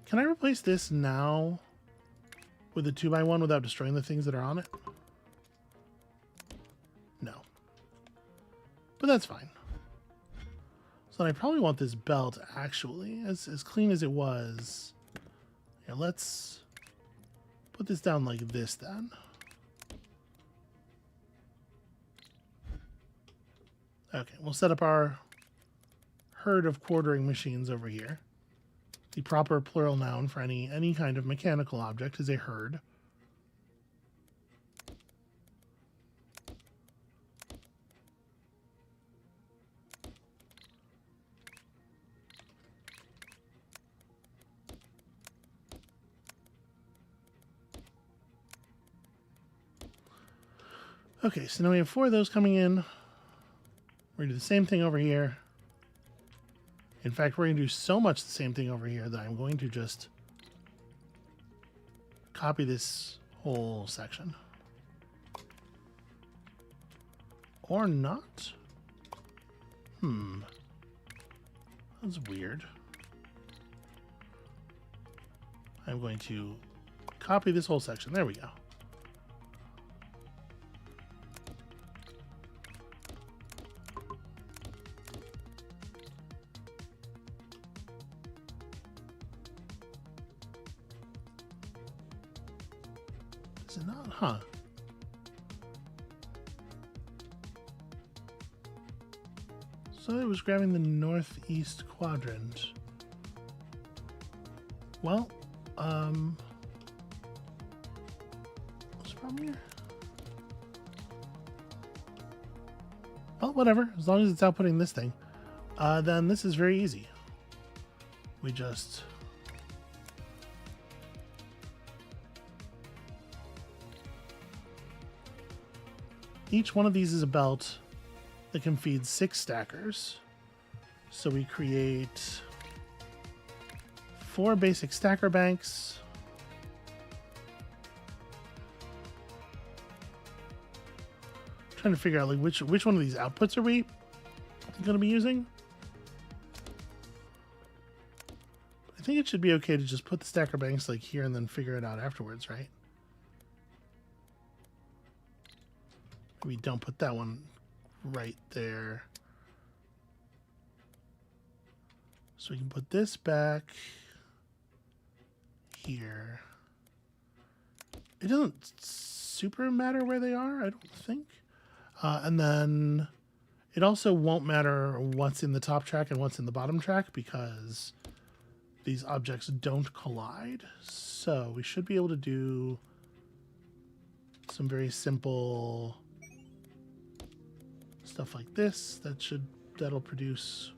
Can I replace this now with a 2x1 without destroying the things that are on it? No. But that's fine. So then I probably want this belt actually as clean as it was. Here, let's put this down like this then. Okay, we'll set up our herd of quartering machines over here. The proper plural noun for any kind of mechanical object is a herd. Okay, so now we have 4 of those coming in. We're going to do the same thing over here. In fact, we're going to do so much the same thing over here that I'm going to just copy this whole section. Or not. That's weird. I'm going to copy this whole section. There we go. Is it not? Huh. So it was grabbing the northeast quadrant. Well, what's the problem here? Well, whatever. As long as it's outputting this thing, then this is very easy. We just each one of these is a belt that can feed 6 stackers. So we create 4 basic stacker banks. Trying to figure out like which one of these outputs are we going to be using. I think it should be okay to just put the stacker banks like here and then figure it out afterwards, right? Maybe don't put that one right there. So we can put this back here. It doesn't super matter where they are, I don't think. And then it also won't matter what's in the top track and what's in the bottom track because these objects don't collide. So we should be able to do some very simple stuff like this. That'll produce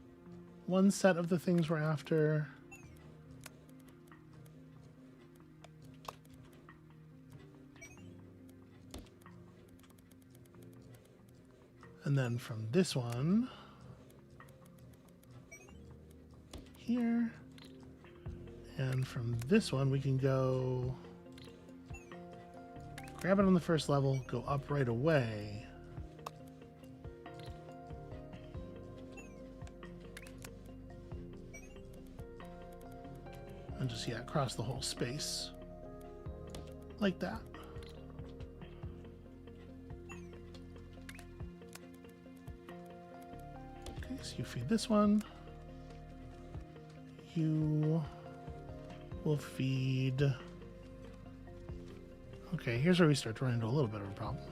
one set of the things we're after. And then from this one here, and from this one we can go grab it on the first level, go up right away. And just, yeah, across the whole space. Like that. Okay, so you feed this one. You will feed... Okay, here's where we start to run into a little bit of a problem.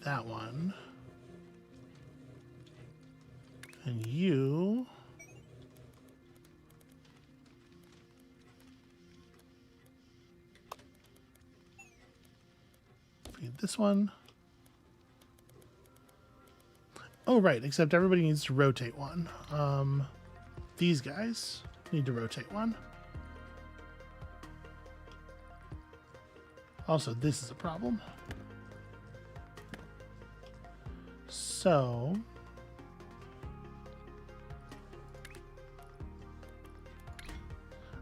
That one. And you... feed this one. Oh, right, except everybody needs to rotate one. These guys need to rotate one. Also, this is a problem. So...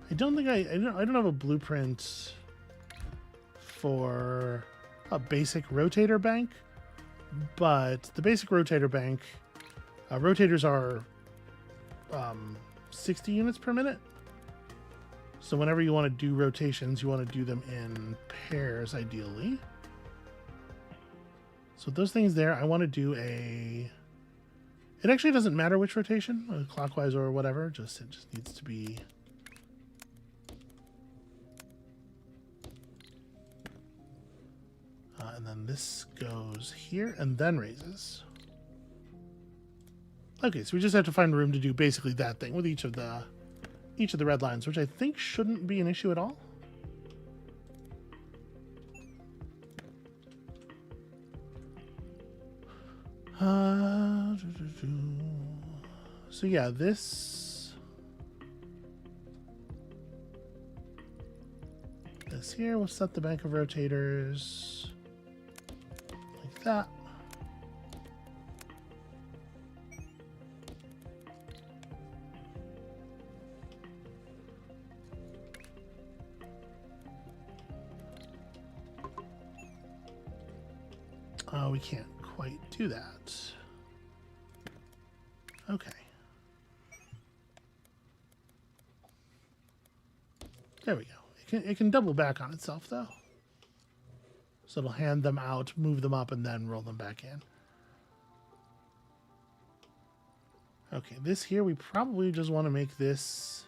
I don't have a blueprint for a basic rotator bank, but the basic rotator bank, rotators are 60 units per minute. So whenever you want to do rotations, you want to do them in pairs, ideally. So those things there, I want to do a... It actually doesn't matter which rotation, clockwise or whatever, it just needs to be... and then this goes here and then raises. Okay, so we just have to find room to do basically that thing with each of the red lines, which I think shouldn't be an issue at all. So yeah, this here will set the bank of rotators like that. We can't quite do that. Okay. There we go. It can double back on itself, though. So it'll hand them out, move them up, and then roll them back in. Okay, this here, we probably just want to make this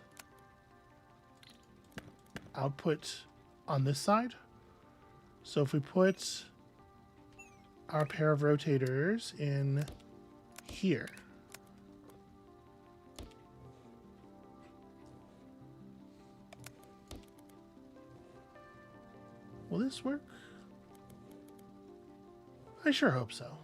output on this side. So if we put our pair of rotators in here. Will this work? I sure hope so.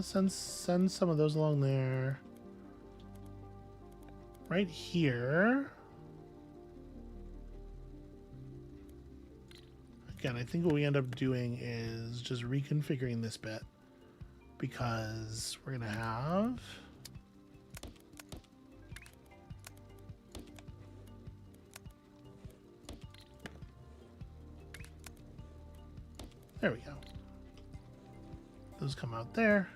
send some of those along there. Right here. Again, I think what we end up doing is just reconfiguring this bit, because we're going to have there we go. Those come out there.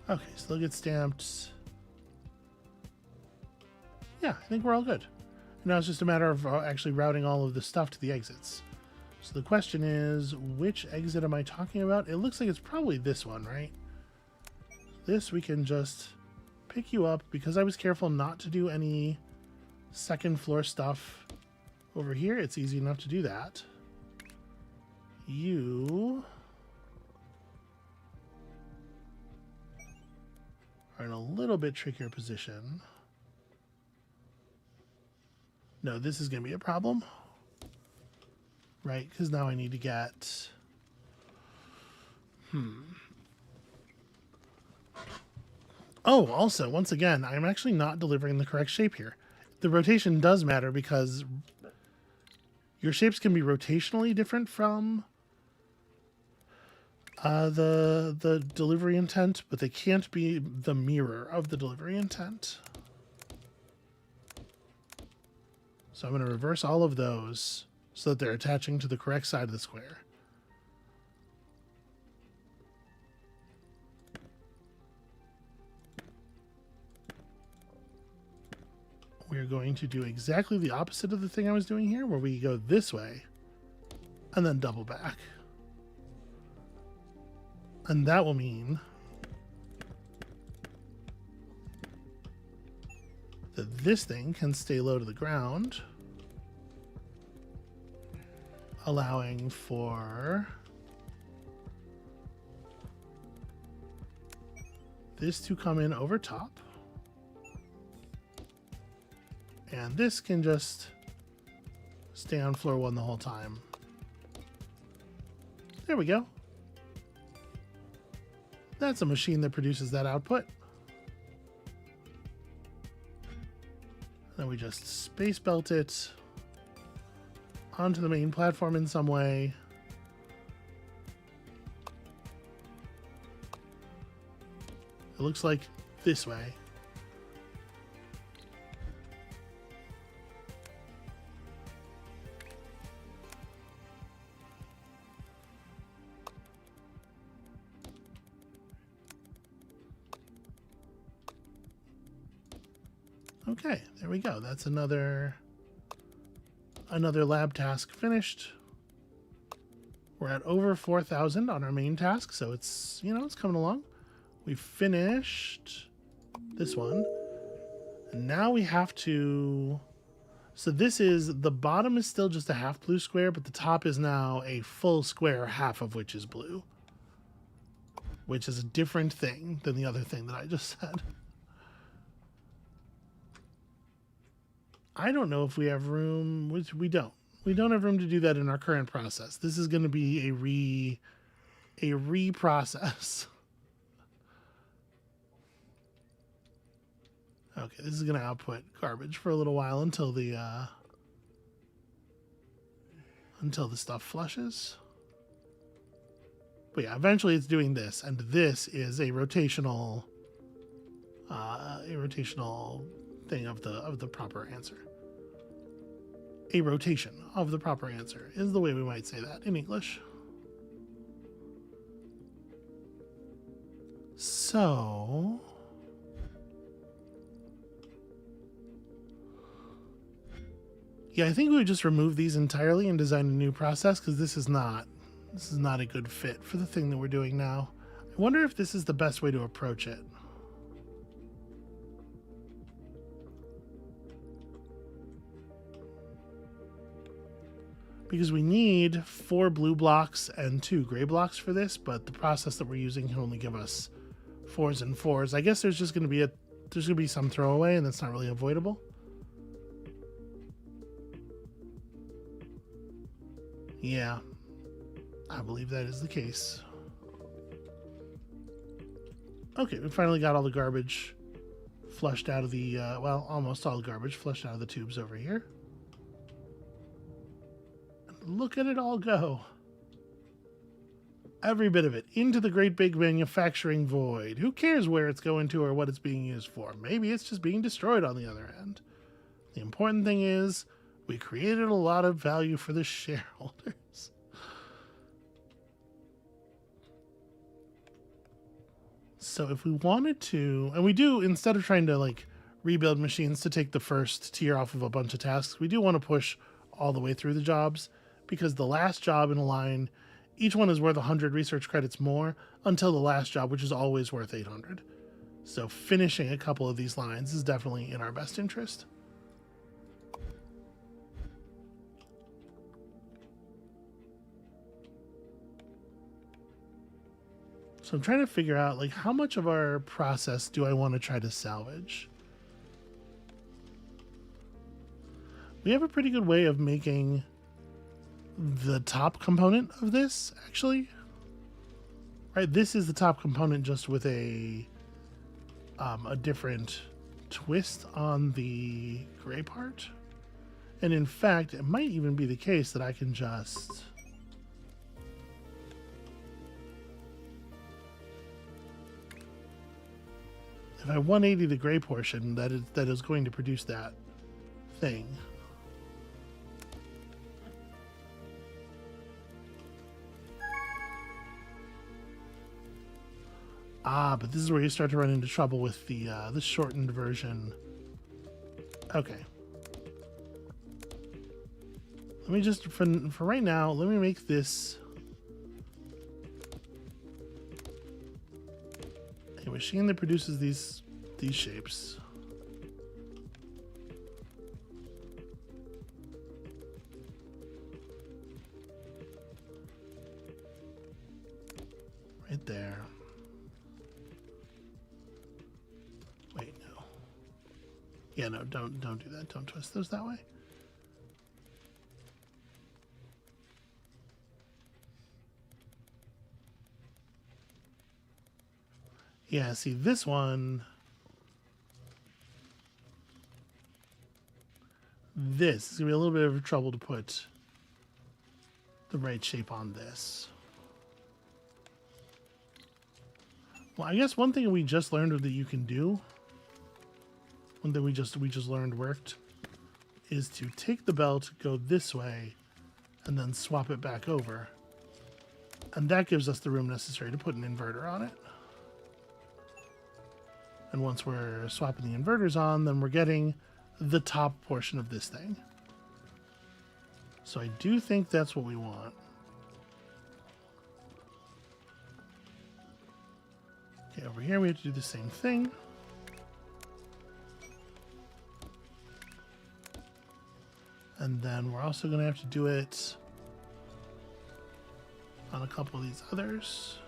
Okay, so they'll get stamped. Yeah, I think we're all good. Now it's just a matter of actually routing all of the stuff to the exits. So the question is, which exit am I talking about? It looks like it's probably this one, right? This we can just pick you up, because I was careful not to do any second floor stuff over here. It's easy enough to do that. You are in a little bit trickier position. No, this is going to be a problem. Right, because now I need to get... Oh, also, once again, I'm actually not delivering the correct shape here. The rotation does matter, because your shapes can be rotationally different from the delivery intent, but they can't be the mirror of the delivery intent. So I'm going to reverse all of those so that they're attaching to the correct side of the square. We're going to do exactly the opposite of the thing I was doing here, where we go this way and then double back. And that will mean that this thing can stay low to the ground, allowing for this to come in over top. And this can just stay on floor one the whole time. There we go. That's a machine that produces that output. Then we just space belt it onto the main platform in some way. It looks like this way. Okay, there we go. That's another lab task finished. We're at over 4,000 on our main task, so it's, you know, it's coming along. We finished this one. And now we have to... So this is... The bottom is still just a half blue square, but the top is now a full square, half of which is blue. Which is a different thing than the other thing that I just said. I don't know if we have room, which we don't. We don't have room to do that in our current process. This is going to be a reprocess. Okay, this is going to output garbage for a little while until the stuff flushes. But yeah, eventually it's doing this, and this is a rotational thing of the proper answer. A rotation of the proper answer is the way we might say that in English. So yeah, I think we would just remove these entirely and design a new process, because this is not a good fit for the thing that we're doing now. I wonder if this is the best way to approach it. Because we need 4 blue blocks and 2 gray blocks for this, but the process that we're using can only give us 4s and 4s. I guess there's going to be some throwaway, and that's not really avoidable. Yeah. I believe that is the case. Okay, we finally got all the garbage flushed out of the, well, almost all the garbage flushed out of the tubes over here. And look at it all go. Every bit of it into the great big manufacturing void. Who cares where it's going to or what it's being used for? Maybe it's just being destroyed on the other end. The important thing is we created a lot of value for the shareholders. So if we wanted to, and we do, instead of trying to like rebuild machines to take the first tier off of a bunch of tasks, we do want to push all the way through the jobs, because the last job in a line, each one is worth 100 research credits more until the last job, which is always worth 800. So finishing a couple of these lines is definitely in our best interest. So I'm trying to figure out, like, how much of our process do I want to try to salvage? We have a pretty good way of making the top component of this, actually. Right, this is the top component, just with a different twist on the gray part. And in fact, it might even be the case that I can just... if I 180 the gray portion, that is going to produce that thing. Ah, but this is where you start to run into trouble with the shortened version. Okay. Let me just, for right now, let me make this a machine that produces these shapes. Right there. Wait, no. Yeah, no, don't do that. Don't twist those that way. Yeah, see, this one... this is going to be a little bit of trouble to put the right shape on this. Well, I guess one thing we just learned that you can do, one thing we just learned worked, is to take the belt, go this way, and then swap it back over. And that gives us the room necessary to put an inverter on it. And once we're swapping the inverters on, then we're getting the top portion of this thing. So I do think that's what we want. Okay, over here we have to do the same thing. And then we're also going to have to do it on a couple of these others.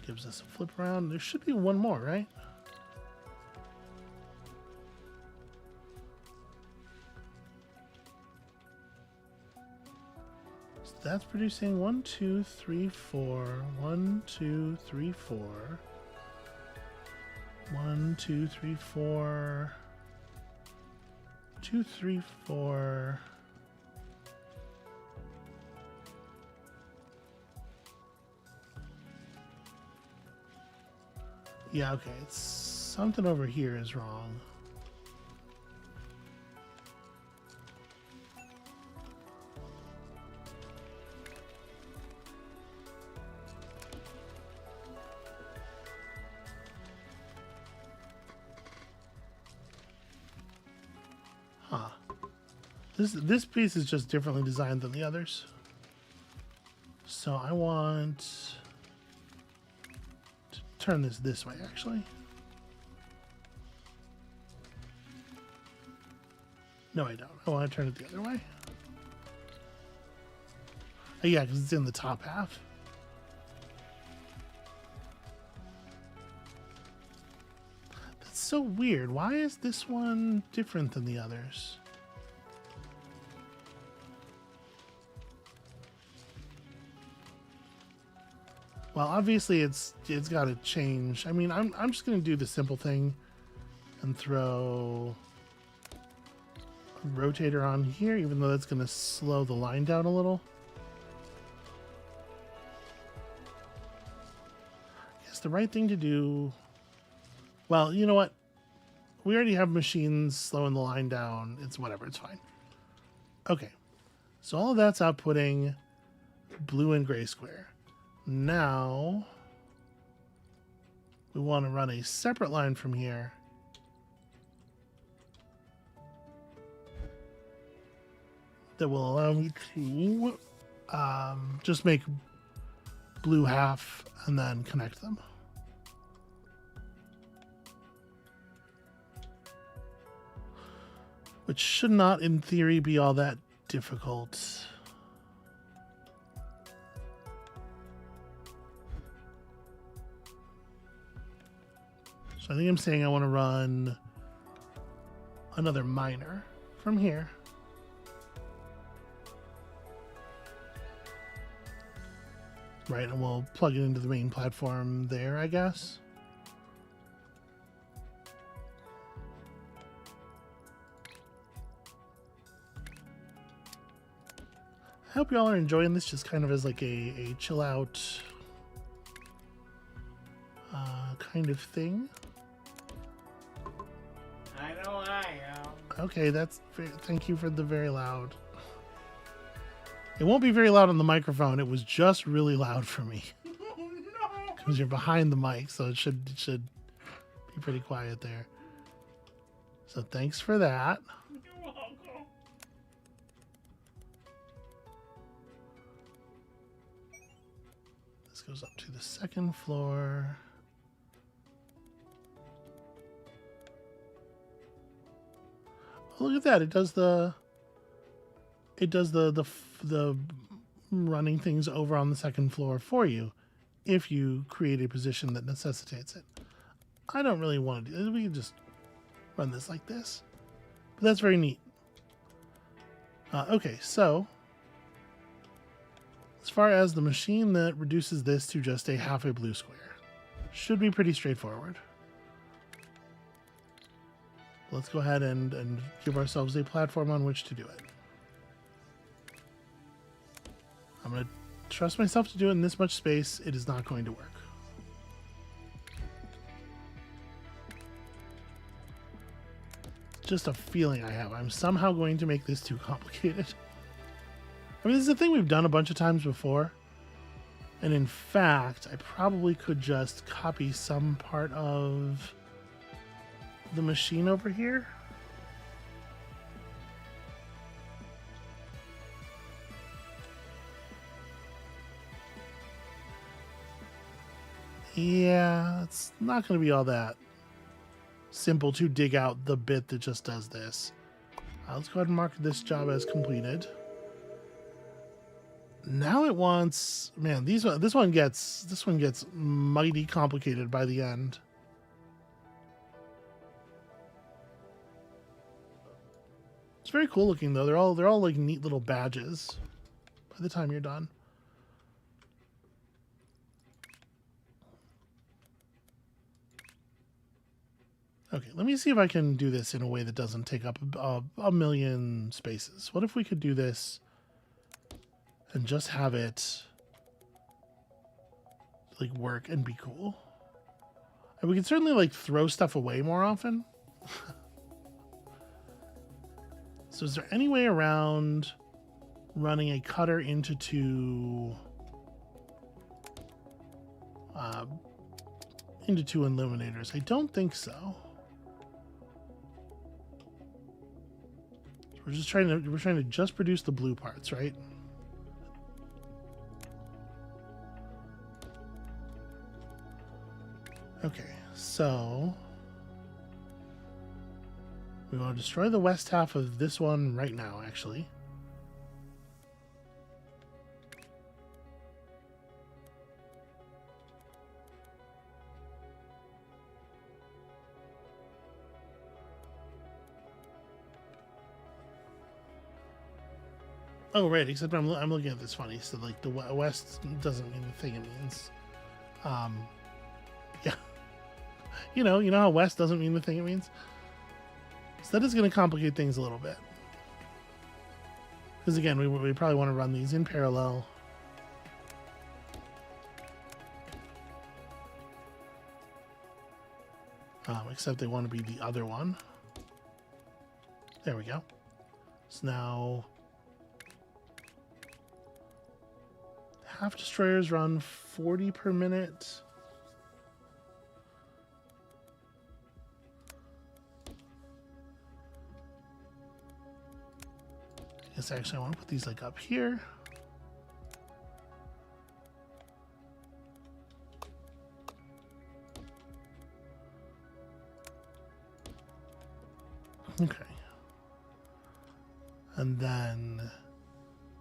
Gives us a flip around. There should be one more, right? So that's producing 1, 2, 3, 4. 1, 2, 3, 4. 1, 2, 3, 4. 2, 3, 4. Yeah, okay, it's something over here is wrong. Huh. This piece is just differently designed than the others. So I want... turn this way, actually. No, I don't. I want to turn it the other way. Oh, yeah, because it's in the top half. so weird. Why is this one different than the others? Well, obviously it's got to change. I mean, I'm just going to do the simple thing and throw a rotator on here, even though that's going to slow the line down a little. I guess the right thing to do... Well, you know what? We already have machines slowing the line down. It's whatever. It's fine. Okay. So all of that's outputting blue and gray square. Now, we want to run a separate line from here. That will allow me to just make blue half and then connect them. Which should not, in theory, be all that difficult. So I think I'm saying I want to run another minor from here. Right, and we'll plug it into the main platform there, I guess. I hope y'all are enjoying this just kind of as like a chill out kind of thing.
I know I am.
Okay, thank you for the very loud. It won't be very loud on the microphone. It was just really loud for me.
Oh no!
Because you're behind the mic, so it should be pretty quiet there. So thanks for that.
You're welcome.
This goes up to the second floor. Oh, look at that! It does the running things over on the second floor for you, if you create a position that necessitates it. I don't really want to do this. We can just run this like this, but that's very neat. Okay, so as far as the machine that reduces this to just a half a blue square, should be pretty straightforward. Let's go ahead and give ourselves a platform on which to do it. I'm going to trust myself to do it in this much space. It is not going to work. Just a feeling I have. I'm somehow going to make this too complicated. I mean, this is a thing we've done a bunch of times before. And in fact, I probably could just copy some part of the machine over here. Yeah, it's not going to be all that simple to dig out the bit that just does this. Let's go ahead and mark this job as completed. Now it wants, man, this one gets mighty complicated by the end. It's very cool looking though. They're all like neat little badges by the time you're done. Okay, let me see if I can do this in a way that doesn't take up a million spaces. What if we could do this and just have it like work and be cool? And we can certainly like throw stuff away more often. So is there any way around running a cutter into two illuminators? I don't think so. We're trying to just produce the blue parts, right? Okay, so we want to destroy the west half of this one right now, actually. Oh, right. Except I'm looking at this funny. So like the west doesn't mean the thing it means. Yeah. You know how west doesn't mean the thing it means. So that is going to complicate things a little bit. Because again, we probably want to run these in parallel. Except they want to be the other one. There we go. So now half destroyers run 40 per minute. I guess actually I want to put these like up here. Okay. And then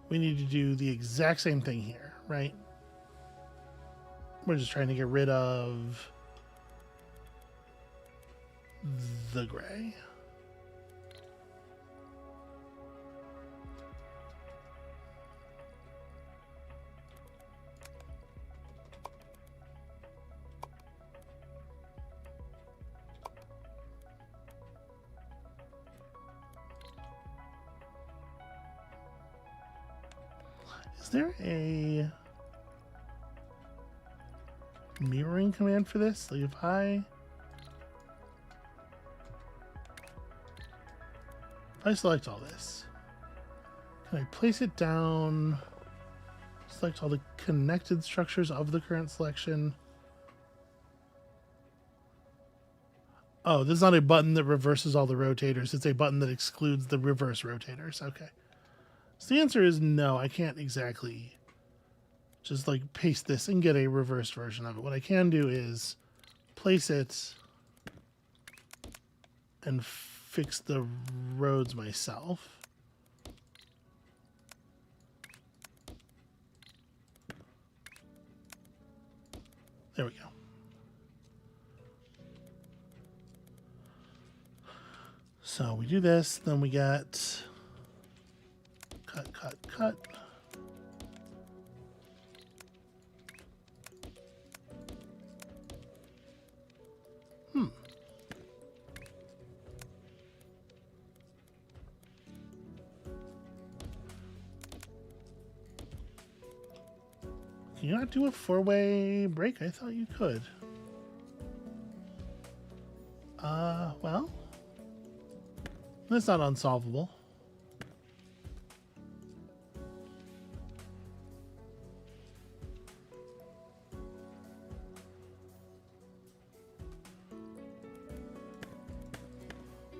we need to do the exact same thing here, right? We're just trying to get rid of the gray. Is there a mirroring command for this? Like if I select all this, can I place it down, select all the connected structures of the current selection? Oh, this is not a button that reverses all the rotators. It's a button that excludes the reverse rotators. Okay. So the answer is no, I can't exactly just like paste this and get a reversed version of it. What I can do is place it and fix the roads myself. There we go. So we do this, then we get cut, cut, cut. Can you not do a four-way break? I thought you could. Well, that's not unsolvable.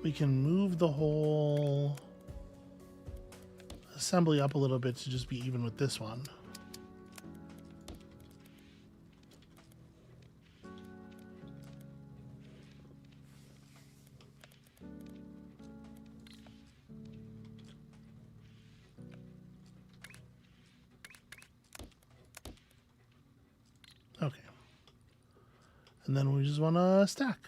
We can move the whole assembly up a little bit to just be even with this one. Okay. And then we just want to stack.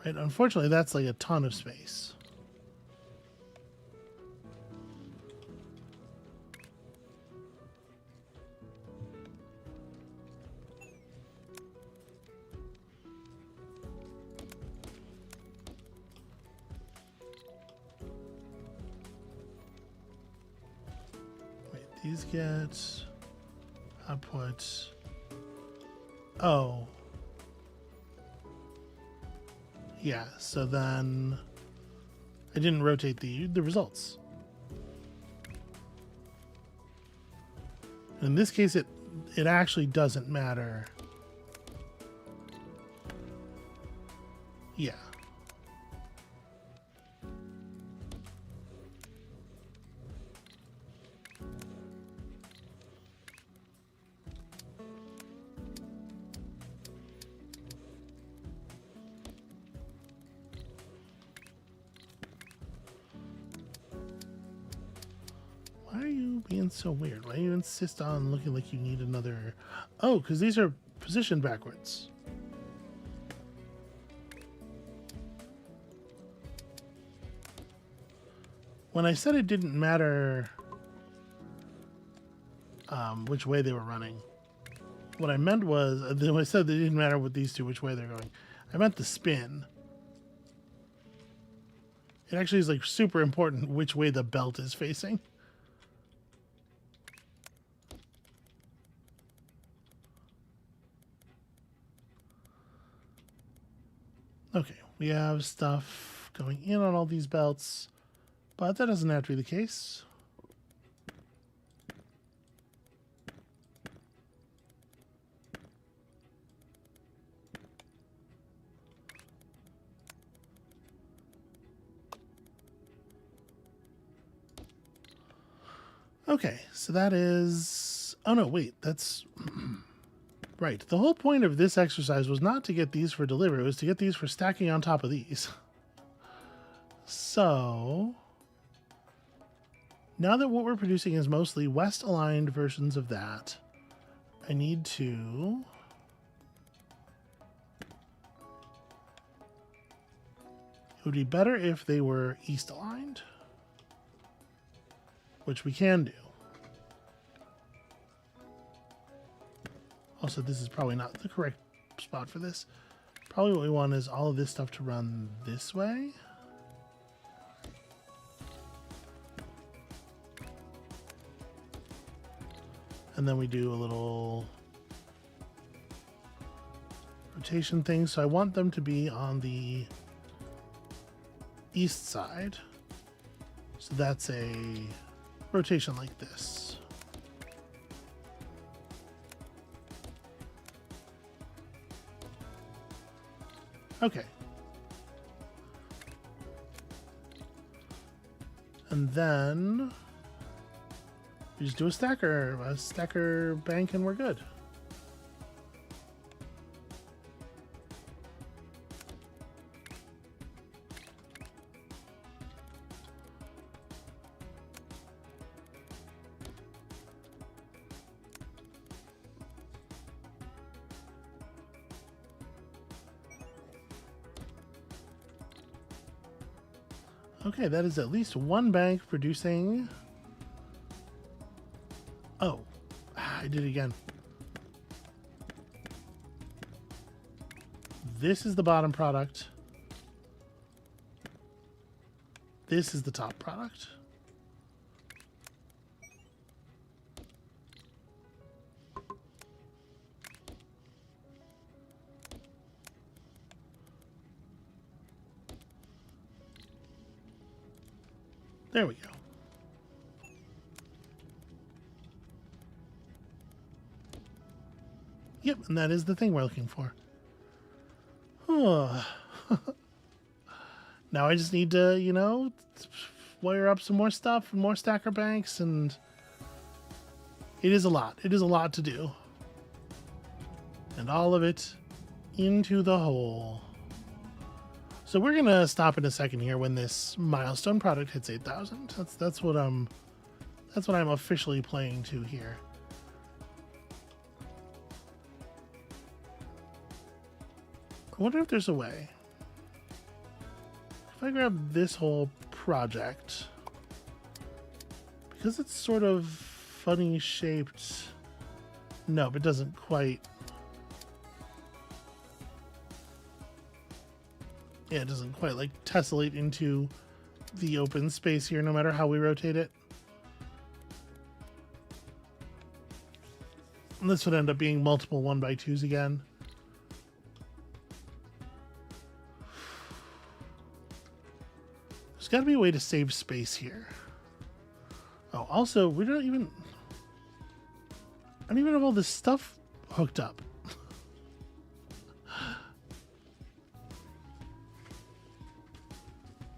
Right, unfortunately, that's like a ton of space. Wait, these get output. Oh. Yeah, so then I didn't rotate the results. In this case, it actually doesn't matter. Yeah. Why are you being so weird? Why do you insist on looking like you need another... Oh, because these are positioned backwards. When I said it didn't matter which way they were running, what I meant was, when I said it didn't matter with these two which way they're going, I meant the spin. It actually is like super important which way the belt is facing. Okay, we have stuff going in on all these belts, but that doesn't have to be the case. Okay, so that is... Oh no, wait, that's... Right, the whole point of this exercise was not to get these for delivery, it was to get these for stacking on top of these. So... Now that what we're producing is mostly west-aligned versions of that, I need to... It would be better if they were east-aligned, which we can do. Also, this is probably not the correct spot for this. Probably what we want is all of this stuff to run this way. And then we do a little rotation thing. So I want them to be on the east side. So that's a rotation like this. Okay. And then we just do a stacker bank, and we're good. Okay, that is at least one bank producing... Oh, I did it again. This is the bottom product. This is the top product. There we go. Yep, and that is the thing we're looking for. Oh. Now I just need to, you know, wire up some more stuff and more stacker banks, and it is a lot. It is a lot to do. And all of it into the hole. So we're gonna stop in a second here when this milestone product hits 8,000. That's what I'm officially playing to here. I wonder if there's a way. If I grab this whole project, because it's sort of funny shaped. No, it doesn't quite. Yeah, it doesn't quite like tessellate into the open space here, no matter how we rotate it. And this would end up being multiple 1x2s again. There's got to be a way to save space here. Oh, also, I don't even have all this stuff hooked up.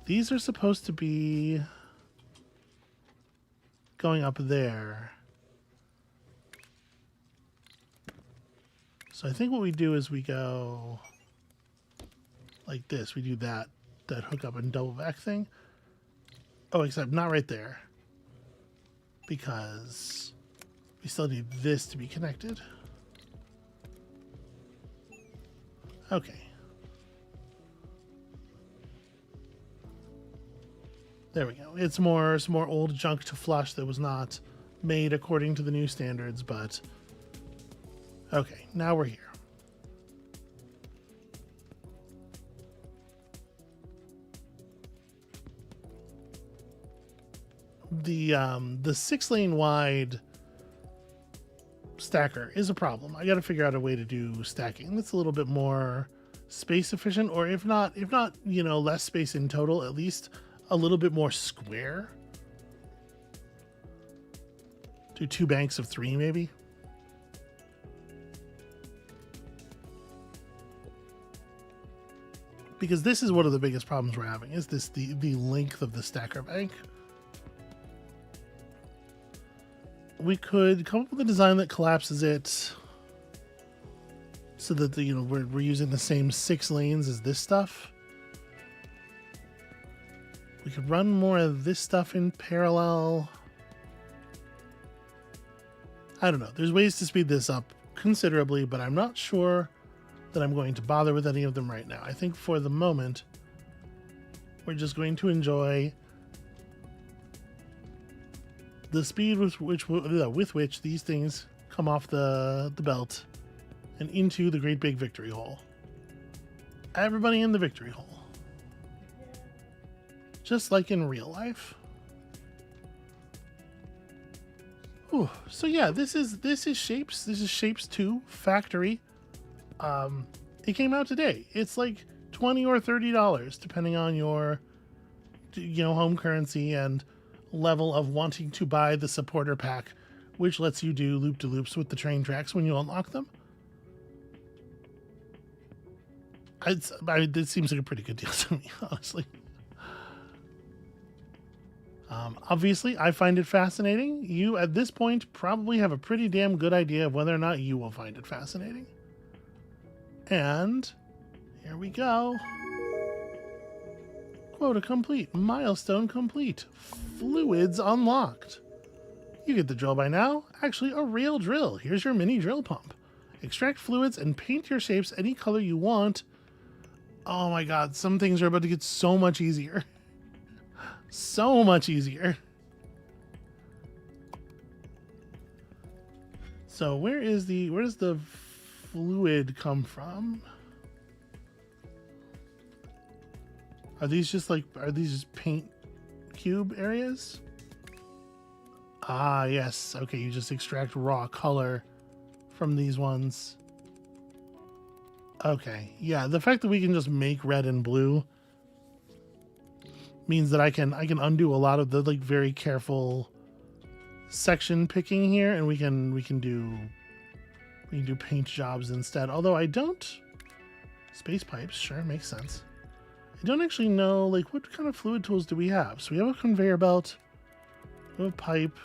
These are supposed to be going up there. So I think what we do is we go like this. We do that hook up and double back thing. Oh, except not right there. because we still need this to be connected. Okay. There we go. It's some more old junk to flush that was not made according to the new standards, but okay, now we're here. The 6-lane wide stacker is a problem. I got to figure out a way to do stacking that's a little bit more space efficient, or if not, you know, less space in total, at least a little bit more square. Do 2 banks of 3 maybe. Because this is one of the biggest problems we're having, is this the length of the stacker bank. We could come up with a design that collapses it so that you know, we're using the same 6 lanes as this stuff. We could run more of this stuff in parallel. I don't know. There's ways to speed this up considerably, but I'm not sure that I'm going to bother with any of them right now. I think for the moment, we're just going to enjoy the speed with which these things come off the belt and into the great big victory hole. Everybody in the victory hole. Just like in real life. Ooh, so yeah, this is Shapez. This is Shapez 2 Factory. It came out today. It's like $20 or $30 depending on your, you know, home currency and level of wanting to buy the supporter pack, which lets you do loop-de-loops with the train tracks when you unlock them. It seems like a pretty good deal to me, honestly. Obviously, I find it fascinating. You, at this point, probably have a pretty damn good idea of whether or not you will find it fascinating. And here we go. Quota complete. Milestone complete. Fluids unlocked. You get the drill by now. Actually, a real drill. Here's your mini drill pump. Extract fluids and paint your shapes any color you want. Oh my god, some things are about to get so much easier. So much easier. So where does the fluid come from? Are these just paint cube areas? Ah, yes. Okay, you just extract raw color from these ones. Okay, yeah, the fact that we can just make red and blue means that I can undo a lot of the like very careful section picking here, and we can do paint jobs instead. Although I don't. Space pipes, sure, makes sense. I don't actually know, like, what kind of fluid tools do we have? So we have a conveyor belt, we have a pipe.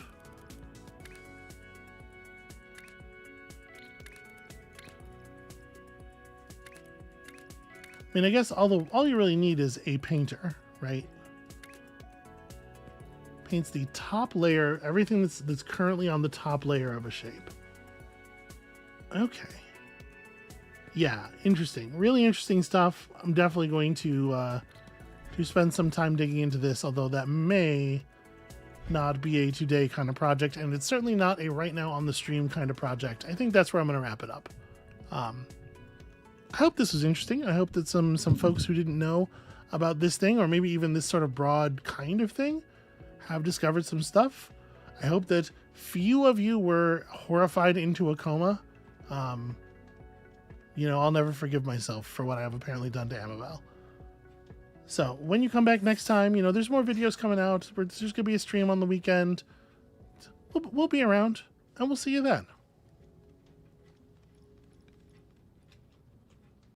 I mean, I guess all you really need is a painter, right? Paints the top layer, everything that's currently on the top layer of a shape. Okay. Yeah, interesting. Really interesting stuff. I'm definitely going to spend some time digging into this, although that may not be a today kind of project, and it's certainly not a right now on the stream kind of project. I think that's where I'm going to wrap it up. I hope this was interesting. I hope that some folks who didn't know about this thing, or maybe even this sort of broad kind of thing, have discovered some stuff. I hope that few of you were horrified into a coma. You know, I'll never forgive myself for what I have apparently done to Amabel. So when you come back next time, you know, there's more videos coming out. There's going to be a stream on the weekend. We'll be around, and we'll see you then.